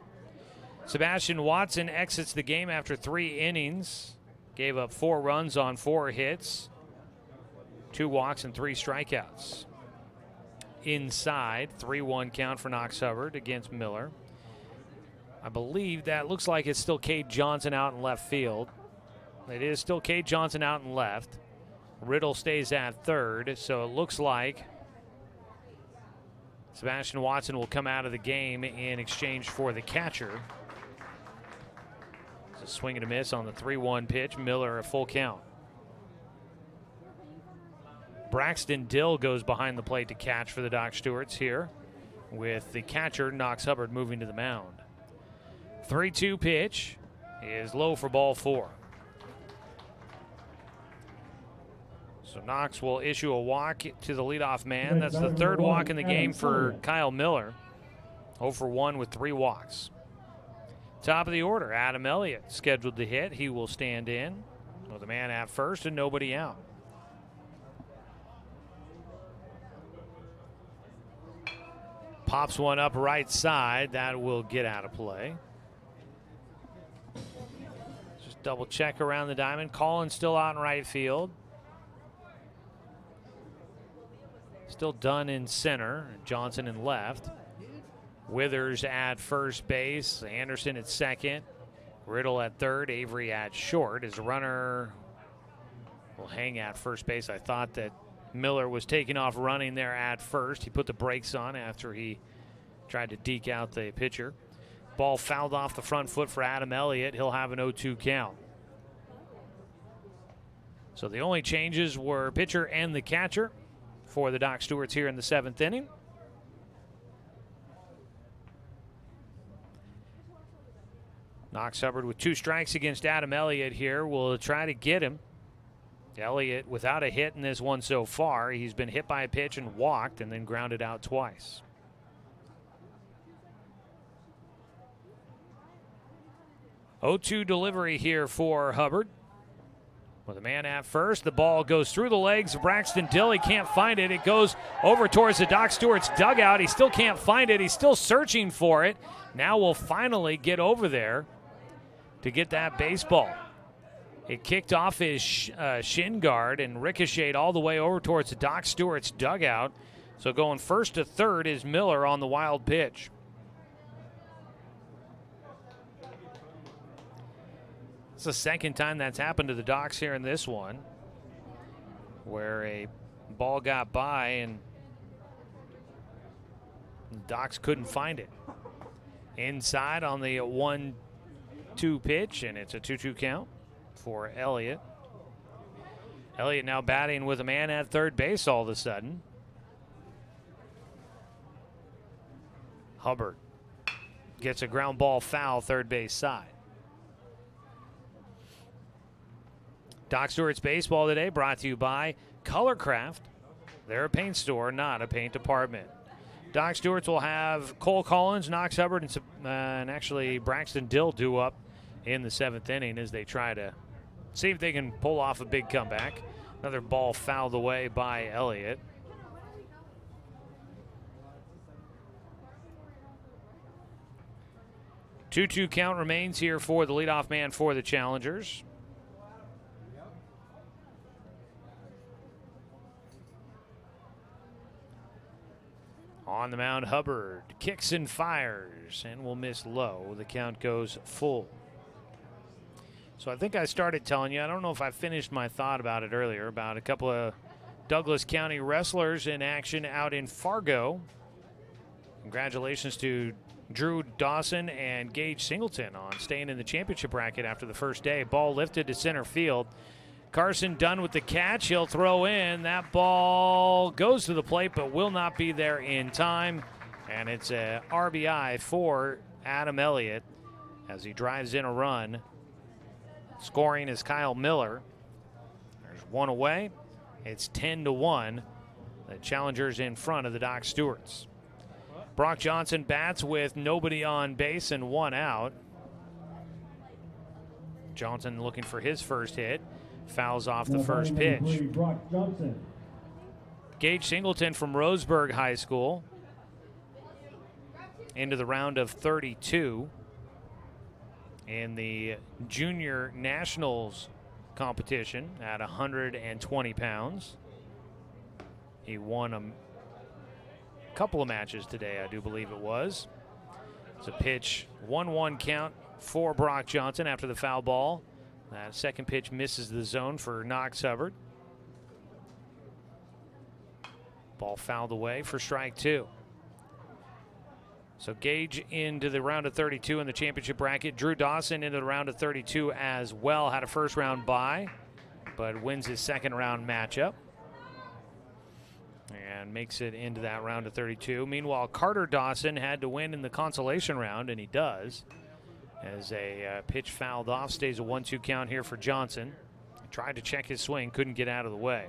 Sebastian Watson exits the game after 3 innings. Gave up 4 runs on 4 hits, 2 walks and 3 strikeouts. Inside, 3-1 count for Knox Hubbard against Miller. I believe that looks like it's still Cade Johnson out in left field. It is still Cade Johnson out in left. Riddle stays at third, so it looks like Sebastian Watson will come out of the game in exchange for the catcher. A swing and a miss on the 3-1 pitch. Miller a full count. Braxton Dill goes behind the plate to catch for the Doc Stewarts here, with the catcher Knox Hubbard moving to the mound. 3-2 pitch is low for ball 4. So Knox will issue a walk to the leadoff man. That's the third walk in the game for Kyle Miller. 0 for 1 with 3 walks. Top of the order, Adam Elliott scheduled to hit. He will stand in with a man at first and nobody out. Pops one up right side. That will get out of play. Just double check around the diamond. Collins still out in right field. Still Dunn in center. Johnson in left. Withers at first base. Anderson at second. Riddle at third. Avery at short. His runner will hang at first base. I thought that Miller was taking off running there at first. He put the brakes on after he tried to deke out the pitcher. Ball fouled off the front foot for Adam Elliott. He'll have an 0-2 count. So the only changes were pitcher and the catcher for the Doc Stewarts here in the 7th inning. Knox Hubbard with 2 strikes against Adam Elliott here. Will try to get him. Elliott without a hit in this one so far. He's been hit by a pitch and walked and then grounded out twice. Oh-2 delivery here for Hubbard. With a man at first, the ball goes through the legs of Braxton Dill. He can't find it. It goes over towards the Doc Stewart's dugout. He still can't find it. He's still searching for it. Now we'll finally get over there to get that baseball. It kicked off his shin guard and ricocheted all the way over towards the Doc Stewart's dugout. So going first to third is Miller on the wild pitch. It's the second time that's happened to the Docs here in this one, where a ball got by and the Docs couldn't find it. Inside on the 1-2 pitch, and it's a 2-2 count for Elliott. Elliott now batting with a man at third base all of a sudden. Hubbard gets a ground ball foul third base side. Doc Stewart's Baseball today brought to you by Colorcraft. They're a paint store, not a paint department. Doc Stewart's will have Cole Collins, Knox Hubbard, and actually Braxton Dill due up in the 7th inning as they try to see if they can pull off a big comeback. Another ball fouled away by Elliott. Two-two count remains here for the leadoff man for the Challengers. On the mound, Hubbard kicks and fires and will miss low. The count goes full. So I think I started telling you, I don't know if I finished my thought about it earlier, about a couple of Douglas County wrestlers in action out in Fargo. Congratulations to Drew Dawson and Gage Singleton on staying in the championship bracket after the first day. Ball lifted to center field. Carson Dunn with the catch. He'll throw in. That ball goes to the plate but will not be there in time. And it's a RBI for Adam Elliott as he drives in a run. Scoring is Kyle Miller. There's one away. It's 10-1. The Challengers in front of the Doc Stewarts. Brock Johnson bats with nobody on base and 1 out. Johnson looking for his first hit. Fouls off the first pitch. Gage Singleton from Roseburg High School into the round of 32 in the Junior Nationals competition at 120 pounds. He won a couple of matches today, I do believe it was. It's a pitch, 1-1 count for Brock Johnson after the foul ball. That second pitch misses the zone for Knox Hubbard. Ball fouled away for strike 2. So Gage into the round of 32 in the championship bracket. Drew Dawson into the round of 32 as well. Had a first round bye, but wins his second round matchup and makes it into that round of 32. Meanwhile, Carter Dawson had to win in the consolation round, and he does. As a pitch fouled off, stays a 1-2 count here for Johnson. Tried to check his swing, couldn't get out of the way.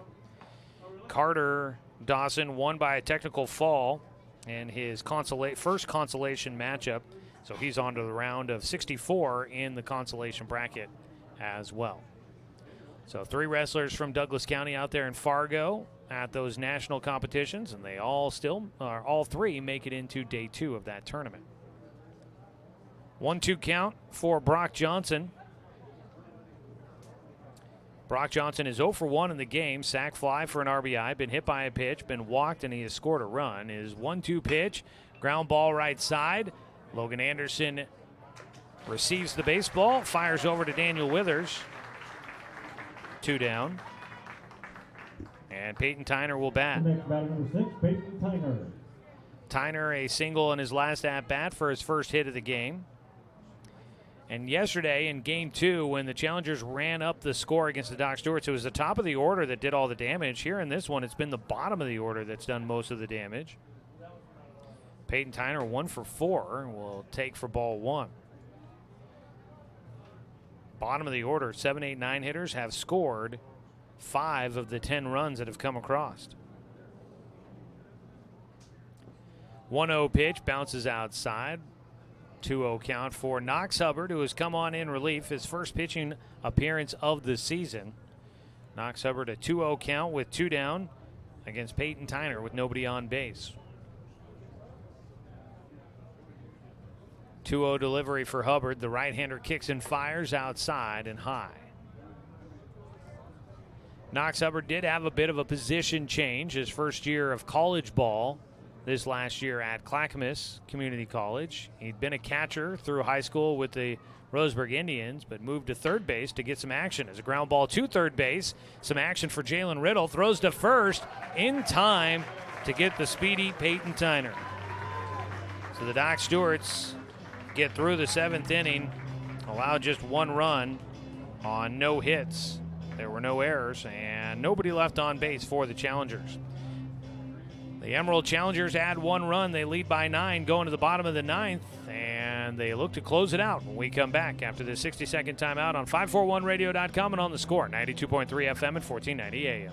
Carter Dawson won by a technical fall in his first consolation matchup. So he's on to the round of 64 in the consolation bracket as well. So 3 wrestlers from Douglas County out there in Fargo at those national competitions, and they all 3 make it into day 2 of that tournament. 1-2 count for Brock Johnson. Brock Johnson is 0 for 1 in the game. Sac fly for an RBI. Been hit by a pitch, been walked, and he has scored a run. His 1-2 pitch, ground ball right side. Logan Anderson receives the baseball, fires over to Daniel Withers. 2 down. And Peyton Tyner will bat. Next batter, number 6, Peyton Tyner. Tyner a single in his last at-bat for his first hit of the game. And yesterday in Game 2, when the Challengers ran up the score against the Doc Stewarts, it was the top of the order that did all the damage. Here in this one, it's been the bottom of the order that's done most of the damage. Peyton Tyner 1 for 4 will take for ball 1. Bottom of the order, 7, 8, 9 hitters have scored 5 of the 10 runs that have come across. 1-0 pitch, bounces outside. 2-0 count for Knox Hubbard, who has come on in relief, his first pitching appearance of the season. Knox Hubbard a 2-0 count with 2 down against Peyton Tyner with nobody on base. 2-0 delivery for Hubbard. The right-hander kicks and fires outside and high. Knox Hubbard did have a bit of a position change his first year of college ball. This last year at Clackamas Community College. He'd been a catcher through high school with the Roseburg Indians, but moved to third base to get some action. As a ground ball to third base, some action for Jalen Riddle. Throws to first in time to get the speedy Peyton Tyner. So the Doc Stewarts get through the 7th inning, allow just 1 run on no hits. There were no errors and nobody left on base for the Challengers. The Emerald Challengers add 1 run. They lead by 9 going to the bottom of the 9th, and they look to close it out when we come back after this 60-second timeout on 541radio.com and on the Score, 92.3 FM and 1490 AM.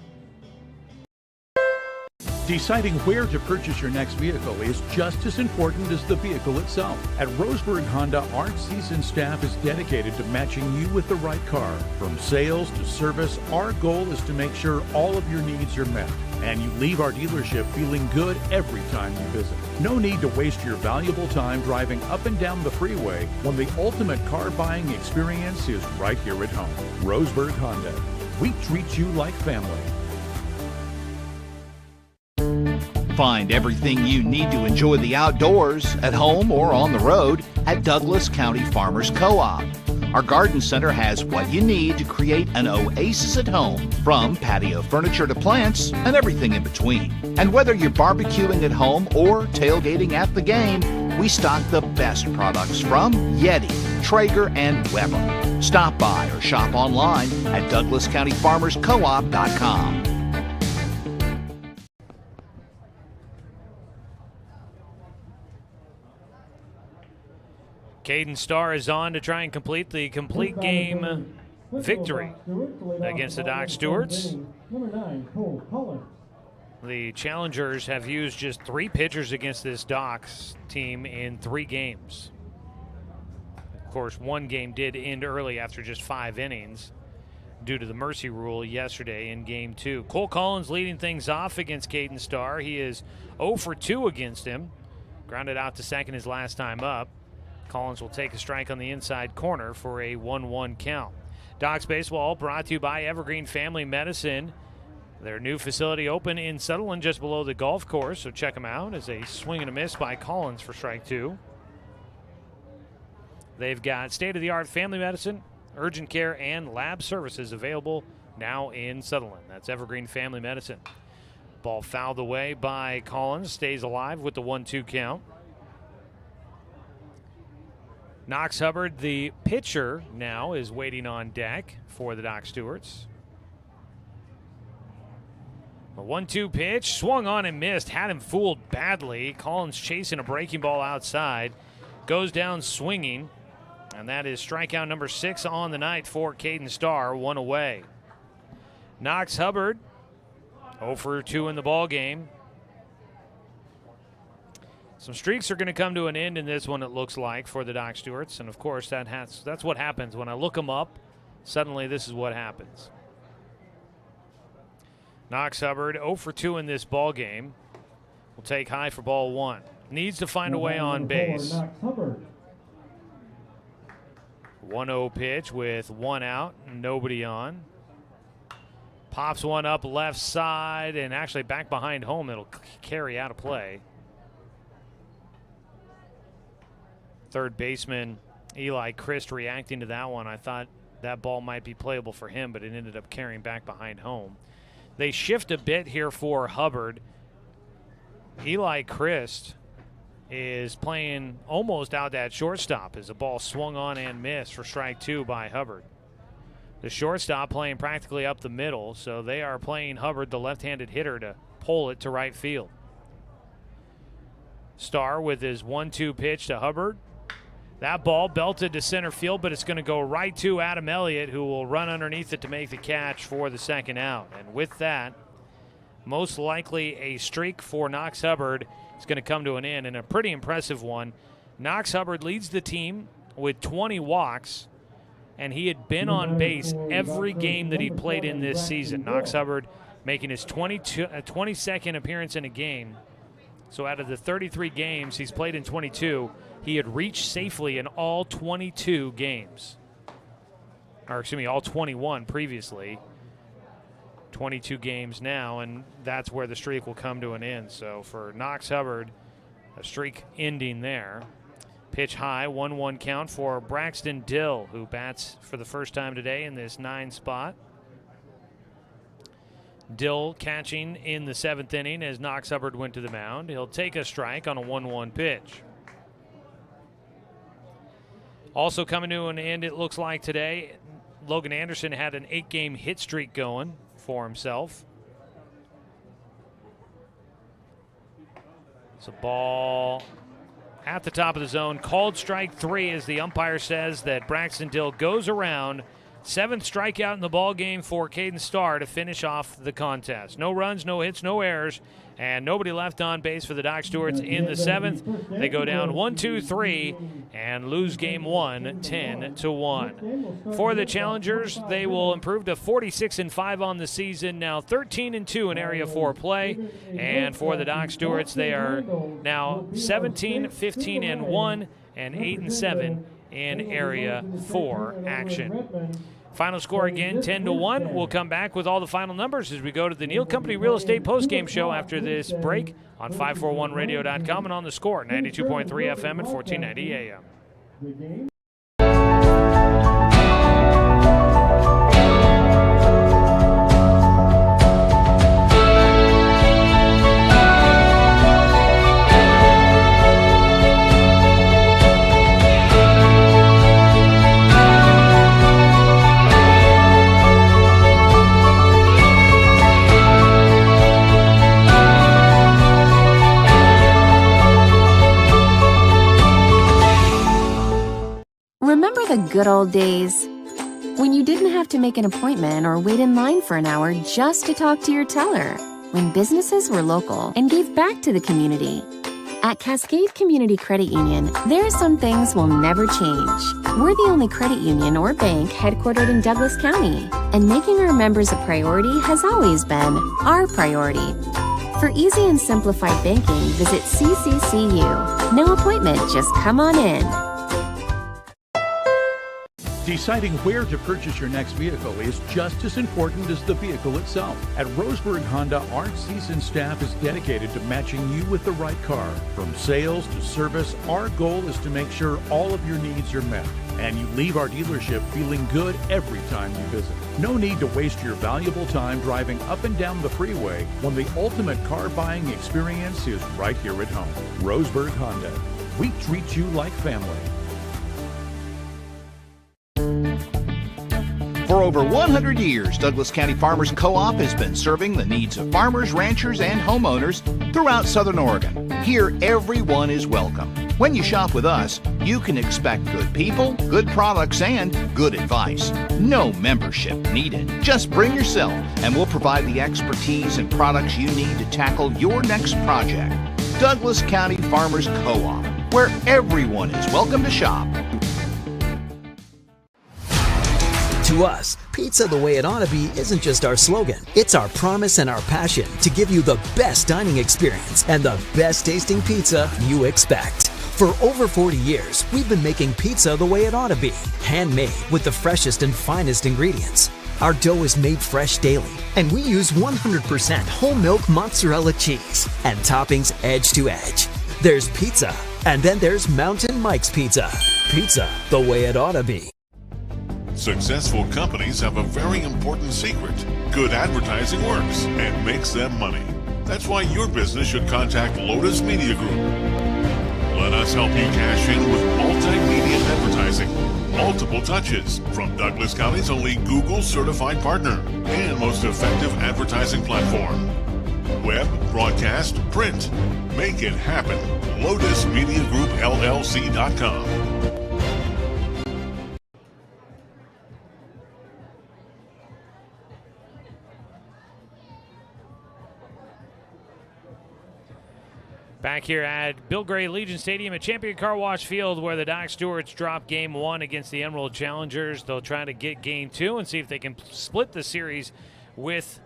Deciding where to purchase your next vehicle is just as important as the vehicle itself. At Roseburg Honda, our seasoned staff is dedicated to matching you with the right car. From sales to service, our goal is to make sure all of your needs are met, and you leave our dealership feeling good every time you visit. No need to waste your valuable time driving up and down the freeway when the ultimate car buying experience is right here at home. Roseburg Honda. We treat you like family. Find everything you need to enjoy the outdoors at home or on the road at Douglas County Farmers Co-op. Our garden center has what you need to create an oasis at home, from patio furniture to plants and everything in between. And whether you're barbecuing at home or tailgating at the game, we stock the best products from Yeti, Traeger, and Weber. Stop by or shop online at DouglasCountyFarmersCoop.com. Caden Starr is on to try and complete the complete game victory against the Doc Stewarts. The Challengers have used just 3 pitchers against this Docs team in 3 games. Of course, 1 game did end early after just 5 innings due to the mercy rule yesterday in Game 2. Cole Collins leading things off against Caden Starr. He is 0 for 2 against him. Grounded out to second his last time up. Collins will take a strike on the inside corner for a 1-1 count. Docs Baseball brought to you by Evergreen Family Medicine. Their new facility open in Sutherland just below the golf course, so check them out. As a swing and a miss by Collins for strike 2. They've got state-of-the-art family medicine, urgent care, and lab services available now in Sutherland. That's Evergreen Family Medicine. Ball fouled away by Collins, stays alive with the 1-2 count. Knox Hubbard, the pitcher, now is waiting on deck for the Doc Stewarts. A 1-2 pitch, swung on and missed, had him fooled badly. Collins chasing a breaking ball outside, goes down swinging, And that is strikeout number 6 on the night for Caden Starr, 1 away. Knox Hubbard, 0 for 2 in the ball game. Some streaks are going to come to an end in this one, it looks like, for the Doc Stewarts. And, of course, that's what happens. When I look them up, suddenly this is what happens. Knox Hubbard, 0 for 2 in this ball game. Will take high for ball 1. Needs to find a way on base. 1-0 pitch with 1 out, nobody on. Pops one up left side and actually back behind home. It'll carry out of play. Third baseman Eli Christ reacting to that one. I thought that ball might be playable for him, but it ended up carrying back behind home. They shift a bit here for Hubbard. Eli Christ is playing almost out at shortstop as the ball swung on and missed for strike 2 by Hubbard. The shortstop playing practically up the middle, so they are playing Hubbard, the left-handed hitter, to pull it to right field. Starr with his 1-2 pitch to Hubbard. That ball belted to center field, but it's going to go right to Adam Elliott, who will run underneath it to make the catch for the second out. And with that, most likely a streak for Knox Hubbard is going to come to an end, and a pretty impressive one. Knox Hubbard leads the team with 20 walks, and he had been on base every game that he played in this season. Knox Hubbard making his 22nd appearance in a game. So out of the 33 games he's played in 22, he had reached safely in all 22 games. Or excuse me, all 21 previously. 22 games now, and that's where the streak will come to an end. So for Knox Hubbard, a streak ending there. Pitch high, 1-1 count for Braxton Dill, who bats for the first time today in this 9 spot. Dill catching in the 7th inning as Knox Hubbard went to the mound. He'll take a strike on a 1-1 pitch. Also coming to an end, it looks like today, Logan Anderson had an 8-game hit streak going for himself. It's a ball at the top of the zone, called strike 3 as the umpire says that Braxton Dill goes around. 7th strikeout in the ball game for Caden Starr to finish off the contest. No runs, no hits, no errors, and nobody left on base for the Doc Stewarts in the 7th. They go down 1-2-3 and lose game 1, 10-1. For the challengers, they will improve to 46-5 on the season, now 13-2 in Area 4 play. And for the Doc Stewarts, they are now 17-15-1 and 8-7 in Area 4 action. Final score again, 10-1. We'll come back with all the final numbers as we go to the Neal Company Real Estate postgame show after this break on 541radio.com and on the Score, 92.3 FM and 1490 AM. Remember the good old days when you didn't have to make an appointment or wait in line for an hour just to talk to your teller, when businesses were local and gave back to the community. At Cascade Community Credit Union, there are some things will never change. We're the only credit union or bank headquartered in Douglas County, and making our members a priority has always been our priority. For easy and simplified banking, visit CCCU. No appointment, just come on in. Deciding where to purchase your next vehicle is just as important as the vehicle itself. At Roseburg Honda, our seasoned staff is dedicated to matching you with the right car. From sales to service, our goal is to make sure all of your needs are met, and you leave our dealership feeling good every time you visit. No need to waste your valuable time driving up and down the freeway when the ultimate car buying experience is right here at home. Roseburg Honda. We treat you like family. For over 100 years, Douglas County Farmers Co-op has been serving the needs of farmers, ranchers, and homeowners throughout Southern Oregon. Here, everyone is welcome. When you shop with us, you can expect good people, good products, and good advice. No membership needed. Just bring yourself, and we'll provide the expertise and products you need to tackle your next project. Douglas County Farmers Co-op, where everyone is welcome to shop. To us, pizza the way it ought to be isn't just our slogan. It's our promise and our passion to give you the best dining experience and the best tasting pizza you expect. For over 40 years, we've been making pizza the way it ought to be, handmade with the freshest and finest ingredients. Our dough is made fresh daily, and we use 100% whole milk mozzarella cheese and toppings edge to edge. There's pizza, and then there's Mountain Mike's Pizza. Pizza the way it ought to be. Successful companies have a very important secret. Good advertising works and makes them money. That's why your business should contact Lotus Media Group. Let us help you cash in with multimedia advertising. Multiple touches from Douglas County's only Google certified partner and most effective advertising platform. Web, broadcast, print. Make it happen. LotusMediaGroupLLC.com. Back here at Bill Gray Legion Stadium at Champion Car Wash Field, where the Doc Stewarts drop Game 1 against the Emerald Challengers. They'll try to get Game 2 and see if they can split the series with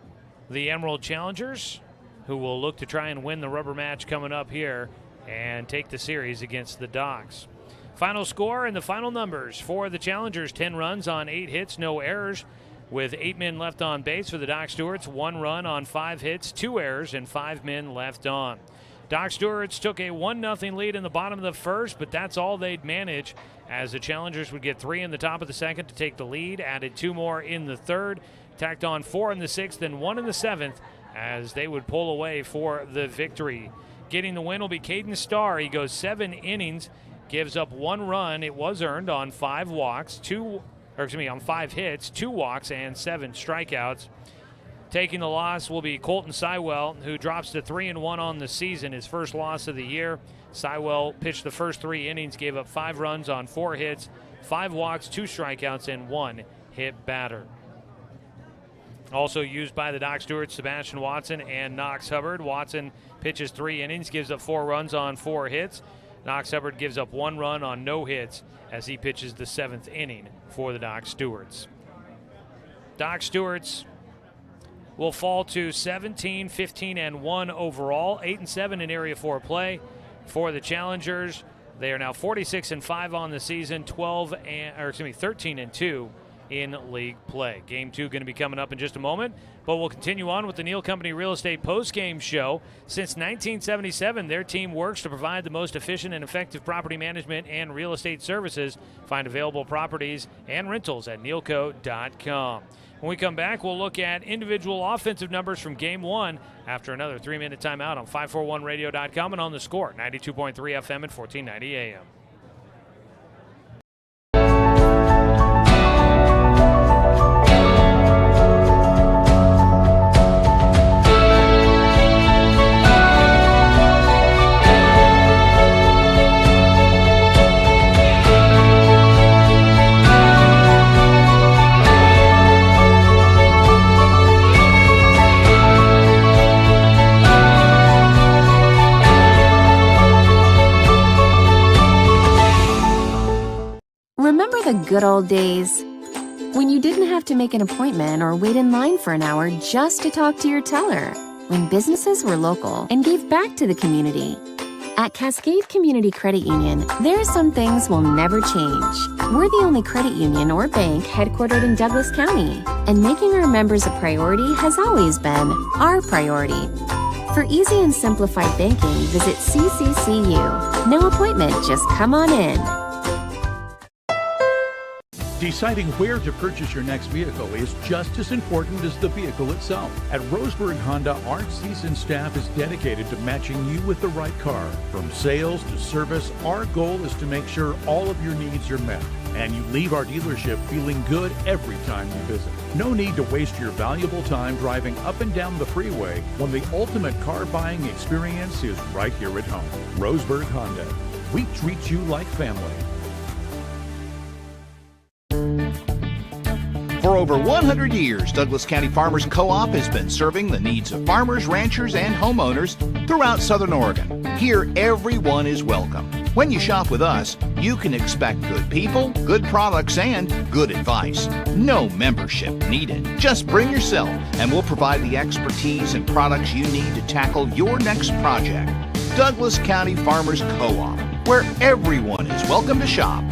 the Emerald Challengers, who will look to try and win the rubber match coming up here and take the series against the Docs. Final score and the final numbers for the Challengers: 10 runs on 8 hits, no errors, with 8 men left on base. For the Doc Stewarts, 1 run on 5 hits, 2 errors, and 5 men left on. Doc Stewarts took a 1-0 lead in the bottom of the first, but that's all they'd manage, as the Challengers would get 3 in the top of the second to take the lead, added 2 more in the third, tacked on 4 in the sixth, and 1 in the seventh, as they would pull away for the victory. Getting the win will be Caden Starr. He goes 7 innings, gives up 1 run. It was earned on 5 hits, 2 walks, and 7 strikeouts. Taking the loss will be Colton Sywell, who drops to 3-1 on the season, his first loss of the year. Sywell pitched the first 3 innings, gave up 5 runs on 4 hits, 5 walks, 2 strikeouts, and 1 hit batter. Also used by the Doc Stewarts, Sebastian Watson and Knox Hubbard. Watson pitches 3 innings, gives up 4 runs on 4 hits. Knox Hubbard gives up 1 run on no hits as he pitches the 7th inning for the Doc Stewarts. Doc Stewarts will fall to 17, 15, and 1 overall, 8 and 7 in Area 4 play. For the Challengers, they are now 46 and 5 on the season, 13 and 2 in league play. Game 2 going to be coming up in just a moment, but we'll continue on with the Neal Company Real Estate post-game show. Since 1977, their team works to provide the most efficient and effective property management and real estate services. Find available properties and rentals at nealco.com. When we come back, we'll look at individual offensive numbers from Game 1 after another 3-minute timeout on 541radio.com and on The Score, 92.3 FM and 1490 AM. Remember the good old days when you didn't have to make an appointment or wait in line for an hour just to talk to your teller, when businesses were local and gave back to the community. At Cascade Community Credit Union, there are some things will never change. We're the only credit union or bank headquartered in Douglas County, and making our members a priority has always been our priority. For easy and simplified banking, visit CCCU. No appointment, just come on in. Deciding where to purchase your next vehicle is just as important as the vehicle itself. At Roseburg Honda, our seasoned staff is dedicated to matching you with the right car. From sales to service, our goal is to make sure all of your needs are met, and you leave our dealership feeling good every time you visit. No need to waste your valuable time driving up and down the freeway when the ultimate car buying experience is right here at home. Roseburg Honda. We treat you like family. For over 100 years, Douglas County Farmers Co-op has been serving the needs of farmers, ranchers, and homeowners throughout Southern Oregon. Here, everyone is welcome. When you shop with us, you can expect good people, good products, and good advice. No membership needed. Just bring yourself, and we'll provide the expertise and products you need to tackle your next project. Douglas County Farmers Co-op, where everyone is welcome to shop.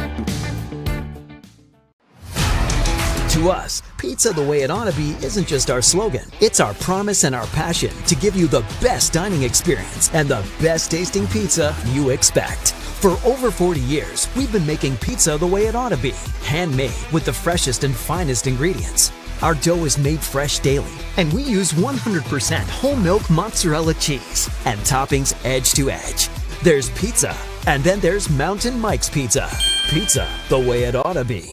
To us, pizza the way it ought to be isn't just our slogan. It's our promise and our passion to give you the best dining experience and the best tasting pizza you expect. For over 40 years, we've been making pizza the way it ought to be. Handmade with the freshest and finest ingredients. Our dough is made fresh daily, and we use 100% whole milk mozzarella cheese and toppings edge to edge. There's pizza, and then there's Mountain Mike's Pizza. Pizza the way it ought to be.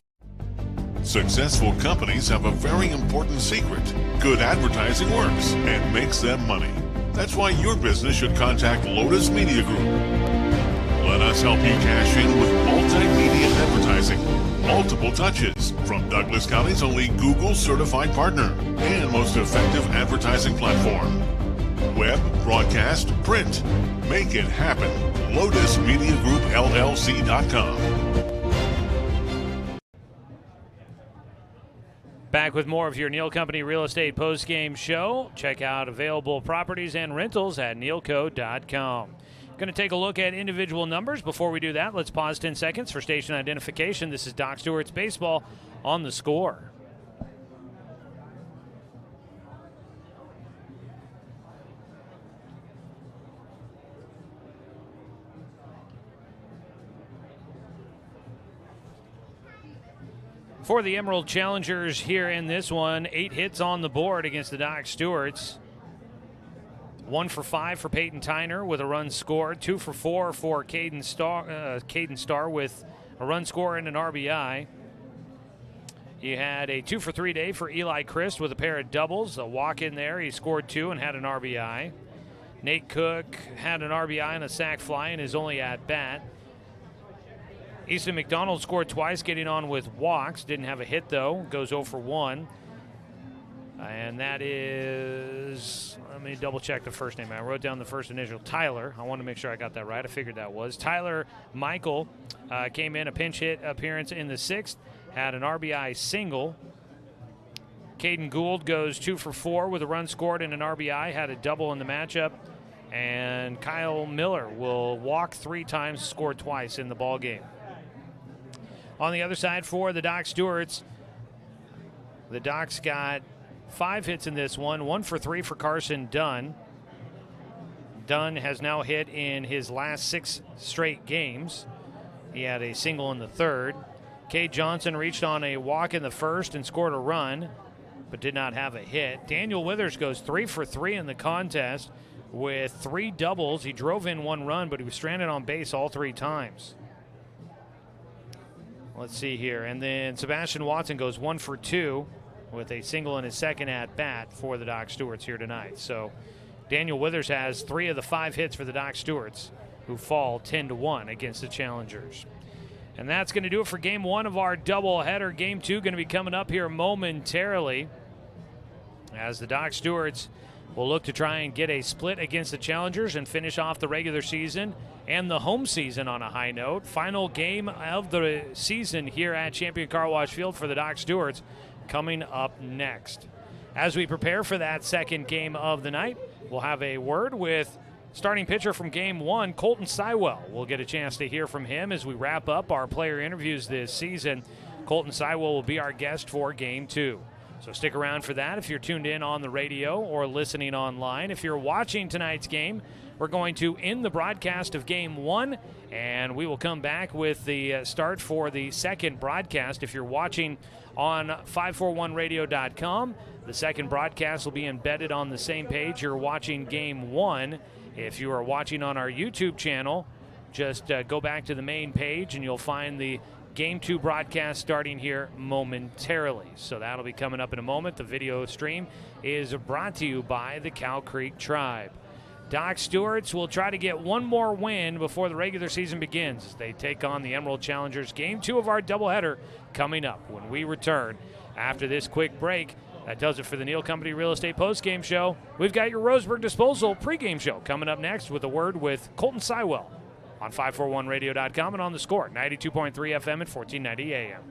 Successful companies have a very important secret. Good advertising works and makes them money. That's why your business should contact Lotus Media Group. Let us help you cash in with multimedia advertising. Multiple touches from Douglas County's only Google certified partner and most effective advertising platform. Web, broadcast, print. Make it happen. LotusMediaGroupLLC.com. Back with more of your Neal Company Real Estate postgame show. Check out available properties and rentals at nealco.com. Going to take a look at individual numbers. Before we do that, let's pause 10 seconds for station identification. This is Doc Stewart's Baseball on the Score. For the Emerald Challengers here in this one, 8 hits on the board against the Doc Stewarts. 1 for 5 for Peyton Tyner with a run scored. 2 for 4 for Caden Starr with a run score and an RBI. You had a 2 for 3 day for Eli Christ with a pair of doubles. A walk in there. He scored 2 and had an RBI. Nate Cook had an RBI and a sac fly in his only at bat. Easton McDonald scored twice, getting on with walks. Didn't have a hit, though. Goes 0 for 1. And that is, let me double-check the first name. I wrote down the first initial, Tyler. I wanted to make sure I got that right. I figured that was. Tyler Michael came in, a pinch hit appearance in the 6th. Had an RBI single. Caden Gould goes 2 for 4 with a run scored and an RBI. Had a double in the matchup. And Kyle Miller will walk 3 times, score twice in the ball game. On the other side for the Doc Stewarts, the Docs got 5 hits in this one. 1 for 3 for Carson Dunn. Dunn has now hit in his last 6 straight games. He had a single in the 3rd. Cade Johnson reached on a walk in the 1st and scored a run, but did not have a hit. Daniel Withers goes 3 for 3 in the contest with 3 doubles. He drove in 1 run, but he was stranded on base all 3 times. Let's see here. And then Sebastian Watson goes 1 for 2 with a single in his 2nd at-bat for the Doc Stewarts here tonight. So Daniel Withers has 3 of the 5 hits for the Doc Stewarts, who fall 10-1 against the Challengers. And that's going to do it for Game 1 of our doubleheader. Game 2 going to be coming up here momentarily, as the Doc Stewarts will look to try and get a split against the Challengers and finish off the regular season and the home season on a high note. Final game of the season here at Champion Car Wash Field for the Doc Stewarts coming up next. As we prepare for that second game of the night, we'll have a word with starting pitcher from Game 1, Colton Sywell. We'll get a chance to hear from him as we wrap up our player interviews this season. Colton Sywell will be our guest for Game 2. So stick around for that if you're tuned in on the radio or listening online. If you're watching tonight's game, we're going to end the broadcast of Game 1, and we will come back with the start for the second broadcast. If you're watching on 541radio.com, the second broadcast will be embedded on the same page you're watching Game 1. If you are watching on our YouTube channel, just go back to the main page and you'll find the Game 2 broadcast starting here momentarily. So that'll be coming up in a moment. The video stream is brought to you by the Cow Creek Tribe. Doc Stewart's will try to get one more win before the regular season begins as they take on the Emerald Challengers. Game 2 of our doubleheader coming up when we return after this quick break. That does it for the Neal Company Real Estate Postgame Show. We've got your Roseburg Disposal pregame show coming up next with a word with Colton Sywell on 541radio.com and on the Score, 92.3 FM at 1490 AM.